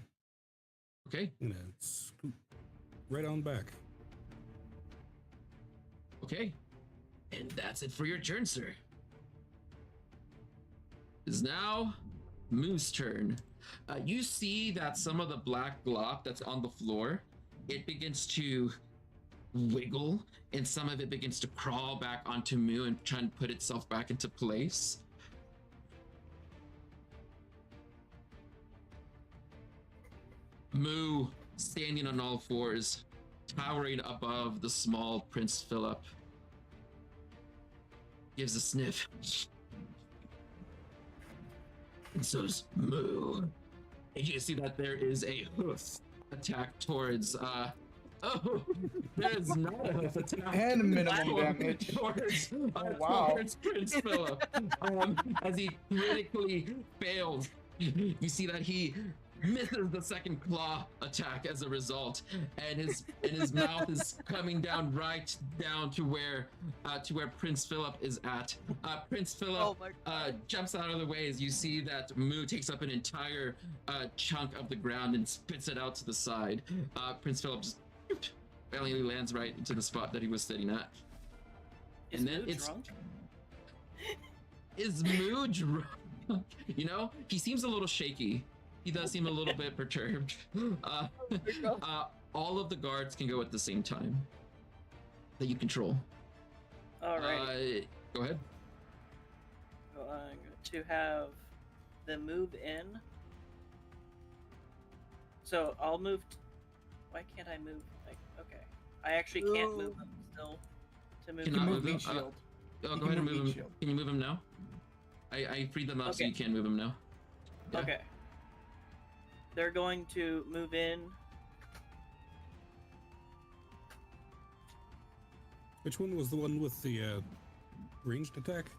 Okay. I'm gonna scoot right on back. Okay. And that's it for your turn, sir. It is now Moo's turn. You see that some of the black glop that's on the floor, it begins to wiggle, and some of it begins to crawl back onto Moo and try and put itself back into place. Moo, standing on all fours, towering above the small Prince Philip, gives a sniff. And so's Moo. And you see that there is a hoof attack towards there's not a hoof attack. And minimum damage. Towards, wow. towards Prince Philip. As he critically failed. You see that he misses the second claw attack as a result, and his mouth is coming down right down to where Prince Philip is at. Prince Philip jumps out of the way as you see that Moo takes up an entire chunk of the ground and spits it out to the side. Prince Philip just valiantly lands right into the spot that he was sitting at. Is And then Moo it's drunk? Is Moo drunk? You know, he seems a little shaky. He does seem a little bit perturbed. All of the guards can go at the same time that you control. All right. Go ahead. So I'm going to have them move in. So I'll move. Why can't I move? Like, okay, I actually can't move them still. To move. Can You not can move move them? meat shield. Oh, You go can ahead and move move meat him. shield. Can you move him now? I freed them up so Okay. you can move him now. Yeah. Okay. They're going to move in. Which one was the one with the ranged attack?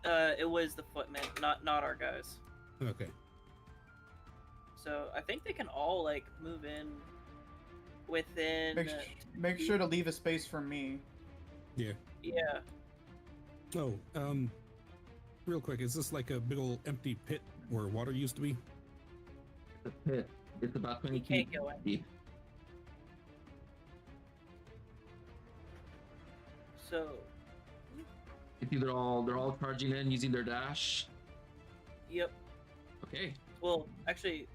It was the footmen, not our guys. Okay. So I think they can all like move in within. Make sure to leave a space for me. Yeah. Yeah. Oh, real quick, is this like a big old empty pit where water used to be? The pit. It's about 20 You can't feet go in. deep. So You see they're all charging in using their dash. yep. Okay. Well, actually,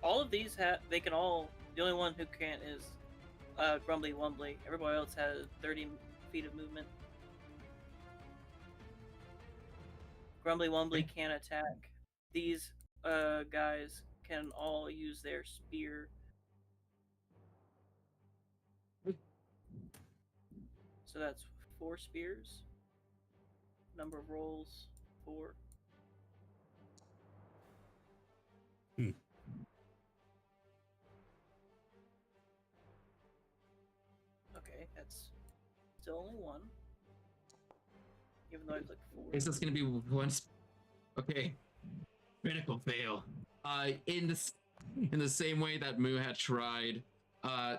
all of these they can all. The only one who can't is Grumbly Wumbly. Everybody else has 30 feet of movement. Grumbly Wumbly can't attack. These guys can all use their spear. So that's 4 spears. Number of rolls 4. Okay, that's still only 1. Even though I clicked 4. Is this gonna be one? Okay. Critical fail. In the same way that Moo had tried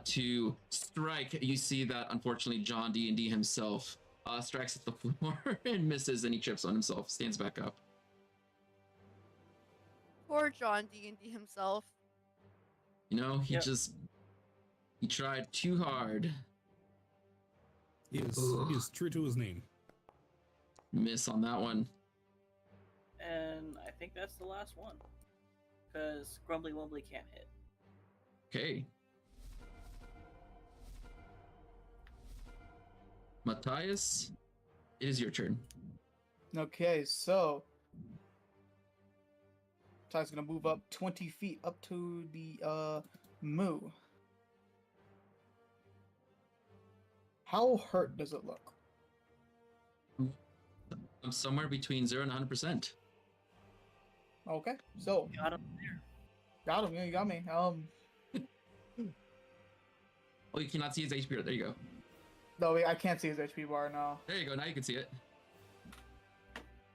to strike, you see that unfortunately John D&D himself strikes at the floor and misses, and he trips on himself, stands back up. Poor John D&D himself. You know, he Yep. he tried too hard. He is true to his name. Miss on that one. And I think that's the last one. Because Grumbly Wumbly can't hit. Okay. Matthias, it is your turn. Okay, so Ty's gonna move up 20 feet up to the Moo. How hurt does it look? I'm somewhere between 0 and 100%. Okay, so Got him there. got him. Yeah, you got me. Oh, you cannot see his HP bar. There you go. No, wait, I can't see his HP bar now. There you go. Now you can see it.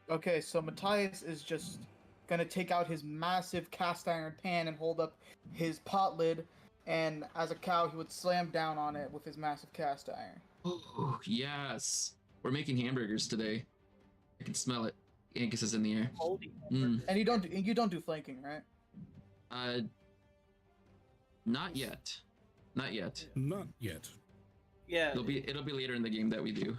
Okay, so Matthias is just gonna take out his massive cast iron pan and hold up his pot lid, and as a cow, he would slam down on it with his massive cast iron. Oh, yes. We're making hamburgers today. I can smell it. Angus is in the air. Holy. Mm. And you don't do flanking, right? Not yet. Not yet. Not yet. Yeah. It'll be later in the game that we do.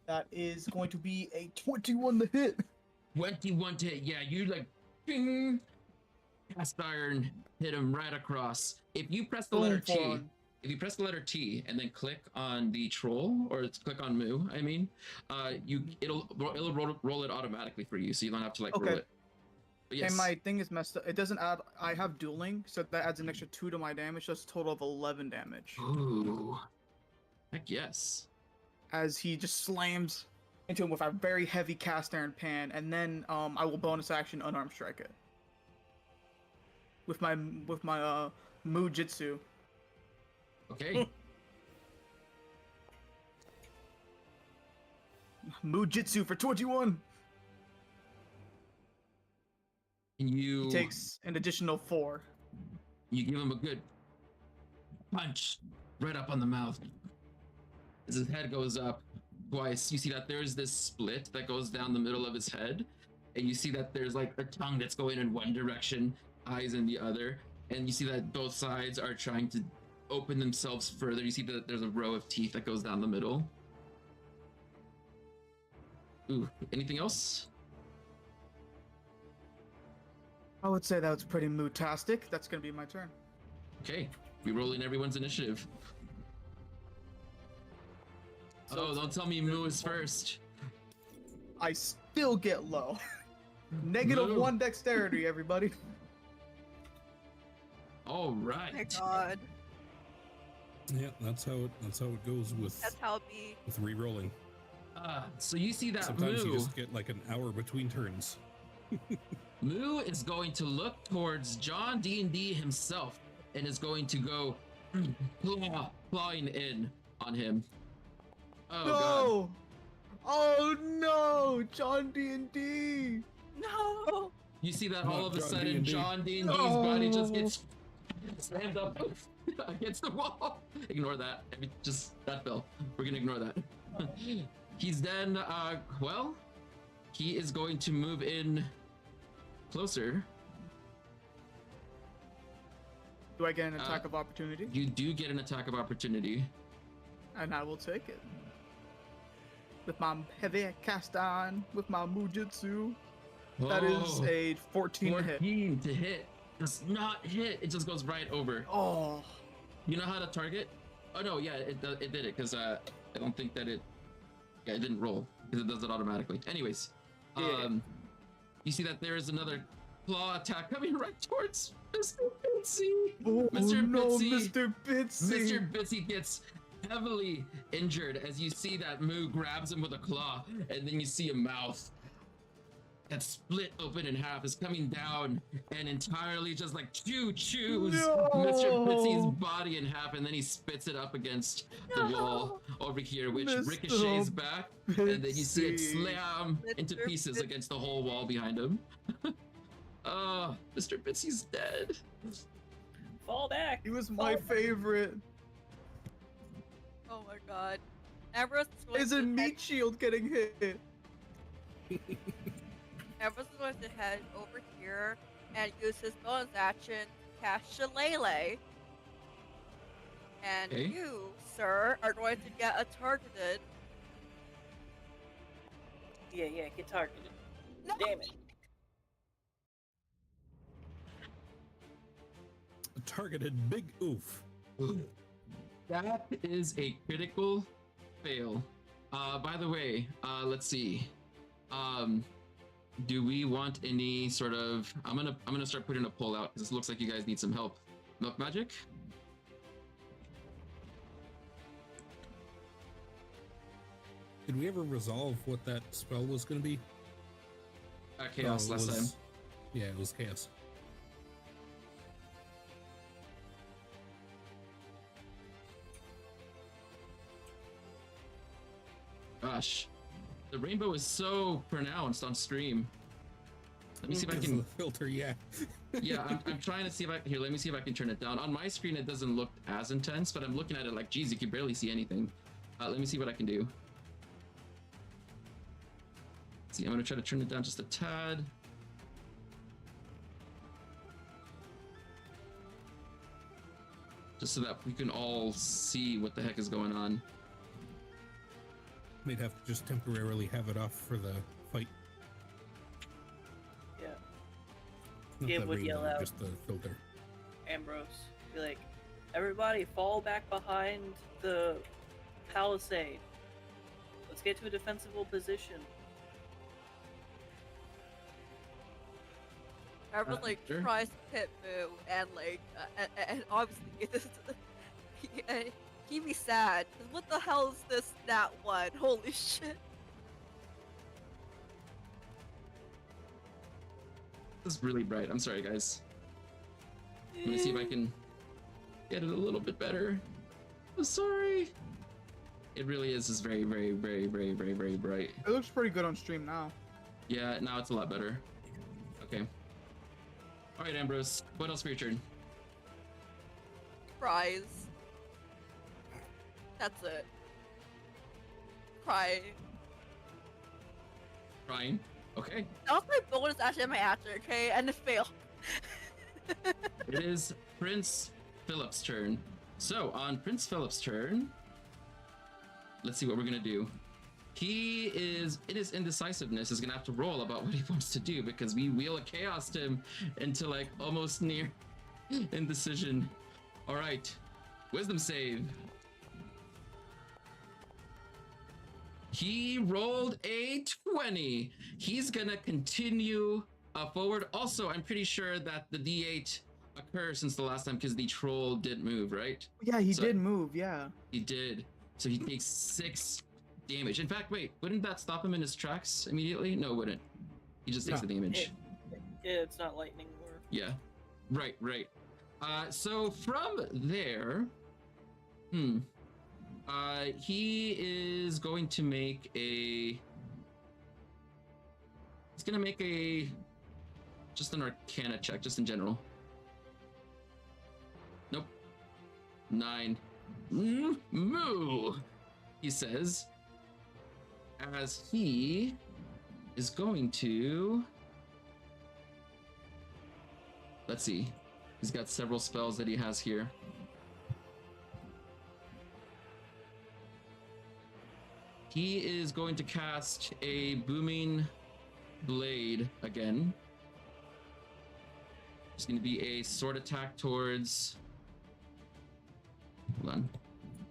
That is going to be a 21 to hit. 21 to hit. Yeah, you like ping. Cast iron hit him right across. If you press the letter T, if you press the letter T and then click on the troll, or click on Moo, I mean, it'll roll it automatically for you, so you don't have to like roll it. But yes. And my thing is messed up. It doesn't add. I have dueling, so that adds an extra 2 to my damage. That's a total of 11 damage. Ooh. Heck yes. As he just slams into him with a very heavy cast iron pan, and then I will bonus action unarmed strike it with my Mu Jitsu. Okay. Mu Jitsu for 21. And you He takes an additional 4. You give him a good punch right up on the mouth. As his head goes up twice, you see that there's this split that goes down the middle of his head, and you see that there's like a tongue that's going in one direction, eyes in the other, and you see that both sides are trying to open themselves further. You see that there's a row of teeth that goes down the middle. Ooh, anything else? I would say that was pretty Mu-tastic. That's gonna be my turn. Okay, we roll in everyone's initiative. So oh, don't tell me Moo is first. I still get low. Negative Moo. 1 dexterity, everybody. All right. Oh my god. Yeah, that's how it goes with That's how it be. re-rolling. So you see that Sometimes you Moo. just get like an hour between turns. Moo is going to look towards John D&D himself and is going to go clawing in on him. Oh god. No! Oh no! John D&D! No. You see that Not all of a John sudden D&D. John D&D's No. body just gets slammed up against the wall. Ignore that. I mean, just that fell. We're gonna ignore that. He's then well, he is going to move in closer. Do I get an attack of opportunity? You do get an attack of opportunity. And I will take it. With my heavy cast on, with my Mujitsu. That is a 14 to hit. 14 to hit. Does not hit. It just goes right over. Oh. You know how to target? Oh no, yeah, it did it because I don't think that it didn't roll because it does it automatically. Anyways, Yeah. you see that there is another claw attack coming right towards Mr. Bitsy. Oh Mr. no, Bitsy. Mr. Bitsy. Mr. Bitsy gets heavily injured as you see that Moo grabs him with a claw, and then you see a mouth that's split open in half is coming down and entirely just like chews No. Mr. Bitsy's body in half, and then he spits it up against the wall over here, which Mr. ricochets back, and then you see it Bitsy. slam into Mr. pieces Bitsy. against the whole wall behind him. Mr. Bitsy's dead. Fall back. He was my favorite. Oh my god. Everyone's going Is to a head, meat shield getting hit? everyone's going to head over here and use his bonus action to cast Shillelagh. And Okay. you, sir, are going to get a targeted. Yeah, get targeted. No. Damn it. A targeted big oof. That is a critical fail. By the way, let's see. Do we want any sort of? I'm gonna start putting a poll out because it looks like you guys need some help. Milk magic. Did we ever resolve what that spell was going to be? Chaos Oh, it last was- time. Yeah, it was chaos. gosh, the rainbow is so pronounced on stream. Let me see if I Because can. of the filter, yeah. Yeah, I'm trying to see if I here. Let me see if I can turn it down. On my screen, it doesn't look as intense, but I'm looking at it like, geez, you can barely see anything. Let me see what I can do. See, I'm gonna try to turn it down just a tad. Just so that we can all see what the heck is going on. Might have to just temporarily have it off for the fight. Yeah. Not It the would yell rainbow, out. just the filter. Ambrose, be like, everybody fall back behind the palisade. Let's get to a defensible position. Everyone like Sure. tries to hit Moo, and like, and obviously this is, he'd be sad. 'Cause what the hell is this? That one? Holy shit! This is really bright. I'm sorry, guys. I'm gonna see if I can get it a little bit better. I'm sorry. It really is just very, very, very, very, very, very bright. It looks pretty good on stream now. Yeah, now it's a lot better. Okay. All right, Ambrose. What else for your turn? Cries. That's it. Cry. Crying. Okay. That was my bonus action and my action, okay? And it failed. It is Prince Philip's turn. So on Prince Philip's turn, let's see what we're gonna do. He is, in his indecisiveness, is gonna have to roll about what he wants to do because we wheel of chaos him into like almost near indecision. All right, wisdom save. He rolled a 20. He's gonna continue forward. Also, I'm pretty sure that the D8 occurs since the last time because the troll did move, right? Yeah, he So- did move. Yeah. He did. So he takes 6 damage. In fact, wait, wouldn't that stop him in his tracks immediately? No, it wouldn't. He just takes No. the damage. Yeah, it's not lightning or. Yeah. Right, right. So from there, he is going to make a. He's gonna make just an Arcana check, just in general. Nope. 9. Moo! He says, as he is going to. Let's see. He's got several spells that he has here. He is going to cast a booming blade again. It's going to be a sword attack towards. Hold on.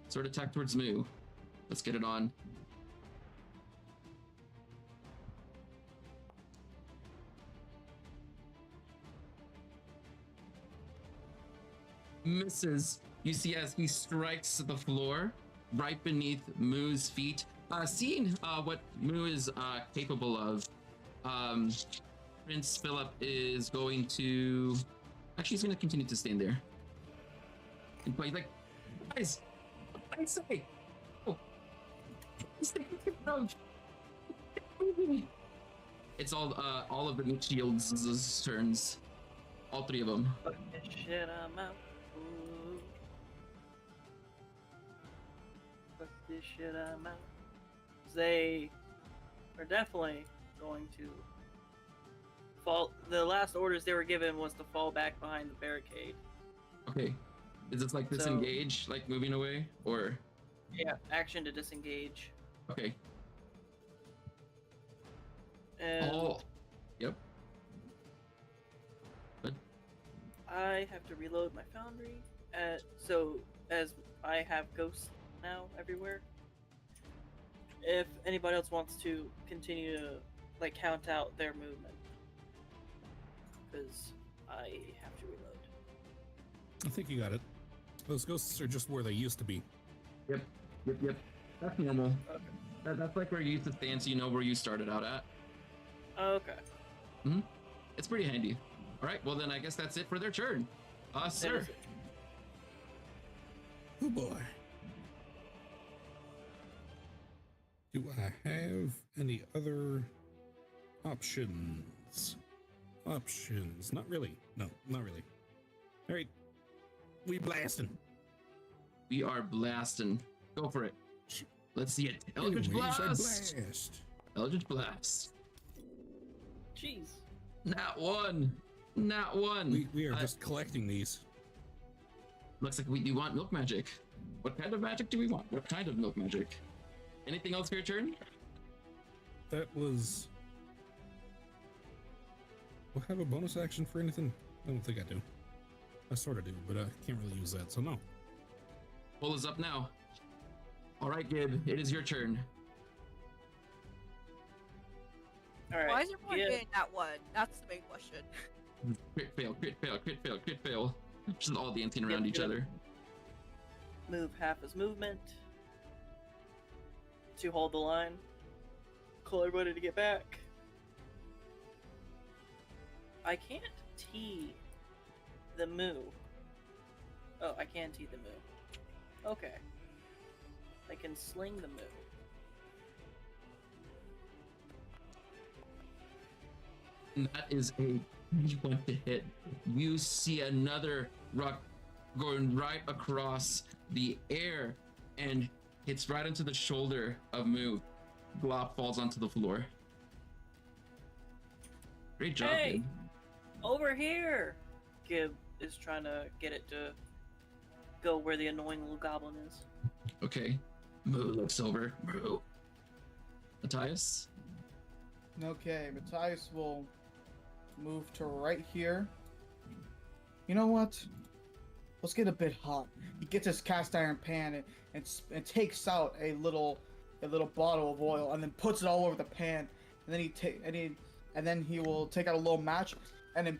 Sword attack towards Moo. Let's get it on. Misses. You see as he strikes the floor right beneath Moo's feet. Seeing what Moo is capable of, Prince Philip is going to. Actually, he's going to continue to stand there. And he's like, guys, what did I say? Oh, he's taking care of. It's all of the shields' turns. All 3 of them. Fuck this shit, I'm out. Ooh. Fuck this shit, I'm out. They are definitely going to fall. The last orders they were given was to fall back behind the barricade. Okay. Is this like disengage, like moving away, or? Yeah, action to disengage. Okay. And Oh. Yep. Good. I have to reload my foundry. So as I have ghosts now everywhere. If anybody else wants to continue to like count out their movement, because I have to reload. I think you got it. Those ghosts are just where they used to be. Yep. That's normal. Okay. That's like where you used to stand, so you know where you started out at. Okay. It's pretty handy. All right. Well, then I guess that's it for their turn. That Sir. is it. Oh boy. Do I have any other options? Options? Not really. No, not really. All right, we blasting. We are blasting. Go for it. Let's see it. Eldritch Anyways, I Blast! blast. Eldritch Blast. Jeez. Nat 1. Nat 1. We are just collecting these. Looks like we do want milk magic. What kind of magic do we want? What kind of milk magic? Anything else for your turn? That was. Do I have a bonus action for anything? I don't think I do. I sort of do, but I can't really use that, so no. Pull is up now. All right, Gib, it is your turn. All right. Why is everyone yeah. getting that one? That's the main question. Crit fail, crit fail, crit fail, crit fail. Just all dancing around Yep, each yep. other. Move half his movement to hold the line. Call everybody to get back. I can't tee the move. Oh, I can tee the move. Okay. I can sling the move. And that is a 21 to hit. You see another rock going right across the air and hits right into the shoulder of Moo. Glop falls onto the floor. Great job, Hey! Gib. Over here! Gib is trying to get it to go where the annoying little goblin is. Okay. Moo looks over. Moo. Matthias? Okay, Matthias will move to right here. You know what? Let's get a bit hot. He gets his cast iron pan and takes out a little bottle of oil and then puts it all over the pan. And then he will take out a little match and then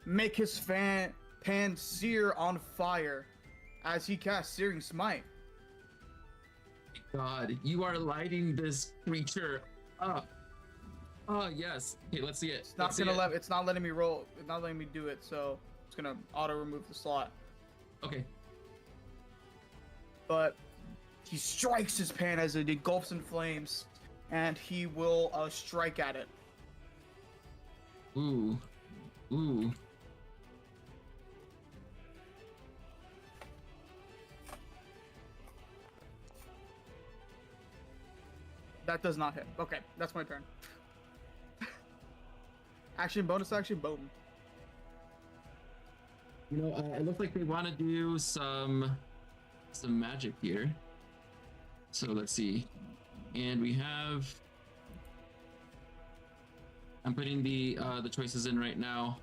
make his pan sear on fire as he casts Searing Smite. God, you are lighting this creature up. Oh yes. Okay, let's see it. It's not gonna it's not letting me roll. It's not letting me do it, so it's gonna auto remove the slot. Okay. But he strikes his pan as it engulfs in flames, and he will strike at it. Ooh. Ooh. That does not hit. Okay, that's my turn. Action, bonus action, boom. You know, it looks like they want to do some magic here. So let's see. And we have. I'm putting the choices in right now.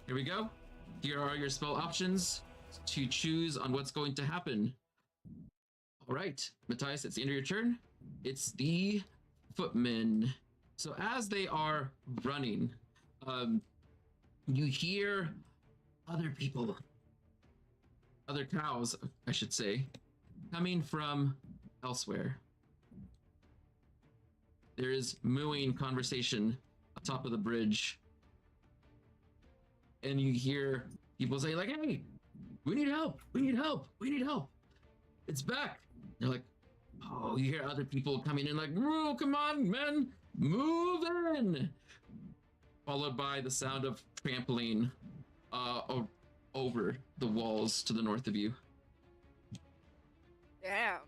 Here we go. Here are your spell options to choose on what's going to happen. All right, Matthias, it's the end of your turn. It's the footmen. So as they are running, you hear other people, other cows, I should say, coming from elsewhere. There is mooing conversation atop of the bridge. And you hear people say like, hey, we need help, we need help, we need help. It's back. They're like, oh, you hear other people coming in like, oh, come on, men, move in. Followed by the sound of trampling over the walls to the north of you. Damn.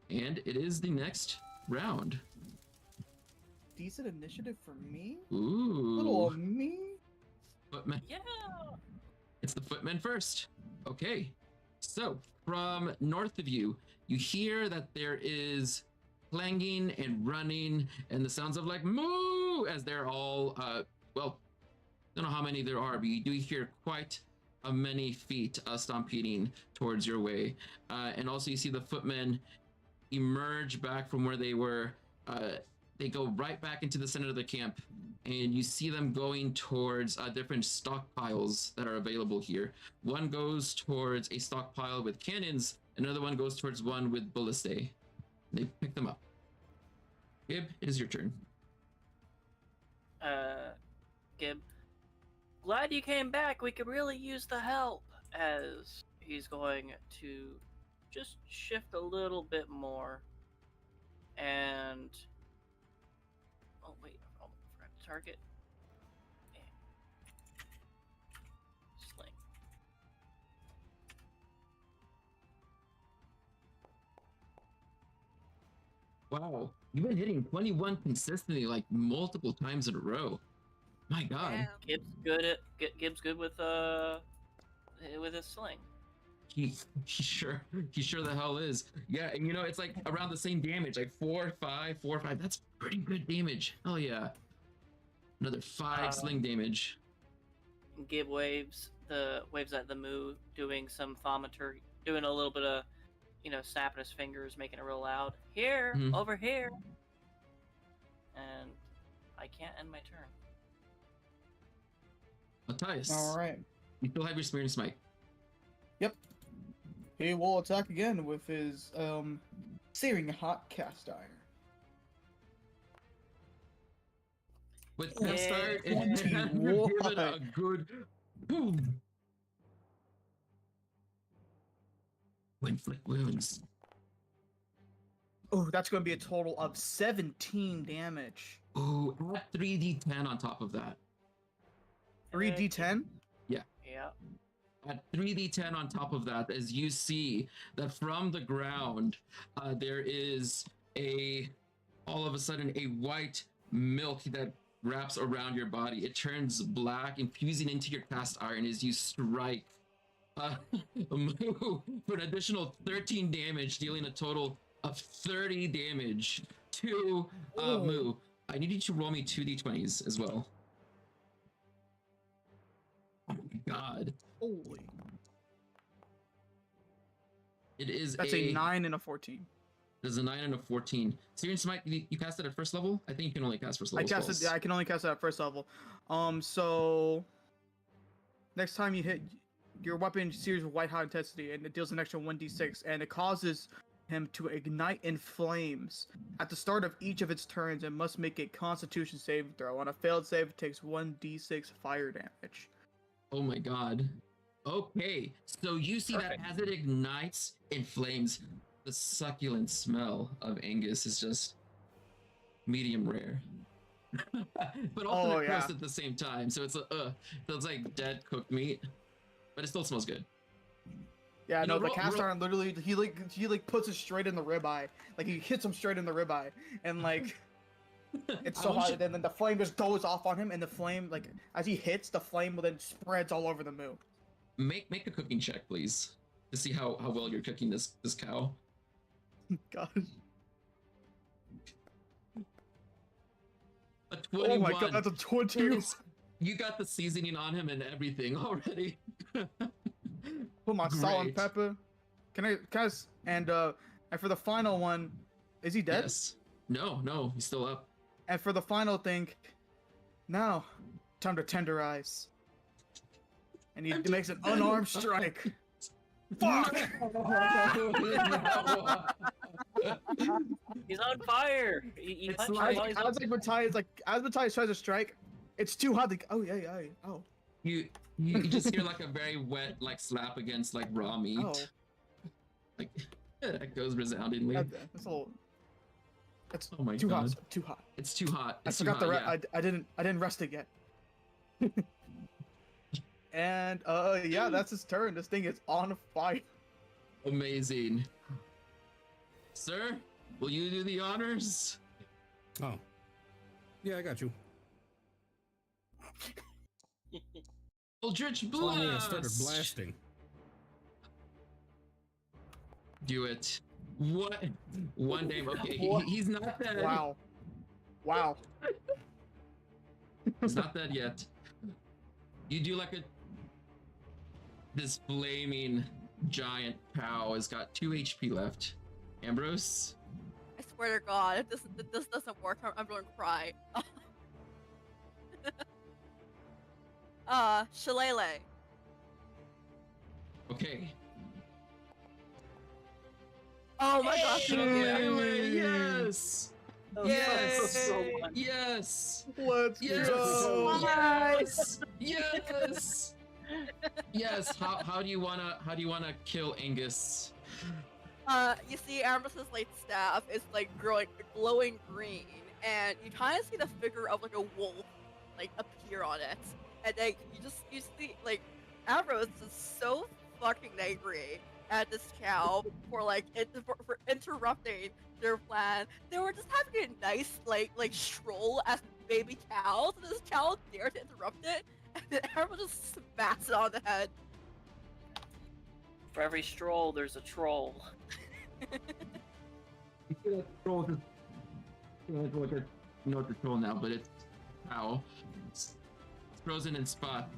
And it is the next round. Decent initiative for me? Ooh. Little me? Footmen. Yeah! It's the footmen first. Okay. So, from north of you, you hear that there is clanging and running and the sounds of like moo as they're all, well, don't know how many there are, but you do hear quite many feet stampeding towards your way. And also you see the footmen emerge back from where they were. They go right back into the center of the camp, and you see them going towards different stockpiles that are available here. One goes towards a stockpile with cannons, another one goes towards one with ballistae. They pick them up. Gib, it is your turn. Gib glad you came back. We could really use the help. As he's going to just shift a little bit more. And oh wait, I forgot to target. Sling. Wow, you've been hitting 21 consistently, like multiple times in a row. My God, Damn. Gibbs good with his sling. he sure the hell is. Yeah, and you know it's like around the same damage, like 4, 5, 4, 5. That's pretty good damage. Hell yeah. Another 5 sling damage. Gib waves at the moo, doing some thaumaturgy, doing a little bit of, snapping his fingers, making it real loud. Here, over here. And I can't end my turn. Matthias. All right. You still have your Smearing Smite. Yep. He will attack again with his searing hot cast iron. With cast iron, Yeah. and give it a good boom. Inflict wounds. Oh, that's going to be a total of 17 damage. Ooh, add 3d10 on top of that. 3d10? Yeah. Add 3d10 on top of that, as you see that from the ground, there is all of a sudden, a white milk that wraps around your body. It turns black, infusing into your cast iron as you strike Moo for an additional 13 damage, dealing a total of 30 damage to Moo. I need you to roll me 2d20s as well. Oh my God. Holy. That's a 9 and a 14. There's a 9 and a 14. Searing Smite, you cast it at first level? I think you can only cast first level. I can only cast it at first level. So next time you hit, your weapon sears with white hot intensity, and it deals an extra 1d6, and it causes him to ignite in flames. At the start of each of its turns, it must make a Constitution saving throw. On a failed save, it takes 1d6 fire damage. Oh my God. Okay, so you see Perfect. that as it ignites in flames, the succulent smell of Angus is just medium rare. But also crust at the same time, so it's like dead cooked meat, but it still smells good. Yeah, the cast iron literally he puts it straight in the ribeye. Like he hits him straight in the ribeye, and like it's so hot, and then the flame just goes off on him, and the flame, like as he hits, the flame will then spreads all over the moo. Make a cooking check, please, to see how well you're cooking this cow. Gosh. A 21. Oh my God, that's a 20. You got the seasoning on him and everything already. Put my salt and pepper. And for the final one, is he dead? Yes. No, he's still up. And for the final thing, now, time to tenderize. And he makes an unarmed strike. Fuck! He's on fire. He punched him while he's on As Matthias tries to strike, it's too hot. Oh. You just hear like a very wet like slap against like raw meat. Oh. Like that goes resoundingly. That's a little. It's Oh my too God. hot. Too hot. It's too hot. I It's too forgot hot, I didn't rest it yet. And that's his turn. This thing is on fire. Amazing. Sir, will you do the honors? Oh. Yeah, I got you. Eldritch So I Blast! started blasting. Do it. What? One name. Okay, he's not dead. Wow. He's not dead yet. You do like this flaming giant cow has got 2 HP left. Ambrose? I swear to God, if this doesn't work, I'm going to cry. Shillelagh. Okay. Oh my gosh. Shillelagh, yes! Yes! So much. Yes! Let's Yes! go. Yes! Yes! Yes! How do you wanna kill Angus? You see Ambros's like staff is like growing, glowing green, and you kind of see the figure of like a wolf like appear on it, and then you see like Ambrose is so fucking angry at this cow for like for interrupting their plan. They were just having a nice like stroll as baby cows, and this cow dared to interrupt it, and then Ambrose just smacks it on the head. For every stroll, there's a troll. You see that troll just you know what the troll now, but it's how it's frozen in spot.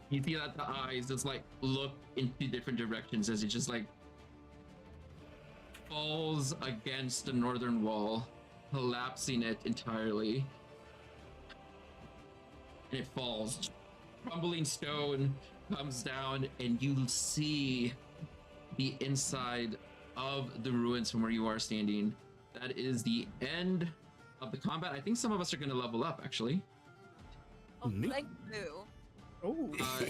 You see that the eyes just like look into different directions as it just like falls against the northern wall, collapsing it entirely. And it falls. Crumbling stone comes down, and you see the inside of the ruins from where you are standing. That is the end of the combat. I think some of us are going to level up, actually. Oh, Neat. thank you. Oh. Uh,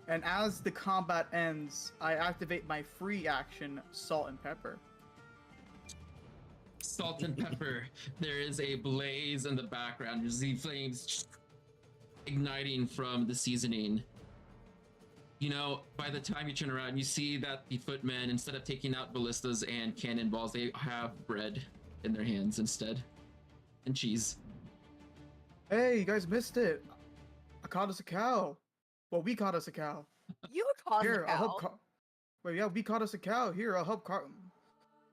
And as the combat ends, I activate my free action, Salt and Pepper. Salt and pepper. There is a blaze in the background. You see flames igniting from the seasoning. You know, by the time you turn around, you see that the footmen, instead of taking out ballistas and cannonballs, they have bread in their hands instead. And cheese. Hey, you guys missed it. I caught us a cow. Well, we caught us a cow. You caused Here, the I'll help. cow. Wait, yeah, we caught us a cow. Here, I'll help carve.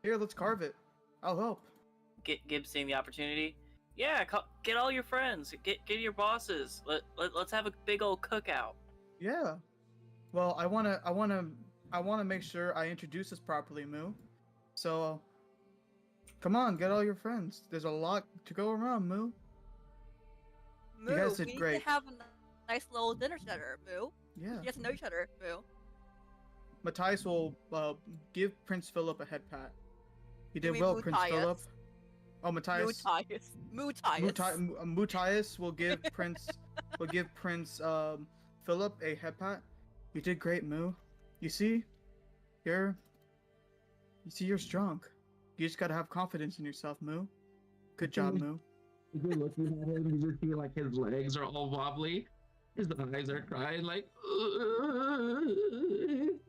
Here, let's carve it. I'll help. Gibbs seeing the opportunity. Yeah, get all your friends. Get your bosses. Let's have a big old cookout. Yeah. Well, I wanna make sure I introduce us properly, Moo. So, come on, get all your friends. There's a lot to go around, Moo. Moo, guys did we need great. to have a nice little dinner together, Moo. Yeah. You get to know each other, Moo. Matthias will give Prince Philip a head pat. You You did mean well, Prince Matthias? Philip. Oh, Matthias. Matthias. Mutias will give Prince Philip a head pat. You did great, Moo. You see, you're strong. You just gotta have confidence in yourself, Moo. Good job, Moo. You're looking at him, you just see like his legs are all wobbly. His eyes are crying like,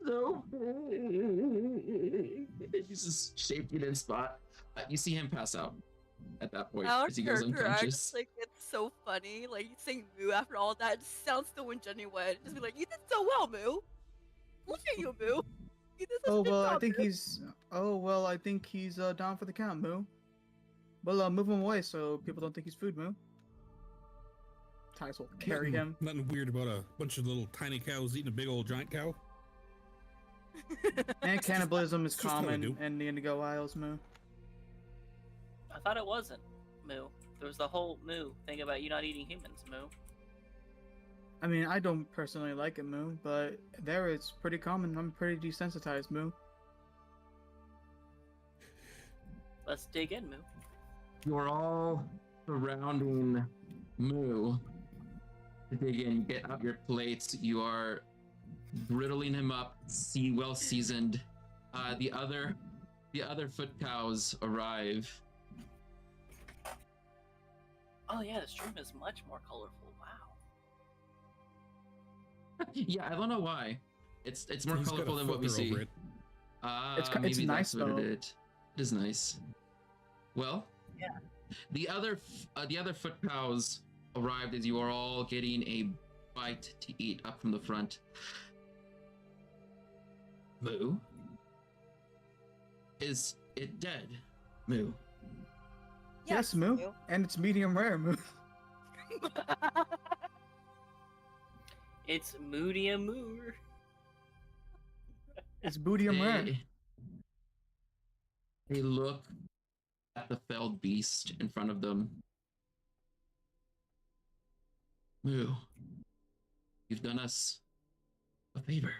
so big. He's just shaking in spot. You see him pass out at that point Our as he goes character acts unconscious. like it's so funny. Like you saying Moo after all that just sounds so ingenuine. Just be like, you did so well, Moo. Look at you, Moo. You did such a Oh good well, job, I think Moo." he's down for the count, Moo. Well, move him away so people don't think he's food, Moo. Ties will carry him. Nothing weird about a bunch of little tiny cows eating a big old giant cow. And cannibalism is It's just how we common do. in the Indigo Isles, Moo. I thought it wasn't, Moo. There was the whole Moo thing about you not eating humans, Moo. I mean, I don't personally like it, Moo, but there it's pretty common. I'm pretty desensitized, Moo. Let's dig in, Moo. You're all surrounding Moo to dig in. Get out your plates. You are griddling him up, well seasoned. The other foot cows arrive. Oh yeah, this room is much more colorful. Wow. Yeah, I don't know why. It's more He's got a colorful than what we filter see. over it. It's Maybe nice, that's what though. it is nice. Well, Yeah. The other foot cows arrived as you are all getting a bite to eat up from the front. Moo? Is it dead? Moo? Yes, Moo. And it's medium rare, Moo. It's Moody Moor. It's bootium rare. They look at the felled beast in front of them. Moo, you've done us a favor.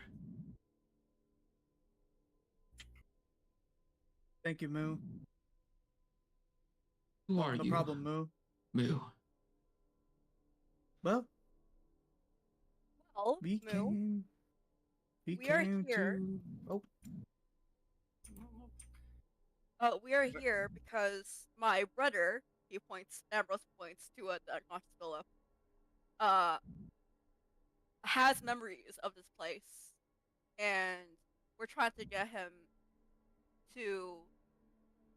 Thank you, Moo. Who are No you? problem, Moo. Moo. Well, Well, we Moo, came. we are came here. to. Oh, We are here because my brother, Ambrose points to the unconscious Philip, uh, has memories of this place, and we're trying to get him to,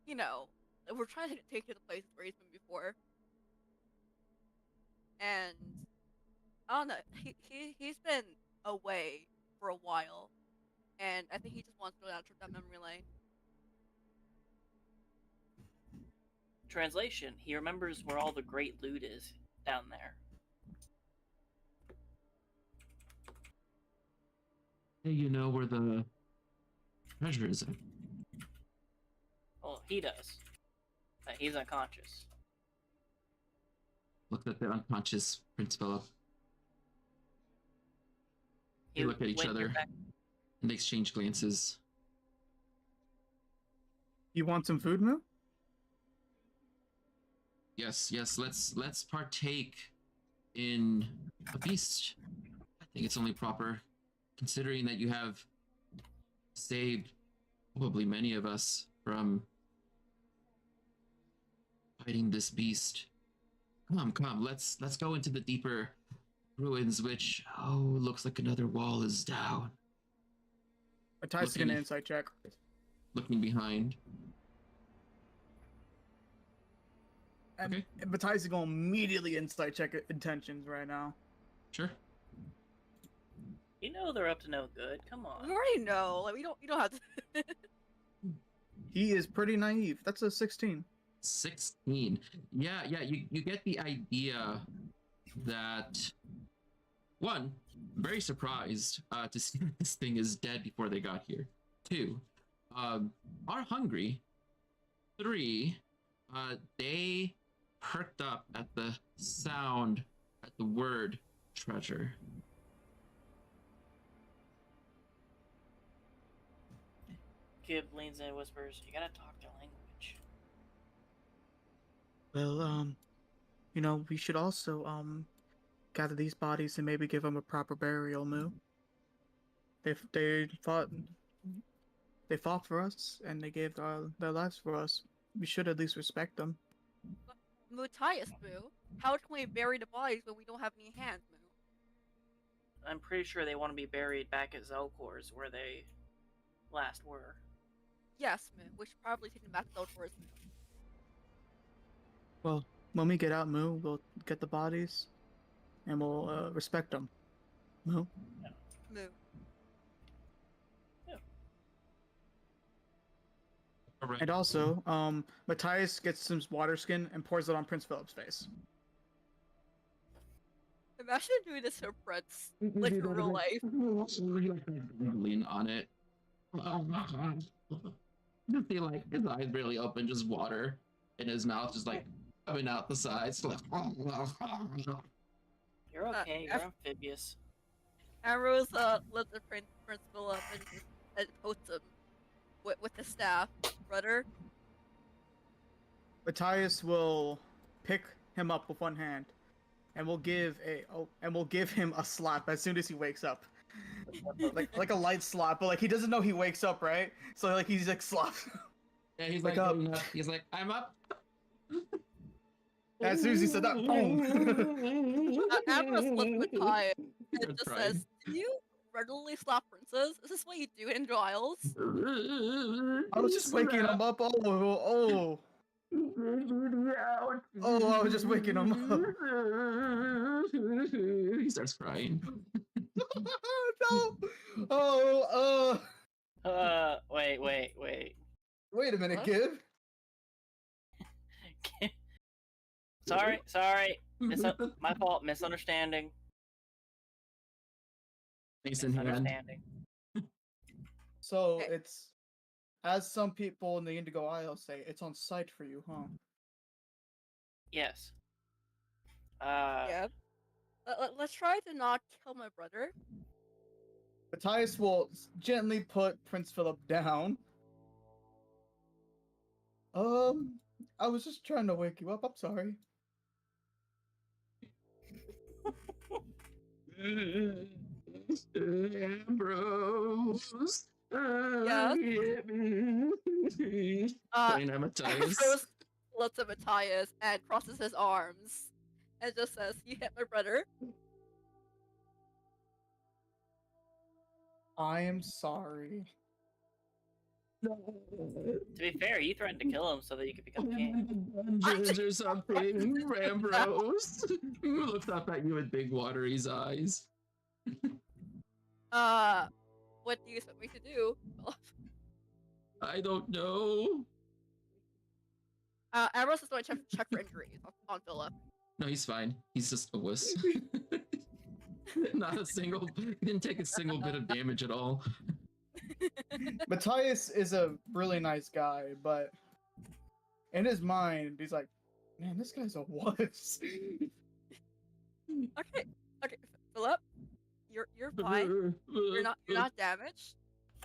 you know, we're trying to take him to the places where he's been before. And I don't know, he's been away for a while, and I think he just wants to go down that memory lane. Translation: he remembers where all the great loot is down there. Hey, you know where the treasure is at? Well, he does. But he's unconscious. Look at the unconscious Prince Philip. They You look at each wait, other you're back. and they exchange glances. you want some food, Moo? Yes, let's partake in a feast. I think it's only proper, considering that you have saved probably many of us from fighting this beast. Come, let's go into the deeper ruins, which looks like another wall is down. Matthias is Looking- gonna insight check. Looking behind. And Okay. Matthias is gonna immediately insight check intentions right now. Sure. You know they're up to no good. Come We on. already know, like, you don't have to. He is pretty naive. That's a 16. 16. Yeah, you get the idea that one, very surprised to see that this thing is dead before they got here. Two, are hungry. Three, they perked up at the sound, at the word treasure. Kid leans in and whispers, "You gotta talk their language." Well, we should also gather these bodies and maybe give them a proper burial, Moo. They fought for us and they gave their lives for us. We should at least respect them. Matthias, Moo, how can we bury the bodies when we don't have any hands, Moo? I'm pretty sure they want to be buried back at Zelkor's where they last were. Yes, Moo, we should probably take them back to Zelkor's, Moo. Well, when we get out, Moo, we'll get the bodies and we'll respect them. Moo. Moo. Correct. And also, Matthias gets some water skin and pours it on Prince Philip's face. Imagine doing this to Prince, like in real life. Lean on it. I feel like his eyes really open, just water in his mouth, just like coming out the sides. Like, You're okay. F- You're amphibious. Ambrose lets the Prince Philip and pokes him with the staff. Brother, Matthias will pick him up with one hand, and we'll give him a slap as soon as he wakes up, like a light slap, but like he doesn't know he wakes up, right? So like he's like slap. yeah, he's Wake like, up. getting up. He's like, I'm up. As soon as he said that, boom. Ambrose looks at Matthias and Good just pride. says, "Do you regularly slap princes? Is this what you do in Giles?" I was just waking him up. Oh, I was just waking him up. He starts crying. No. Oh, Wait. wait a minute, What? Gib. Sorry. My fault. Misunderstanding. Face in hand. Misunderstanding. So Okay. it's, as some people in the Indigo Isle say, it's on site for you, huh? Yes. Yeah. Let's try to not kill my brother. Matthias will gently put Prince Philip down. I was just trying to wake you up. I'm sorry. Ambrose, Yes? hit me. Playing Amadeus. Ambrose looks at Matthias and crosses his arms and just says, "You hit my brother." I am sorry. To be fair, you threatened to kill him so that you could become king. Dungeons or something, Ambrose. Looks up at you with big watery eyes. What do you expect me to do? I don't know. Ambrose is going to check for injuries on Philip. No, he's fine. He's just a wuss. Not a single. He didn't take a single bit of damage at all. Matthias is a really nice guy, but in his mind, he's like, man, this guy's a wuss. Okay, Philip, you're fine. You're not damaged.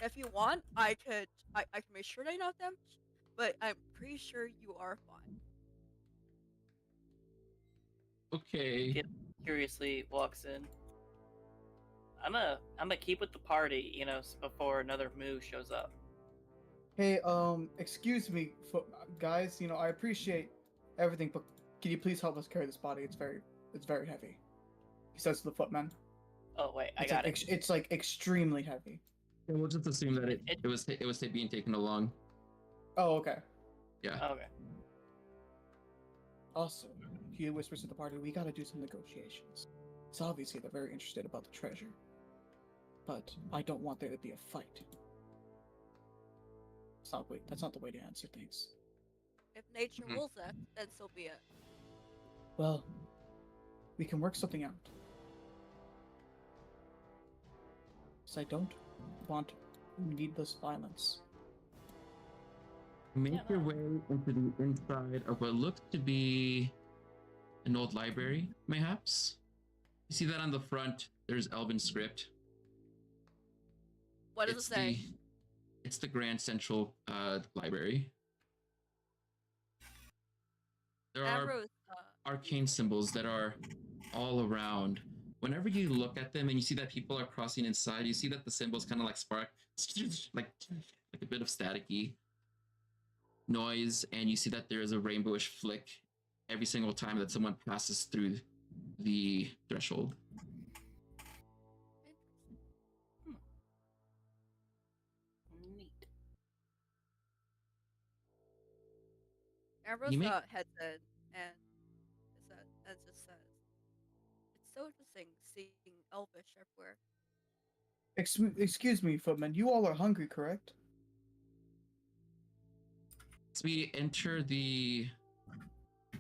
If you want, I can make sure that you're not damaged, but I'm pretty sure you are fine. Okay. Kid curiously walks in. I'm gonna keep with the party, you know, before another moo shows up. Hey, excuse me, guys. You know, I appreciate everything, but can you please help us carry this body? It's very heavy. He says to the footman. Oh wait, I It's got like, it. It's like extremely heavy. And we'll just assume that it was being taken along. Oh, okay. Yeah. Okay. Also, he whispers to the party, we gotta do some negotiations. It's obviously they're very interested about the treasure. But I don't want there to be a fight. That's not the way to answer things. If nature Mhm. wills it, then so be it. Well, we can work something out. So I don't want needless violence. Make Yeah, your no. way into the inside of what looks to be an old library, mayhaps. You see that on the front. There's Elven script. What does it say? It's the Grand Central Library. There are Ambrose, arcane symbols that are all around. Whenever you look at them and you see that people are crossing inside, you see that the symbols kind of like spark, like a bit of staticky noise, and you see that there is a rainbowish flick every single time that someone passes through the threshold. Neat. Ambrose You make- heads in and just says, "It's so interesting seeing Elvish everywhere." Excuse me, footman. You all are hungry, correct? As we enter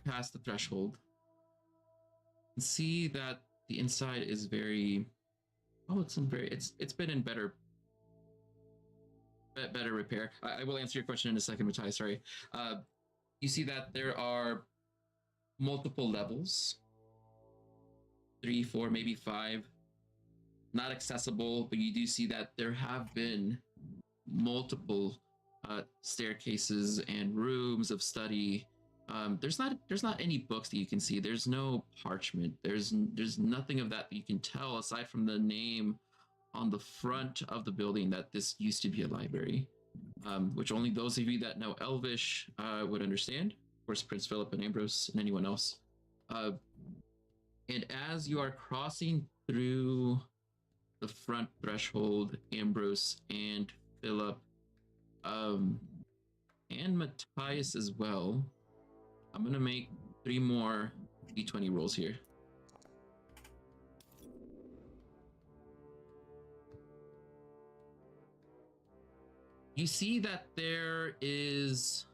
past the threshold, and see that the inside is very it's been in better repair. I will answer your question in a second, Matthias. Sorry. You see that there are multiple levels, 3, 4, maybe 5, not accessible, but you do see that there have been multiple staircases and rooms of study. There's not any books that you can see. There's no parchment. There's nothing of that you can tell aside from the name on the front of the building that this used to be a library, which only those of you that know Elvish would understand. Of course, Prince Philip and Ambrose and anyone else. And as you are crossing through the front threshold, Ambrose and Philip, and Matthias as well, I'm gonna make 3 more d20 rolls here. You see that there is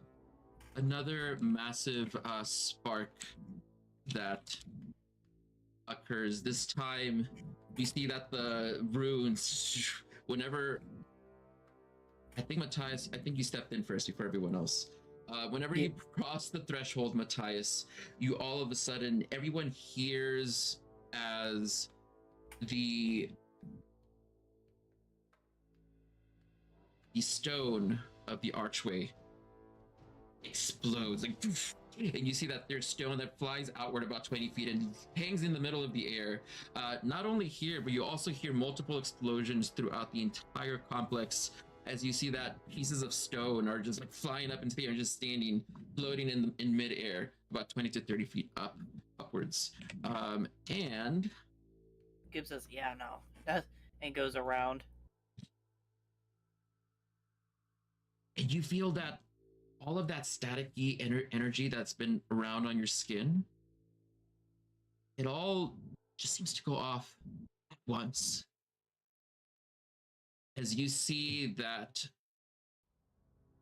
another massive spark that occurs. This time, you see that the runes, whenever... I think Matthias, you stepped in first before everyone else. Whenever you cross the threshold, Matthias, you all of a sudden, everyone hears as the stone of the archway explodes like poof, and you see that there's stone that flies outward about 20 feet and hangs in the middle of the air. Not only here, but you also hear multiple explosions throughout the entire complex as you see that pieces of stone are just like flying up into the air and just standing, floating in midair about 20 to 30 feet upwards. And Gives us, yeah, no. And goes around. and you feel that all of that staticky energy that's been around on your skin, it all just seems to go off at once. As you see that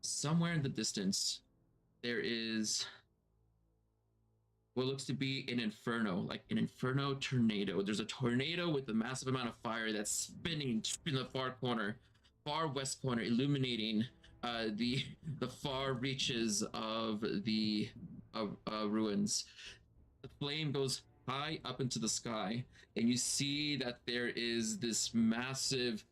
somewhere in the distance, there is what looks to be an inferno, like an inferno tornado. There's a tornado with a massive amount of fire that's spinning in the far west corner, illuminating the far reaches of the ruins. The flame goes high up into the sky, and you see that there is this massive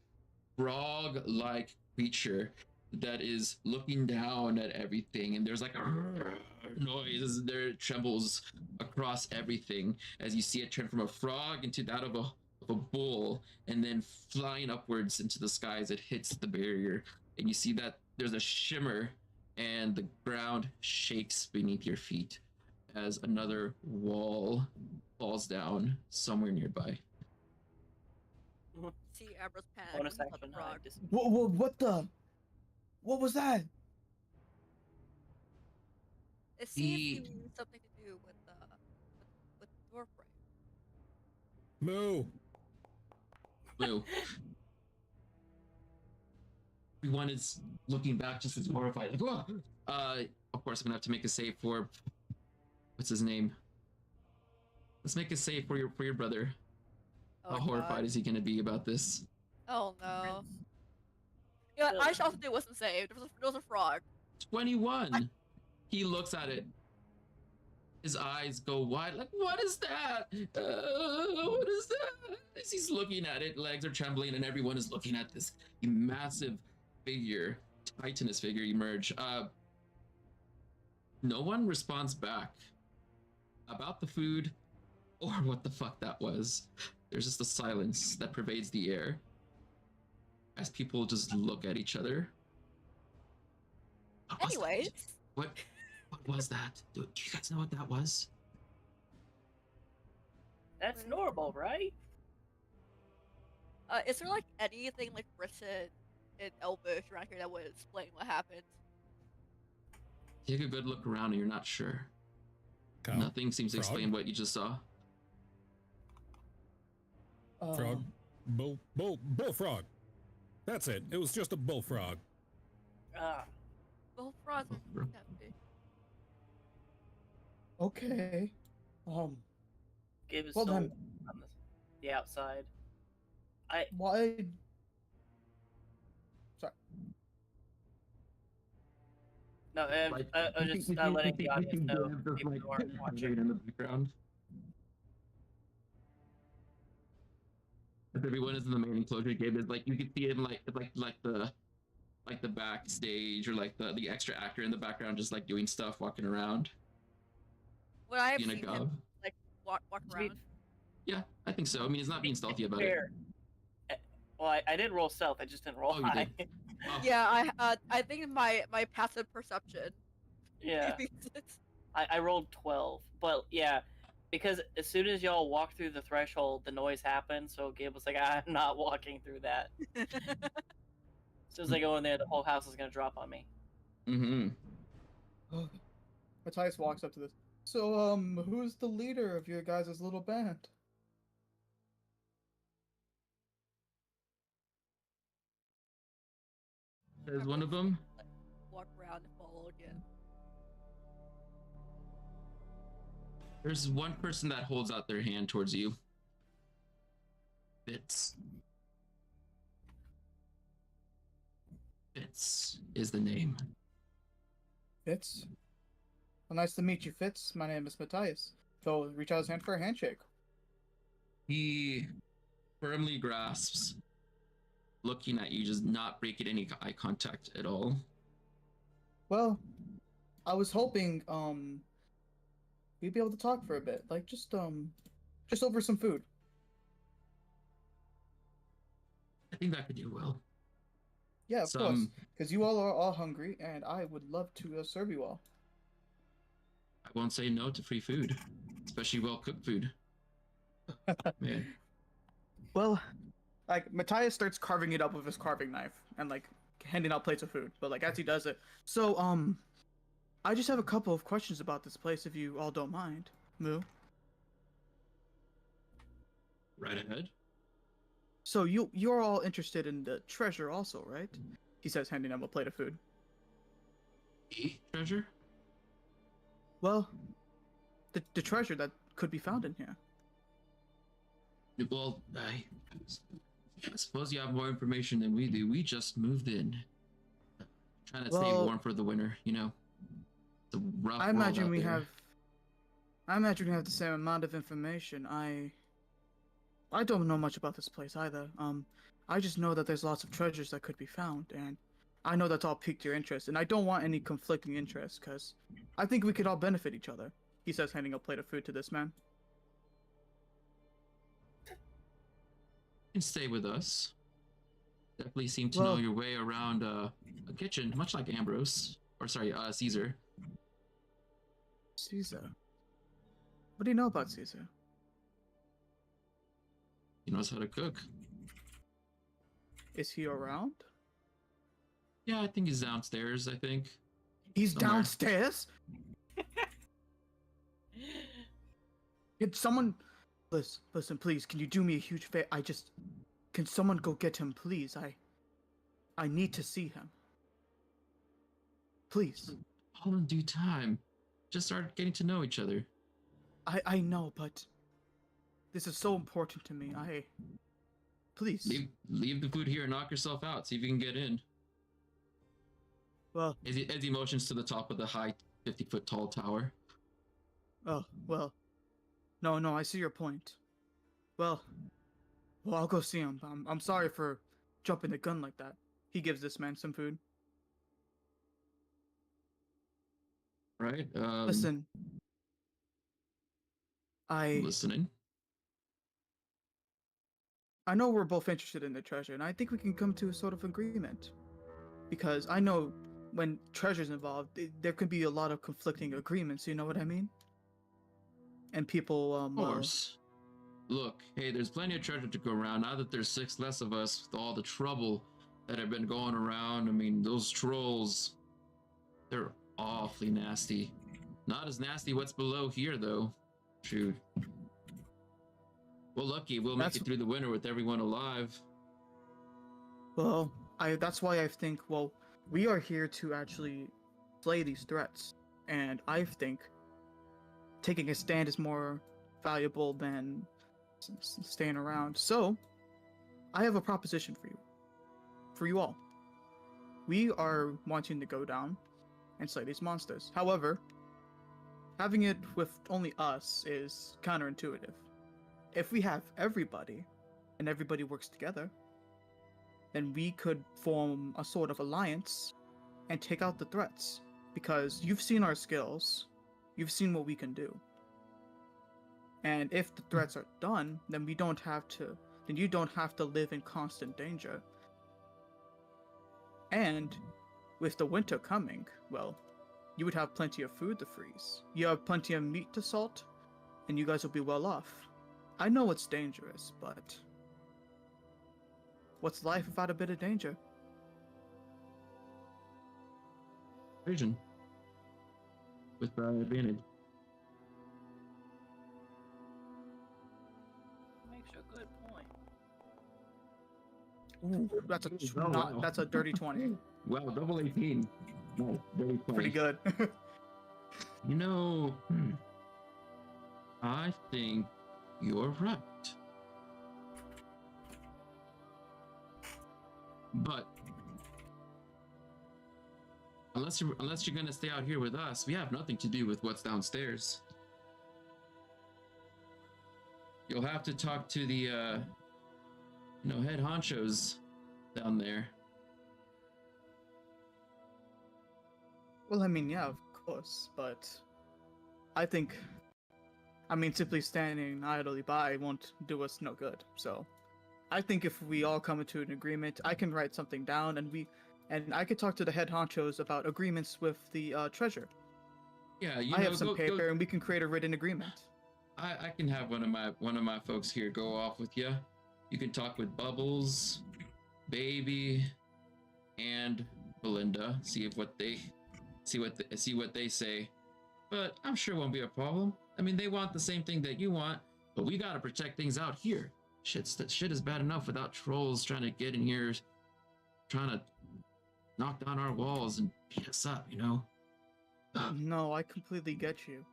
frog-like creature that is looking down at everything, and there's like a noise there. It trembles across everything as you see it turn from a frog into that of a bull, and then flying upwards into the sky as it hits the barrier. And you see that there's a shimmer, and the ground shakes beneath your feet as another wall falls down somewhere nearby. See Abra's panic. Bonus when he action. fought the frog. What the? What was that? It seems He- to be something to do with doorframe. Moo. Blue. Everyone is looking back just as horrified. Like, "Whoa!" Of course, I'm gonna have to make a save for what's his name. Let's make a save for your brother. Oh, How horrified God. is he gonna be about this? Oh no. Yeah, I should also do wasn't saved. There was a frog. 21. He looks at it. His eyes go wide. Like, what is that? What is that? As he's looking at it, legs are trembling, and everyone is looking at this massive figure, titanous figure emerge. No one responds back about the food or what the fuck that was. There's just a silence that pervades the air as people just look at each other. What was that? Anyways, What was that? Do you guys know what that was? That's normal, right? is there like anything like written in Elvish around here that would explain what happened? Take a good look around and you're not sure. Cow. Nothing seems to Frog? explain what you just saw. Frog. Bullfrog. That's it. It was just a bullfrog. Ah, Well, frogs are Bro. hefty. Okay. Gabe is Well still then. on the outside. Why? Sorry. No, I'm just letting the audience know people who aren't watching. in the background. If everyone is in the main enclosure, Gabe is like you can see it in like the backstage or like the extra actor in the background just like doing stuff, walking around. Would I have Being a seen gob. him like walk To be- around? Yeah, I think so. I mean, he's not being stealthy about it. Fair. Well, I did roll stealth. I just didn't roll Oh, you high. did. Oh, Yeah, I think my passive perception. Yeah, I rolled 12, but yeah, because as soon as y'all walk through the threshold, the noise happened. So Gabe was like, "I'm not walking through that." As soon as I go in there, the whole house is gonna drop on me. Mm-hmm. Matthias walks up to this. So, who's the leader of your guys' little band? There's one of them. Walk around and follow again. There's one person that holds out their hand towards you. Fitz. Fitz is the name. Fitz? Well, nice to meet you, Fitz. My name is Matthias. So, reach out his hand for a handshake. He firmly grasps, looking at you, just not breaking any eye contact at all. Well, I was hoping we'd be able to talk for a bit, like just over some food. I think that could do well. Yeah, of course, Some, because you all are all hungry, and I would love to serve you all. I won't say no to free food, especially well cooked food. Man, Well, like Matthias starts carving it up with his carving knife and like handing out plates of food. But like as he does it, so I just have a couple of questions about this place, if you all don't mind, Moo. right ahead. So you're all interested in the treasure also, right? He says, handing him a plate of food. Treasure? Well, the treasure that could be found in here. Well, I suppose you have more information than we do. We just moved in. Trying to stay Well, warm for the winter, you know. It's a rough I world imagine out we there. have. I imagine we have the same amount of information. I don't know much about this place either. I just know that there's lots of treasures that could be found, and I know that's all piqued your interest, and I don't want any conflicting interests, because I think we could all benefit each other. He says, handing a plate of food to this man. You can stay with us. Definitely seem to know Well- your way around a kitchen, much like Ambrose. Or sorry, Caesar. Caesar. What do you know about Caesar? He knows how to cook. Is he around? Yeah, I think he's downstairs, I think. He's Somewhere. downstairs? Can someone... Listen, please, can you do me a huge favor? Can someone go get him, please? I need to see him. Please. All in due time. Just start getting to know each other. I know, but... This is so important to me. Please. Leave the food here and knock yourself out. See if you can get in. Well, As he motions to the top of the high 50-foot tall tower. oh, well. No, I see your point. Well, I'll go see him. I'm sorry for jumping the gun like that. He gives this man some food. Right? Listen. Listening. I know we're both interested in the treasure, and I think we can come to a sort of agreement. Because I know when treasure's involved, there can be a lot of conflicting agreements, you know what I mean? And people, Of course. Look, hey, there's plenty of treasure to go around. Now that there's 6 less of us with all the trouble that have been going around, I mean, those trolls, they're awfully nasty. Not as nasty what's below here, though. Shoot. Well, lucky we'll make it through the winter with everyone alive. Well, that's why I think, well, we are here to actually slay these threats. And I think taking a stand is more valuable than staying around. So, I have a proposition for you. For you all. We are wanting to go down and slay these monsters. However, having it with only us is counterintuitive. If we have everybody, and everybody works together, then we could form a sort of alliance and take out the threats. Because you've seen our skills, you've seen what we can do. And if the threats are done, then you don't have to live in constant danger. And with the winter coming, well, you would have plenty of food to freeze. You have plenty of meat to salt, and you guys will be well off. I know it's dangerous, but what's life without a bit of danger? Vision. With advantage. Makes a good point. Ooh, that's a dirty 20. Wow, double 18. Nice, very funny. Pretty good. You know, I think you're right. But unless you're gonna stay out here with us, we have nothing to do with what's downstairs. You'll have to talk to the head honchos down there. Well, I mean, yeah, of course, but I think, simply standing idly by won't do us no good. So, I think if we all come into an agreement, I can write something down, and I could talk to the head honchos about agreements with the treasure. Yeah, I have some paper, and we can create a written agreement. I can have one of my folks here go off with you. You can talk with Bubbles, Baby, and Belinda. See what they say. But I'm sure it won't be a problem. I mean, they want the same thing that you want, but we gotta protect things out here. Shit is bad enough without trolls trying to get in here, trying to knock down our walls and beat us up. No, I completely get you.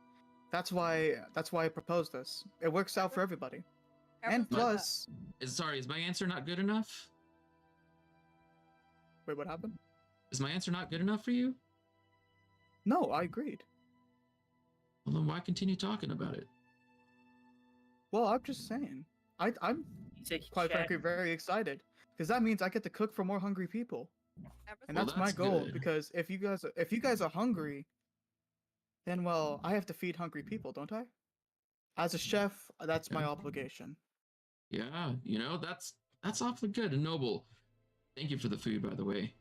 That's why I proposed this. It works out for everybody. And plus, is my answer not good enough? wait, what happened? Is my answer not good enough for you? No, I agreed. Well, then why continue talking about it? Well, I'm just saying. I'm quite frankly very excited because that means I get to cook for more hungry people, and Well, that's my that's goal. good. Because if you guys are hungry, then well, I have to feed hungry people, don't I? As a chef, that's my Yeah. obligation. Yeah, that's awfully good and noble. Thank you for the food, by the way.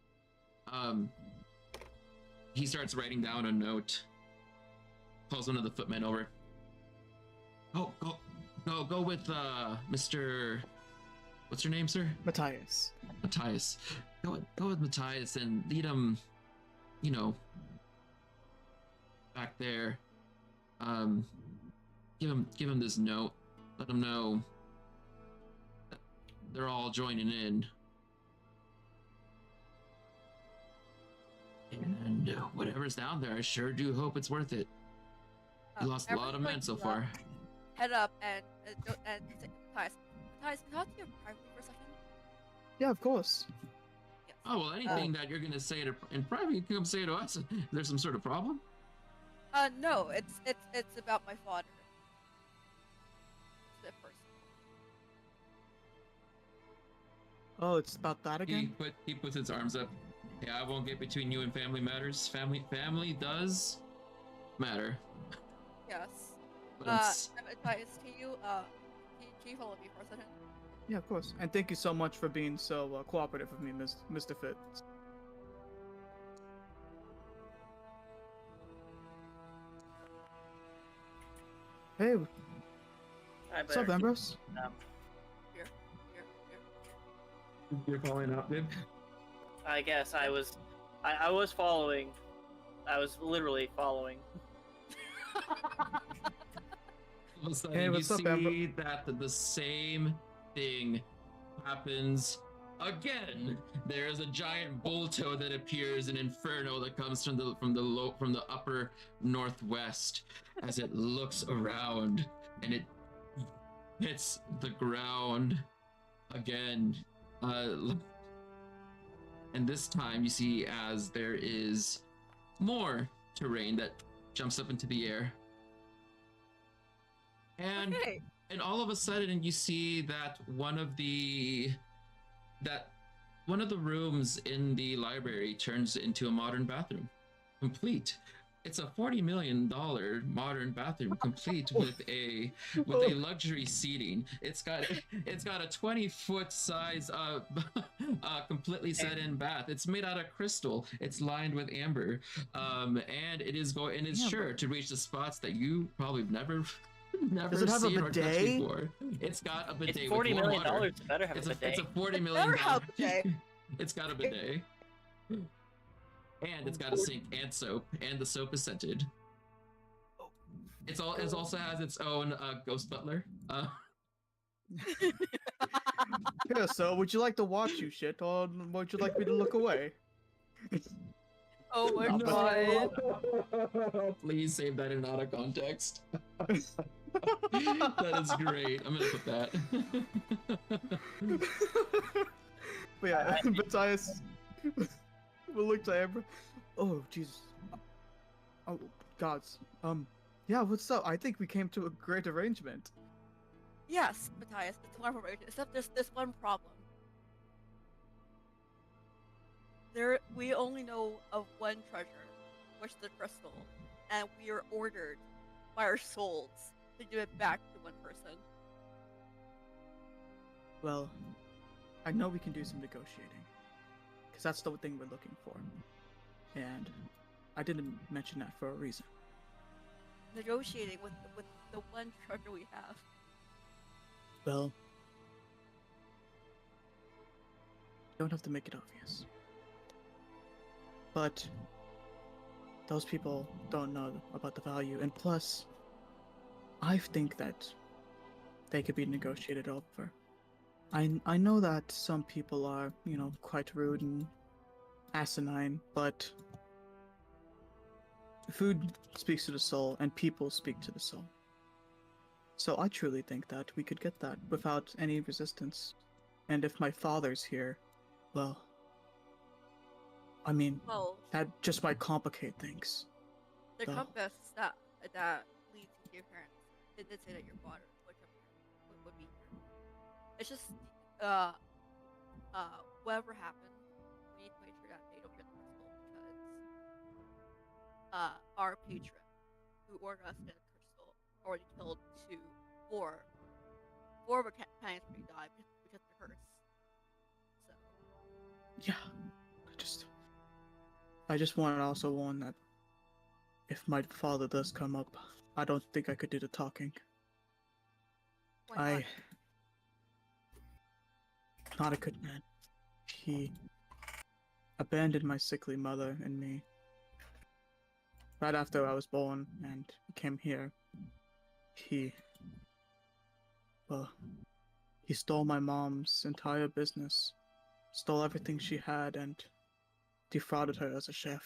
He starts writing down a note. Calls one of the footmen over. Go with Mr. What's your name, sir? Matthias. Matthias. Go with Matthias and lead him, back there. Give him this note. Let him know that they're all joining in. And whatever's down there, I sure do hope it's worth it. You lost a lot of men so far. Head up and say, Matthias, can I talk to you privately for a second? Yeah, of course. Yes. Oh, well, anything that you're gonna say in private, you can come say to us. There's some sort of problem? No, it's about my father. It's a bit personal. Oh, it's about that again? He puts his arms up. Yeah, I won't get between you and family matters. Family does matter. Yes. But it's, Matthias, can you follow me for a second? Yeah, of course. And thank you so much for being so cooperative with me, Mr. Fitz. Hey, what's up, Ambrose? Here. you're calling out, dude. I guess I was following. I was literally following. All of a sudden, Hey, what's you up, see Amber? that the same thing happens again. There's a giant bulltoe that appears, an inferno that comes from the upper northwest as it looks around and it hits the ground again. And this time you see as there is more terrain that jumps up into the air. And Okay. and all of a sudden you see that one of the rooms in the library turns into a modern bathroom, complete. It's a $40 million modern bathroom, complete with a luxury seating. It's got a 20-foot size completely set in bath. It's made out of crystal. It's lined with amber, and it's sure to reach the spots that you probably never Does it have a seen or touched bidet? before. It's got a bidet. It's with $40 warm million. water. It better have a bidet. It's a $40 It million. better have a bidet. It's got a bidet. And it's got a sink and soap, and the soap is scented. It also has its own ghost butler. Yeah, so would you like to watch, you shit, or would you like me to look away? Oh my No. god. Please save that in out of context. That is great. I'm gonna put that. But yeah, Matthias will look to Amber. Oh, Jesus. Oh, gods. Yeah, what's up? I think we came to a great arrangement. Yes, Matthias, it's one information. Except there's this one problem. We only know of one treasure, which is the crystal. and we are ordered by our souls to give it back to one person. Well, I know we can do some negotiating, because that's the thing we're looking for. And I didn't mention that for a reason. Negotiating with the one treasure we have. Well, you don't have to make it obvious. But those people don't know about the value, and plus, I think that they could be negotiated over. I know that some people are, quite rude and asinine, but food speaks to the soul, and people speak to the soul. So I truly think that we could get that without any resistance. And if my father's here, well, I mean, Well, that just might complicate things. the though. compass that leads you to your parents, it did say that your father would be here. It's just whatever happened, we need to make sure that they don't get the crystal because our patron who ordered us to get the crystal already killed four of our companions already died because of the curse. So Yeah, I just want to also warn that if my father does come up, I don't think I could do the talking. why Not a good man. He abandoned my sickly mother and me right after I was born, and he came here. He stole my mom's entire business, stole everything she had, and defrauded her as a chef.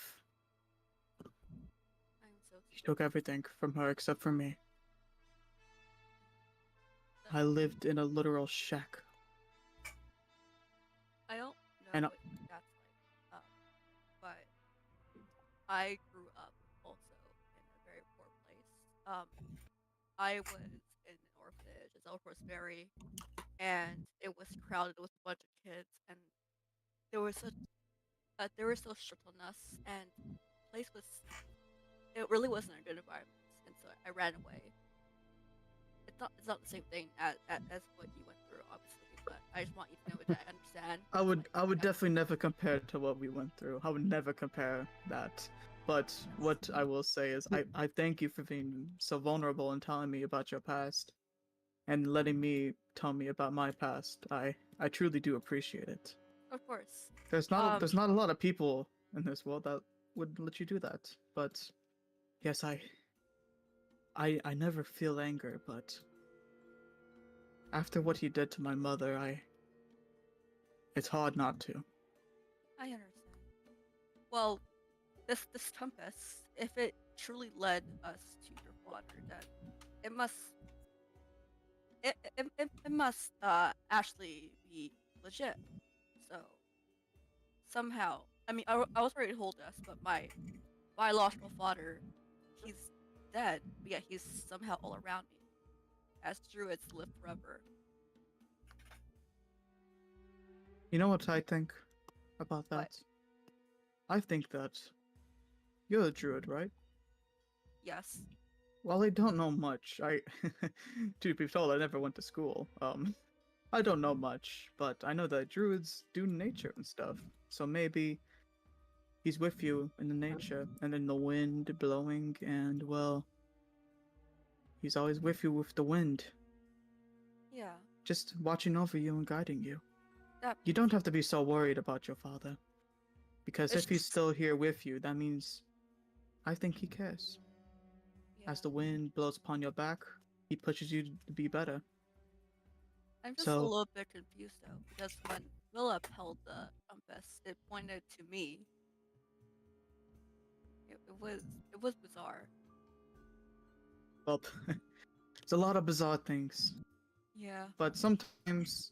I'm so He took everything from her except for me. I lived in a literal shack. I don't know And what that's like, but I grew up also in a very poor place. I was in an orphanage in South Roseberry, and it was crowded with a bunch of kids, and there was they were so strict on us, and the place it really wasn't a good environment, and so I ran away. It's not the same thing as what you went through, obviously, but I just want you to know that I understand. I would definitely never compare it to what we went through. I would never compare that. But what I will say is I thank you for being so vulnerable and telling me about your past and letting me tell me about my past. I truly do appreciate it. Of course. There's not a lot of people in this world that would let you do that. But yes, I never feel anger, but after what he did to my mother, it's hard not to. I understand. Well, this compass, if it truly led us to your father, then it must actually be legit. So somehow, I mean, I was already told this, but my biological father, he's dead, but yet he's somehow all around me, as druids live forever. You know what I think about that? What? I think that you're a druid, right? Yes. Well, I don't know much. Truth be told, I never went to school. I don't know much, but I know that druids do nature and stuff. So maybe he's with you in the nature, and in the wind blowing, and well, he's always with you with the wind, Yeah. just watching over you and guiding you. That You don't have to be so worried about your father, because It's if he's just- still here with you, that means I think he cares. yeah. As the wind blows upon your back, he pushes you to be better. I'm just a So- little bit confused though, because when Philip held the compass, it pointed to me. It was bizarre. Well, it's a lot of bizarre things, Yeah. but sometimes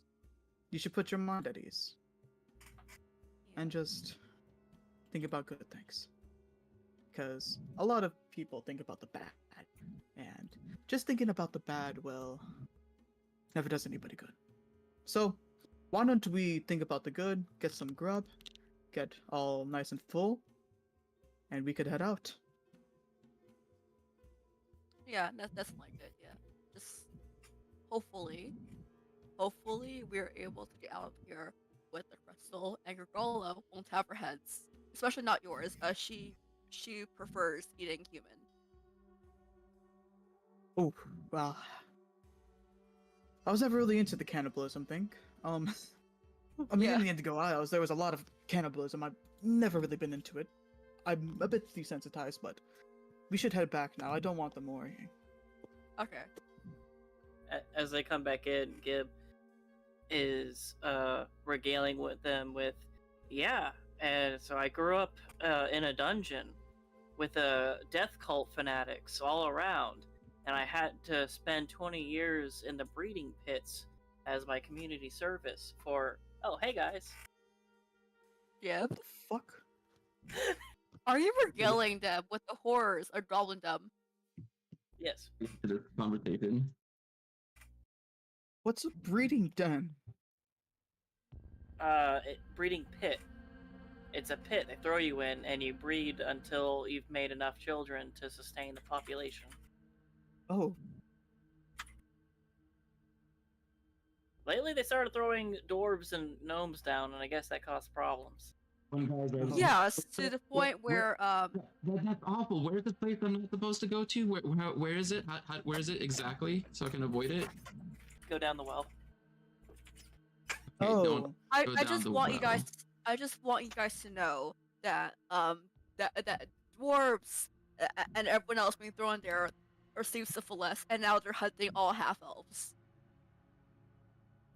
you should put your mind at ease Yeah. and just think about good things. Because a lot of people think about the bad, and just thinking about the bad, well, never does anybody good. So, why don't we think about the good, get some grub, get all nice and full, and we could head out. Yeah, that's like it. Yeah, just hopefully, hopefully we're able to get out of here with the crystal, and Gregolo won't have her heads, especially not yours. She prefers eating human. Oh, well, I was never really into the cannibalism thing. I mean, Yeah. in the Indigo Isles, there was a lot of cannibalism. I've never really been into it. I'm a bit desensitized, but we should head back now. I don't want them worrying. Okay. As they come back in, Gib is regaling with them with, yeah, and so I grew up in a dungeon with death cult fanatics all around, and I had to spend 20 years in the breeding pits as my community service for, oh, hey guys. Yeah. What the fuck? Are you regaling them with the horrors of goblindom? Yes. To this conversation. What's a breeding den? Breeding pit. It's a pit they throw you in, and you breed until you've made enough children to sustain the population. Oh, Lately, they started throwing dwarves and gnomes down, and I guess that caused problems. Yes, to the point where That's awful. Where's the place I'm not supposed to go to? Where is it? Where is it exactly? So I can avoid it. Go down the well. Okay, oh. don't I go I down just the want you well. guys I just want you guys to know that that dwarves and everyone else being thrown there received syphilis, and now they're hunting all half elves.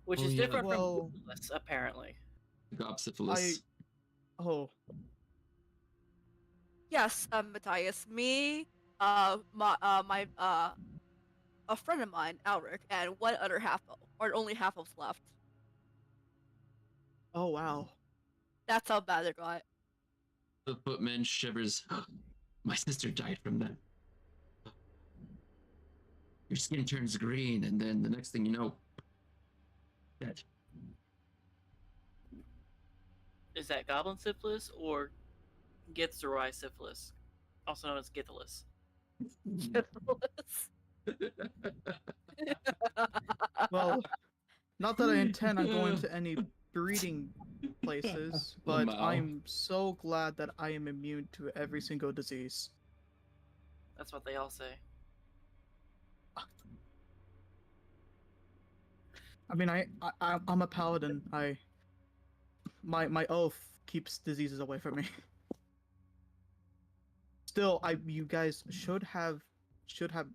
Which Oh, is yeah. different Well- from syphilis, apparently. Gob syphilis. Oh, Yes, Matthias, me, my a friend of mine, Alric, and one other half elf, or only half elves left. oh wow. That's how bad it got. The footman shivers. My sister died from that. Your skin turns green, and then the next thing you know, dead. Is that goblin syphilis or Githzerai syphilis, also known as Githalis? Well, not that I intend on going to any breeding places, but Wow. I'm so glad that I am immune to every single disease. That's what they all say. I mean, I'm a paladin. My oath keeps diseases away from me. Still, you guys should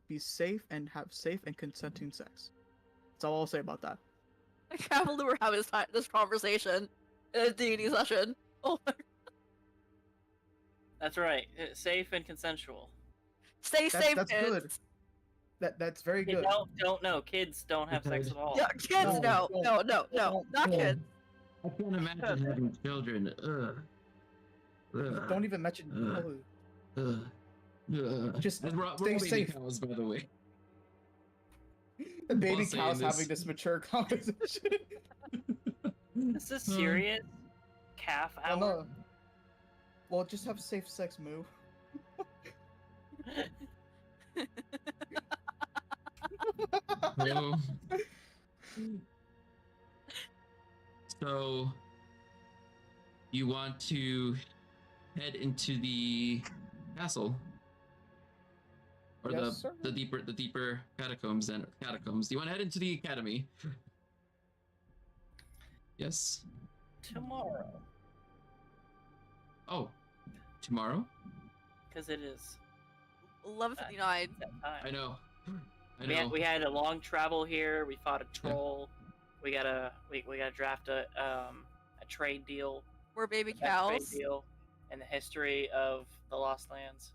be safe and have safe and consenting sex. That's all I'll say about that. I can't believe we're having this conversation in a D&D session. Oh my. That's right. Safe and consensual. Stay safe, That's kids. good. That's very Kids good. don't know. Kids don't have sex at all. Yeah, kids, no, not kids. I can't imagine having children. Ugh. Don't even mention. Ugh. Oh, Ugh. Just And we're all stay baby safe. cows, by the way. the baby While saying cow's this. having this mature conversation. Is this serious? Calf Well, hour? no. Well, just have safe sex, Moo. So, so you want to head into the castle, or Yes, sir. the deeper catacombs and catacombs. Do you want to head into the academy? Yes. Tomorrow. Oh, tomorrow? Because it is 11:59. that time. I know. I We know. had a long travel here. We fought a troll. We gotta draft a trade deal. We're baby The best trade cows. deal in the history of the Lost Lands.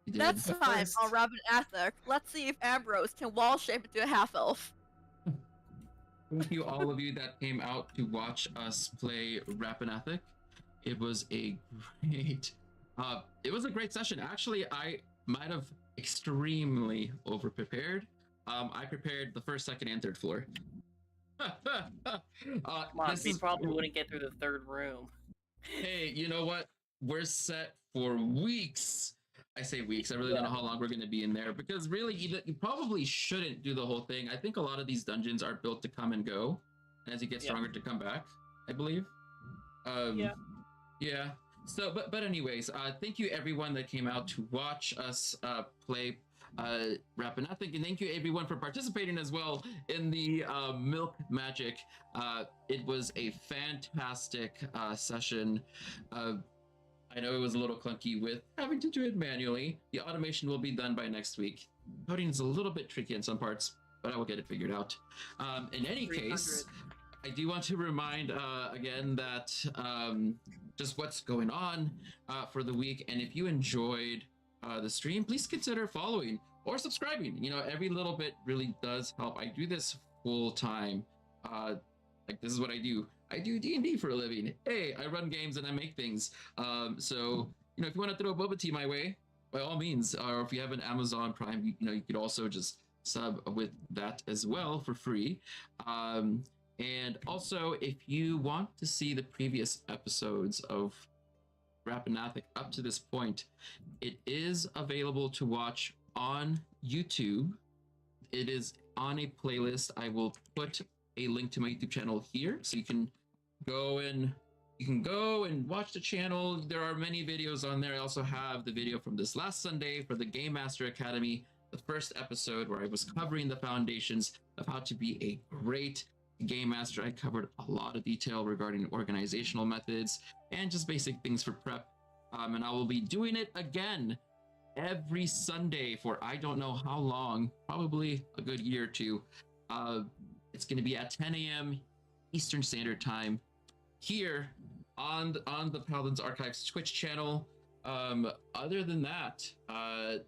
You did. Next But time first, on Rappan Athuk, let's see if Ambrose can wall shape into a half elf. Thank you, all of you that came out to watch us play Rappan Athuk. It was a great session. Actually, I might have extremely over prepared. I prepared the first, second, and third floor. Come on, we probably wouldn't get through the third room. Hey, you know what? We're set for weeks I say weeks. I really don't know how long we're going to be in there because really, you probably shouldn't do the whole thing. I think a lot of these dungeons are built to come and go, and as you get stronger to come back. I believe. Yeah. So, but anyways, thank you everyone that came out to watch us play Rappan Athuk, and thank you everyone for participating as well in the Milk Magic. It was a fantastic session. I know it was a little clunky with having to do it manually. The automation will be done by next week. Coding is a little bit tricky in some parts, but I will get it figured out. In any case, I do want to remind again that just what's going on for the week. And if you enjoyed the stream, please consider following or subscribing. You know, every little bit really does help. I do this full time. Like this is what I do. I do D&D for a living. Hey, I run games and I make things. So, you know, if you want to throw a boba tea my way, by all means, or if you have an Amazon Prime, you know, you could also just sub with that as well for free. And also, if you want to see the previous episodes of Rappan Athuk up to this point, it is available to watch on YouTube. It is on a playlist. I will put a link to my YouTube channel here, so you can go and watch the channel. There are many videos on there. I also have the video from this last Sunday for the Game Master Academy, the first episode where I was covering the foundations of how to be a great game master. I covered a lot of detail regarding organizational methods and just basic things for prep. And I will be doing it again every Sunday for I don't know how long, probably a good year or two. It's going to be at 10 a.m. Eastern Standard Time here on the Paladins Archives Twitch channel. Other than that, I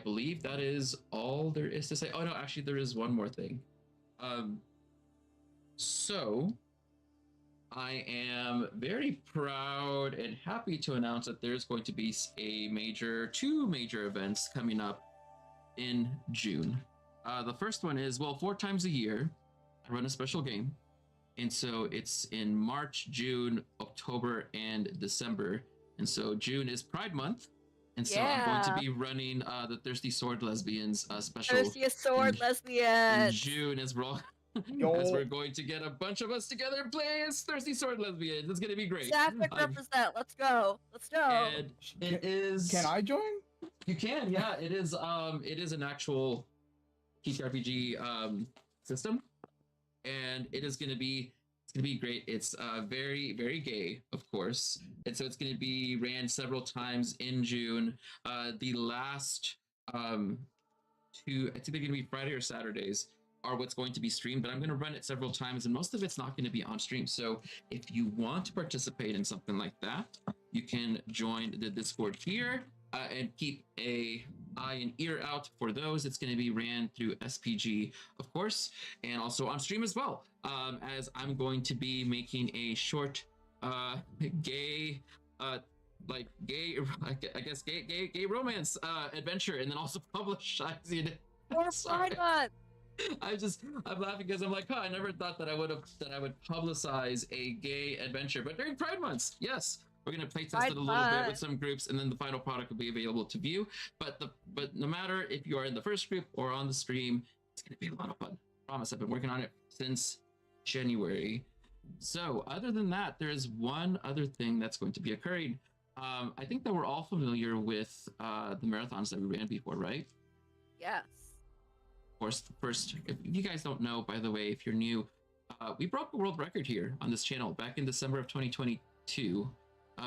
believe that is all there is to say. Oh no, actually there is one more thing. So I am very proud and happy to announce that there's going to be two major events coming up in June. The first one is, well, 4 times a year, I run a special game. And so it's in March, June, October, and December. And so June is Pride Month. And so I'm going to be running the Thirsty Sword Lesbians special. Thirsty Sword Lesbians. In June as we're all... as we're going to get a bunch of us together and play as Thirsty Sword Lesbians. It's going to be great. Sapphic represent. Let's go. Let's go. And it is... Can I join? You can, yeah. It is an actual TTRPG system. And it is going to be great. It's very, very gay, of course. And so it's going to be ran several times in June. The last 2, I think they're going to be Friday or Saturdays, are what's going to be streamed, but I'm going to run it several times, and most of it's not going to be on stream. So if you want to participate in something like that, you can join the Discord here and keep a eye and ear out for those. It's going to be ran through SPG, of course, and also on stream as well, as I'm going to be making a short gay romance adventure, and then also publishing it. Pride Month. I'm laughing because I'm like, I never thought that I would publicize a gay adventure, but during Pride Months, yes, we're gonna play test it a little bit with some groups, and then the final product will be available to view. But no matter if you are in the first group or on the stream, it's gonna be a lot of fun. I promise. I've been working on it since January. So other than that, there is one other thing that's going to be occurring. I think that we're all familiar with the marathons that we ran before, right? Yes. Of course, first, if you guys don't know, by the way, if you're new, we broke the world record here on this channel back in December of 2022.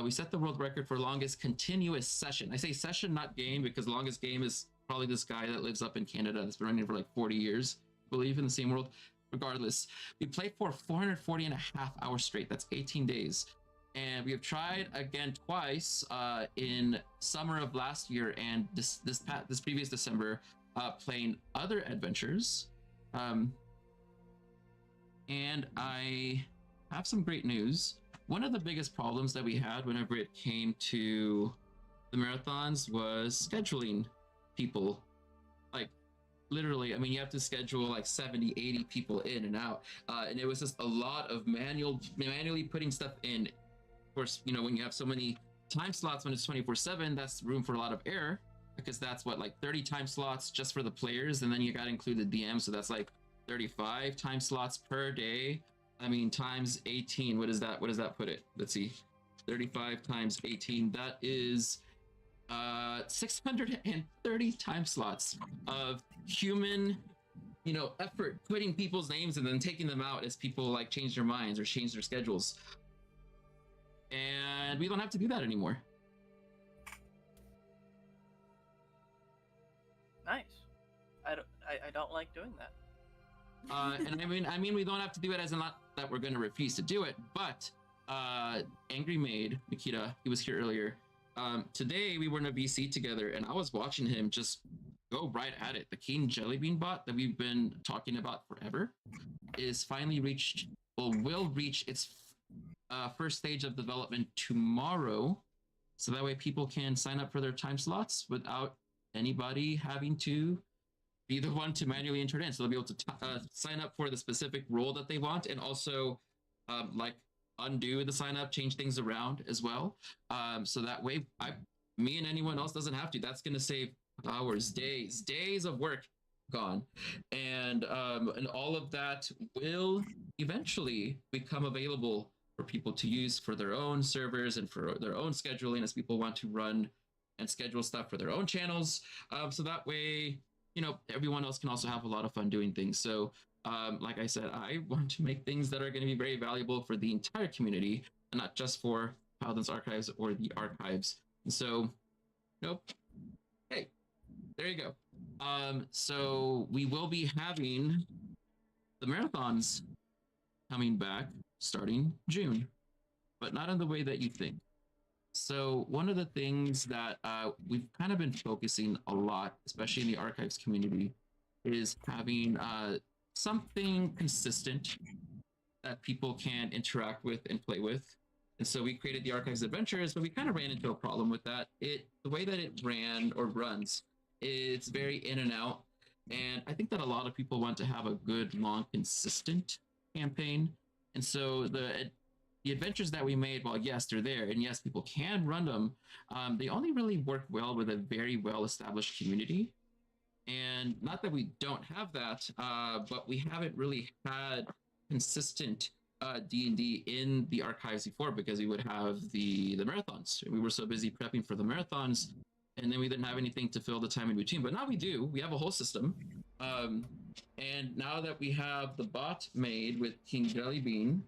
We set the world record for longest continuous session. I say session, not game, because longest game is probably this guy that lives up in Canada that's been running for like 40 years, I believe, in the same world. Regardless, we played for 440 and a half hours straight. That's 18 days. And we have tried again twice in summer of last year and this previous December, playing other adventures. And I have some great news. One of the biggest problems that we had whenever it came to the marathons was scheduling people. Like, literally, I mean, you have to schedule like 70, 80 people in and out. And it was just a lot of manually putting stuff in. Of course, you know, when you have so many time slots when it's 24/7, that's room for a lot of error. because that's what, like 30 time slots just for the players, and then you got to include the DM, so that's like 35 time slots per day. I mean, times 18. What does that put it? Let's see. 35 times 18. That is 630 time slots of human, effort, putting people's names and then taking them out as people like change their minds or change their schedules. And we don't have to do that anymore. Nice. I don't like doing that. And I mean, we don't have to do it as in not that we're going to refuse to do it, but Angry Maid, Nikita, he was here earlier. Today we were in a VC together, and I was watching him just go right at it. The King Jellybean bot that we've been talking about forever is finally will reach its first stage of development tomorrow, so that way people can sign up for their time slots without anybody having to be the one to manually enter it in. So they'll be able to sign up for the specific role that they want, and also like undo the sign up, change things around as well. So that way me and anyone else doesn't have to. That's going to save hours, days of work gone. And all of that will eventually become available for people to use for their own servers and for their own scheduling as people want to run and schedule stuff for their own channels. So that way, everyone else can also have a lot of fun doing things. So like I said, I want to make things that are going to be very valuable for the entire community, and not just for Paladins Archives or the archives. And so, hey, there you go. So we will be having the marathons coming back starting June, but not in the way that you think. So one of the things that we've kind of been focusing a lot, especially in the archives community, is having something consistent that people can interact with and play with. And so we created the Archives Adventures, but we kind of ran into a problem with that. The way that it ran or runs, it's very in and out. And I think that a lot of people want to have a good, long, consistent campaign. And so the adventures that we made, well, yes, they're there, and yes, people can run them. They only really work well with a very well-established community. And not that we don't have that, but we haven't really had consistent D&D in the archives before, because we would have the marathons. We were so busy prepping for the marathons, and then we didn't have anything to fill the time in between. But now we do. We have a whole system. And now that we have the bot made with King Jellybean,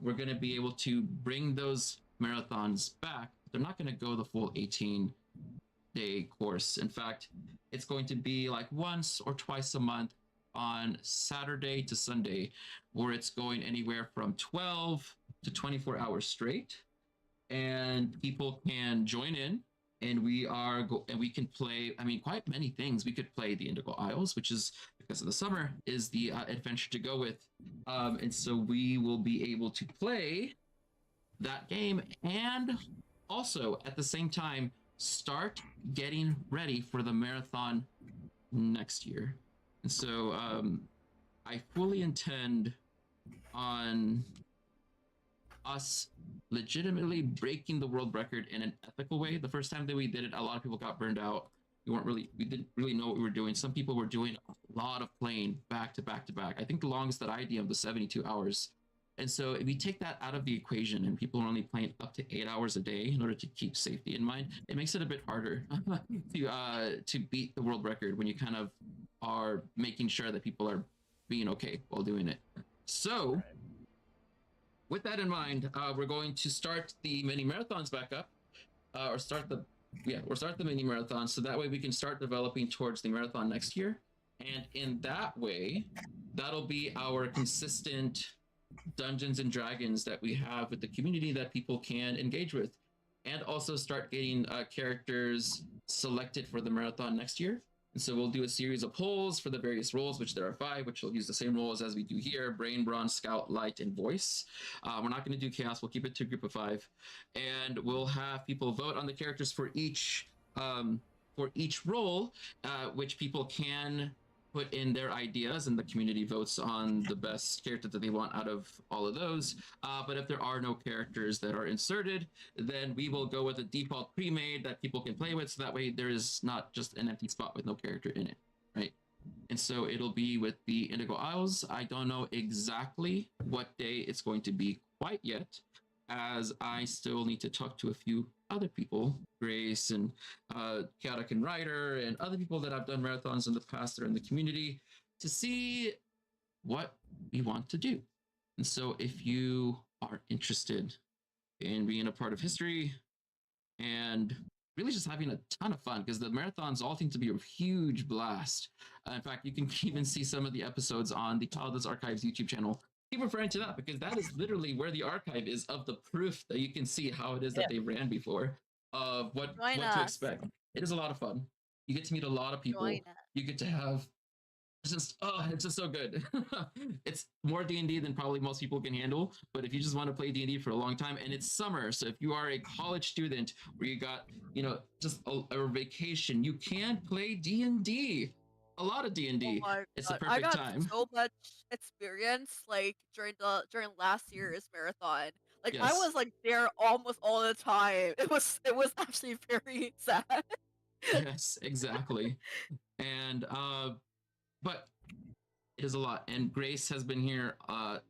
we're going to be able to bring those marathons back. They're not going to go the full 18-day course. In fact, it's going to be like once or twice a month on Saturday to Sunday, where it's going anywhere from 12 to 24 hours straight. And people can join in, and we can play, quite many things. We could play the Indigo Isles, which is, because of the summer, is the adventure to go with. And so we will be able to play that game, and also at the same time start getting ready for the marathon next year. And so I fully intend on us legitimately breaking the world record in an ethical way. The first time that we did it, a lot of people got burned out. We didn't really know what we were doing. Some people were doing a lot of playing back to back to back. I think the longest that I DM'd was 72 hours. And so if we take that out of the equation and people are only playing up to 8 hours a day in order to keep safety in mind, it makes it a bit harder to beat the world record when you kind of are making sure that people are being okay while doing it. So with that in mind, we're going to start the mini marathons back up, or start the mini marathons, so that way we can start developing towards the marathon next year. And in that way, that'll be our consistent Dungeons and Dragons that we have with the community that people can engage with, and also start getting characters selected for the marathon next year. And so we'll do a series of polls for the various roles, which there are 5, which will use the same roles as we do here: Brain, Bronze, Scout, Light, and Voice. We're not going to do Chaos. We'll keep it to a group of 5. And we'll have people vote on the characters for each role, which people can put in their ideas, and the community votes on the best character that they want out of all of those. But if there are no characters that are inserted, then we will go with a default pre-made that people can play with, so that way there is not just an empty spot with no character in it, right? And so it'll be with the Indigo Isles. I don't know exactly what day it's going to be quite yet, as I still need to talk to a few other people, Grace and Chaotic and Ryder, and other people that I've done marathons in the past that are in the community, to see what we want to do. And so if you are interested in being a part of history and really just having a ton of fun, because the marathons all seem to be a huge blast. In fact, you can even see some of the episodes on the Childhood's Archives YouTube channel. Keep referring to that, because that is literally where the archive is of the proof that you can see how it is that they ran before, of what to expect. It is a lot of fun. You get to meet a lot of people. You get to have it's just so good. It's more D&D than probably most people can handle, but if you just want to play D&D for a long time, and it's summer, so if you are a college student where you got, just a vacation, you can play D&D. A lot of D&D. It's the perfect time. I got so much experience during last year's marathon. I was there almost all the time. It was actually very sad. Yes, exactly. And but it is a lot. And Grace has been here. God,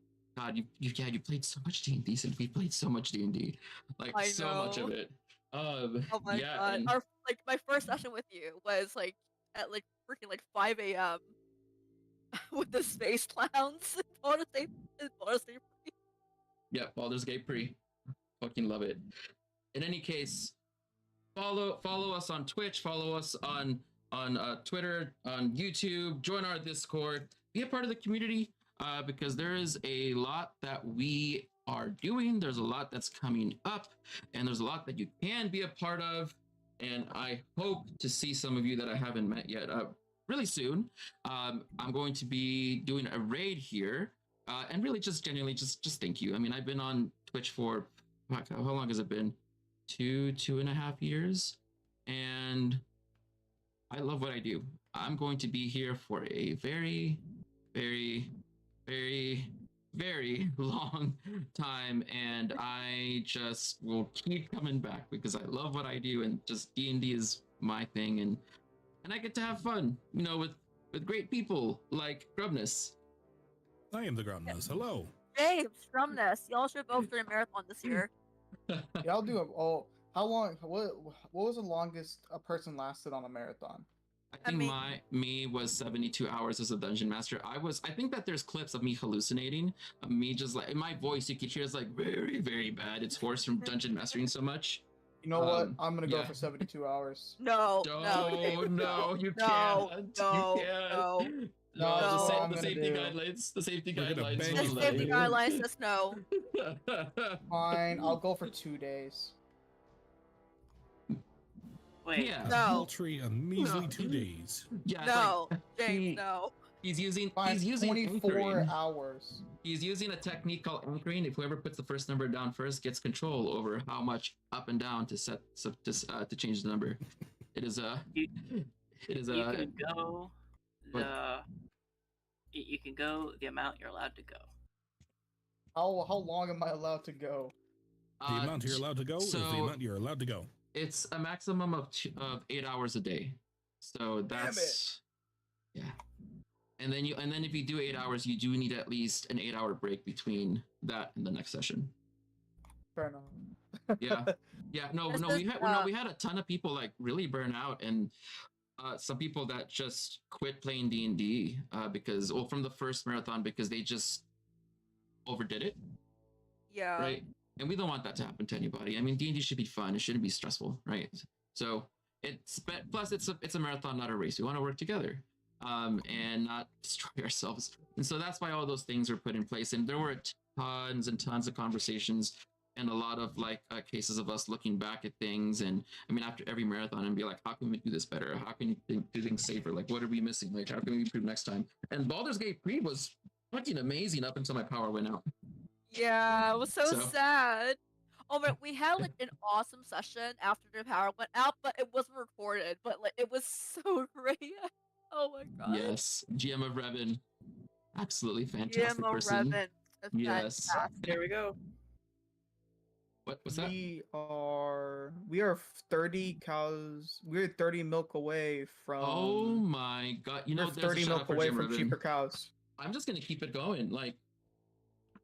you played so much D&D since we played so much D&D, so much of it. Oh my god! And my first session with you was at freaking 5 a.m. with the space clowns. Baldur's Gate 3. Yeah, Baldur's Gate 3. Fucking love it. In any case, follow us on Twitch. Follow us on Twitter, on YouTube. Join our Discord. Be a part of the community, because there is a lot that we are doing. There's a lot that's coming up, and there's a lot that you can be a part of. And I hope to see some of you that I haven't met yet really soon. I'm going to be doing a raid here, and really just genuinely just thank you. I mean, I've been on Twitch for how long has it been? 2.5 years, and I love what I do. I'm going to be here for a very, very, very, very long time, and I just will keep coming back because I love what I do, and just D&D is my thing, and I get to have fun, with great people like Grubness. I am the Grubness. Hello. Hey, Strumness. Y'all should both do a marathon this year. Yeah, I'll do it. Oh, how long? What was the longest a person lasted on a marathon? I think me was 72 hours as a dungeon master. I think that there's clips of me hallucinating, of me just in my voice, you could hear it's very, very bad. It's hoarse from dungeon mastering so much. You know what? I'm gonna go for 72 hours. No, you no, can't. No, the safety guidelines. The safety guidelines. The safety guidelines says no. Fine, I'll go for 2 days. Wait. Yeah. A paltry, a measly 2 days. Yeah. No, James, no. He's using 24 anchoring. hours. He's using a technique called anchoring. If whoever puts the first number down first gets control over how much up and down to change the number. You can go the amount you're allowed to go. How long am I allowed to go? The amount you're allowed to go is the amount you're allowed to go. It's a maximum of 8 hours a day. So that's yeah. And then if you do 8 hours, you do need at least an 8-hour break between that and the next session. Fair enough. Yeah. No. We had a ton of people really burn out, and some people that just quit playing D&D because from the first marathon because they just overdid it. Yeah. Right. And we don't want that to happen to anybody. I mean, D&D should be fun. It shouldn't be stressful, right? So plus it's a marathon, not a race. We want to work together, and not destroy ourselves. And so that's why all those things were put in place. And there were tons and tons of conversations and a lot of cases of us looking back at things. And I mean, after every marathon, and be like, how can we do this better? How can you do things safer? What are we missing? How can we improve next time? And Baldur's Gate 3 was fucking amazing up until my power went out. Yeah, it was so sad. Oh, but we had an awesome session after the power went out, but it wasn't recorded. But it was so great. Oh my god. Yes, GM of Rappan. Absolutely fantastic GM person. Revan. Yes. Fantastic. There we go. What's that? We are 30 cows. We're 30 milk away from. Oh my god! You know, we're there's a 30 shout out milk for away GM from Rappan. cheaper cows. I'm just gonna keep it going. Like,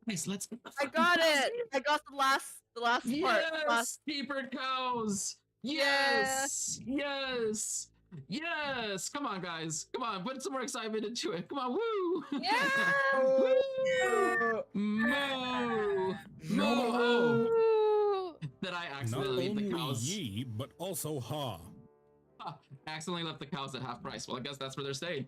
guys, let's get the I fucking got cows it. here. I got the last part. Yes, cheaper cows. Yes, yes, yes. Come on, guys. Come on, put some more excitement into it. Come on, woo! Yeah. Woo! Moo! Moo! Oh, Ooh. did I Not accidentally leave only the cows? ye, but also ha. Accidentally left the cows at half price. Well, I guess that's what they're saying.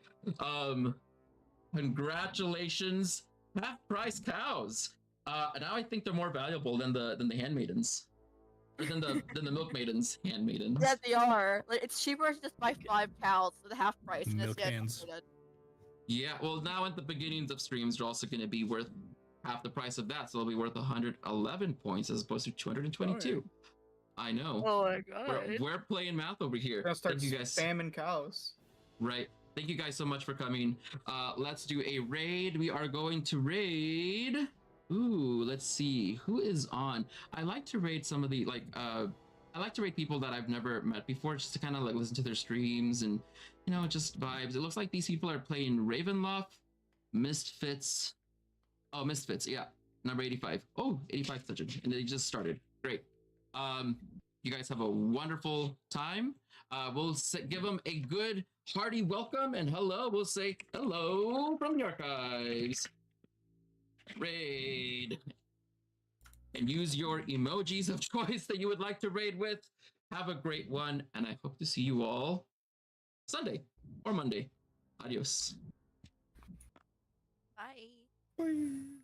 Congratulations, half price cows. Now I think they're more valuable than the handmaidens, or than the milk maidens, handmaidens. Yeah, they are. Like, it's cheaper to just buy 5 cows for the half price. and Milk it's hands. Yeah. Well, now at the beginnings of streams, they're also going to be worth half the price of that, so they'll be worth 111 points as opposed to 222. I know. Oh my god. We're playing math over here. We're gonna start Thank you guys. spamming cows. Right. Thank you guys so much for coming. Let's do a raid. We are going to raid. Ooh, let's see who is on. I like to raid some of the I like to raid people that I've never met before, just to kind of like listen to their streams and just vibes. It looks like these people are playing Ravenloft, Misfits. Oh, Misfits, yeah, number 85. Oh, 85 dungeon, and they just started. Great. You guys have a wonderful time. We'll give them a good hearty welcome and hello. We'll say hello from the archives. Raid. And use your emojis of choice that you would like to raid with. Have a great one, and I hope to see you all Sunday or Monday. Adios. Bye. Bye.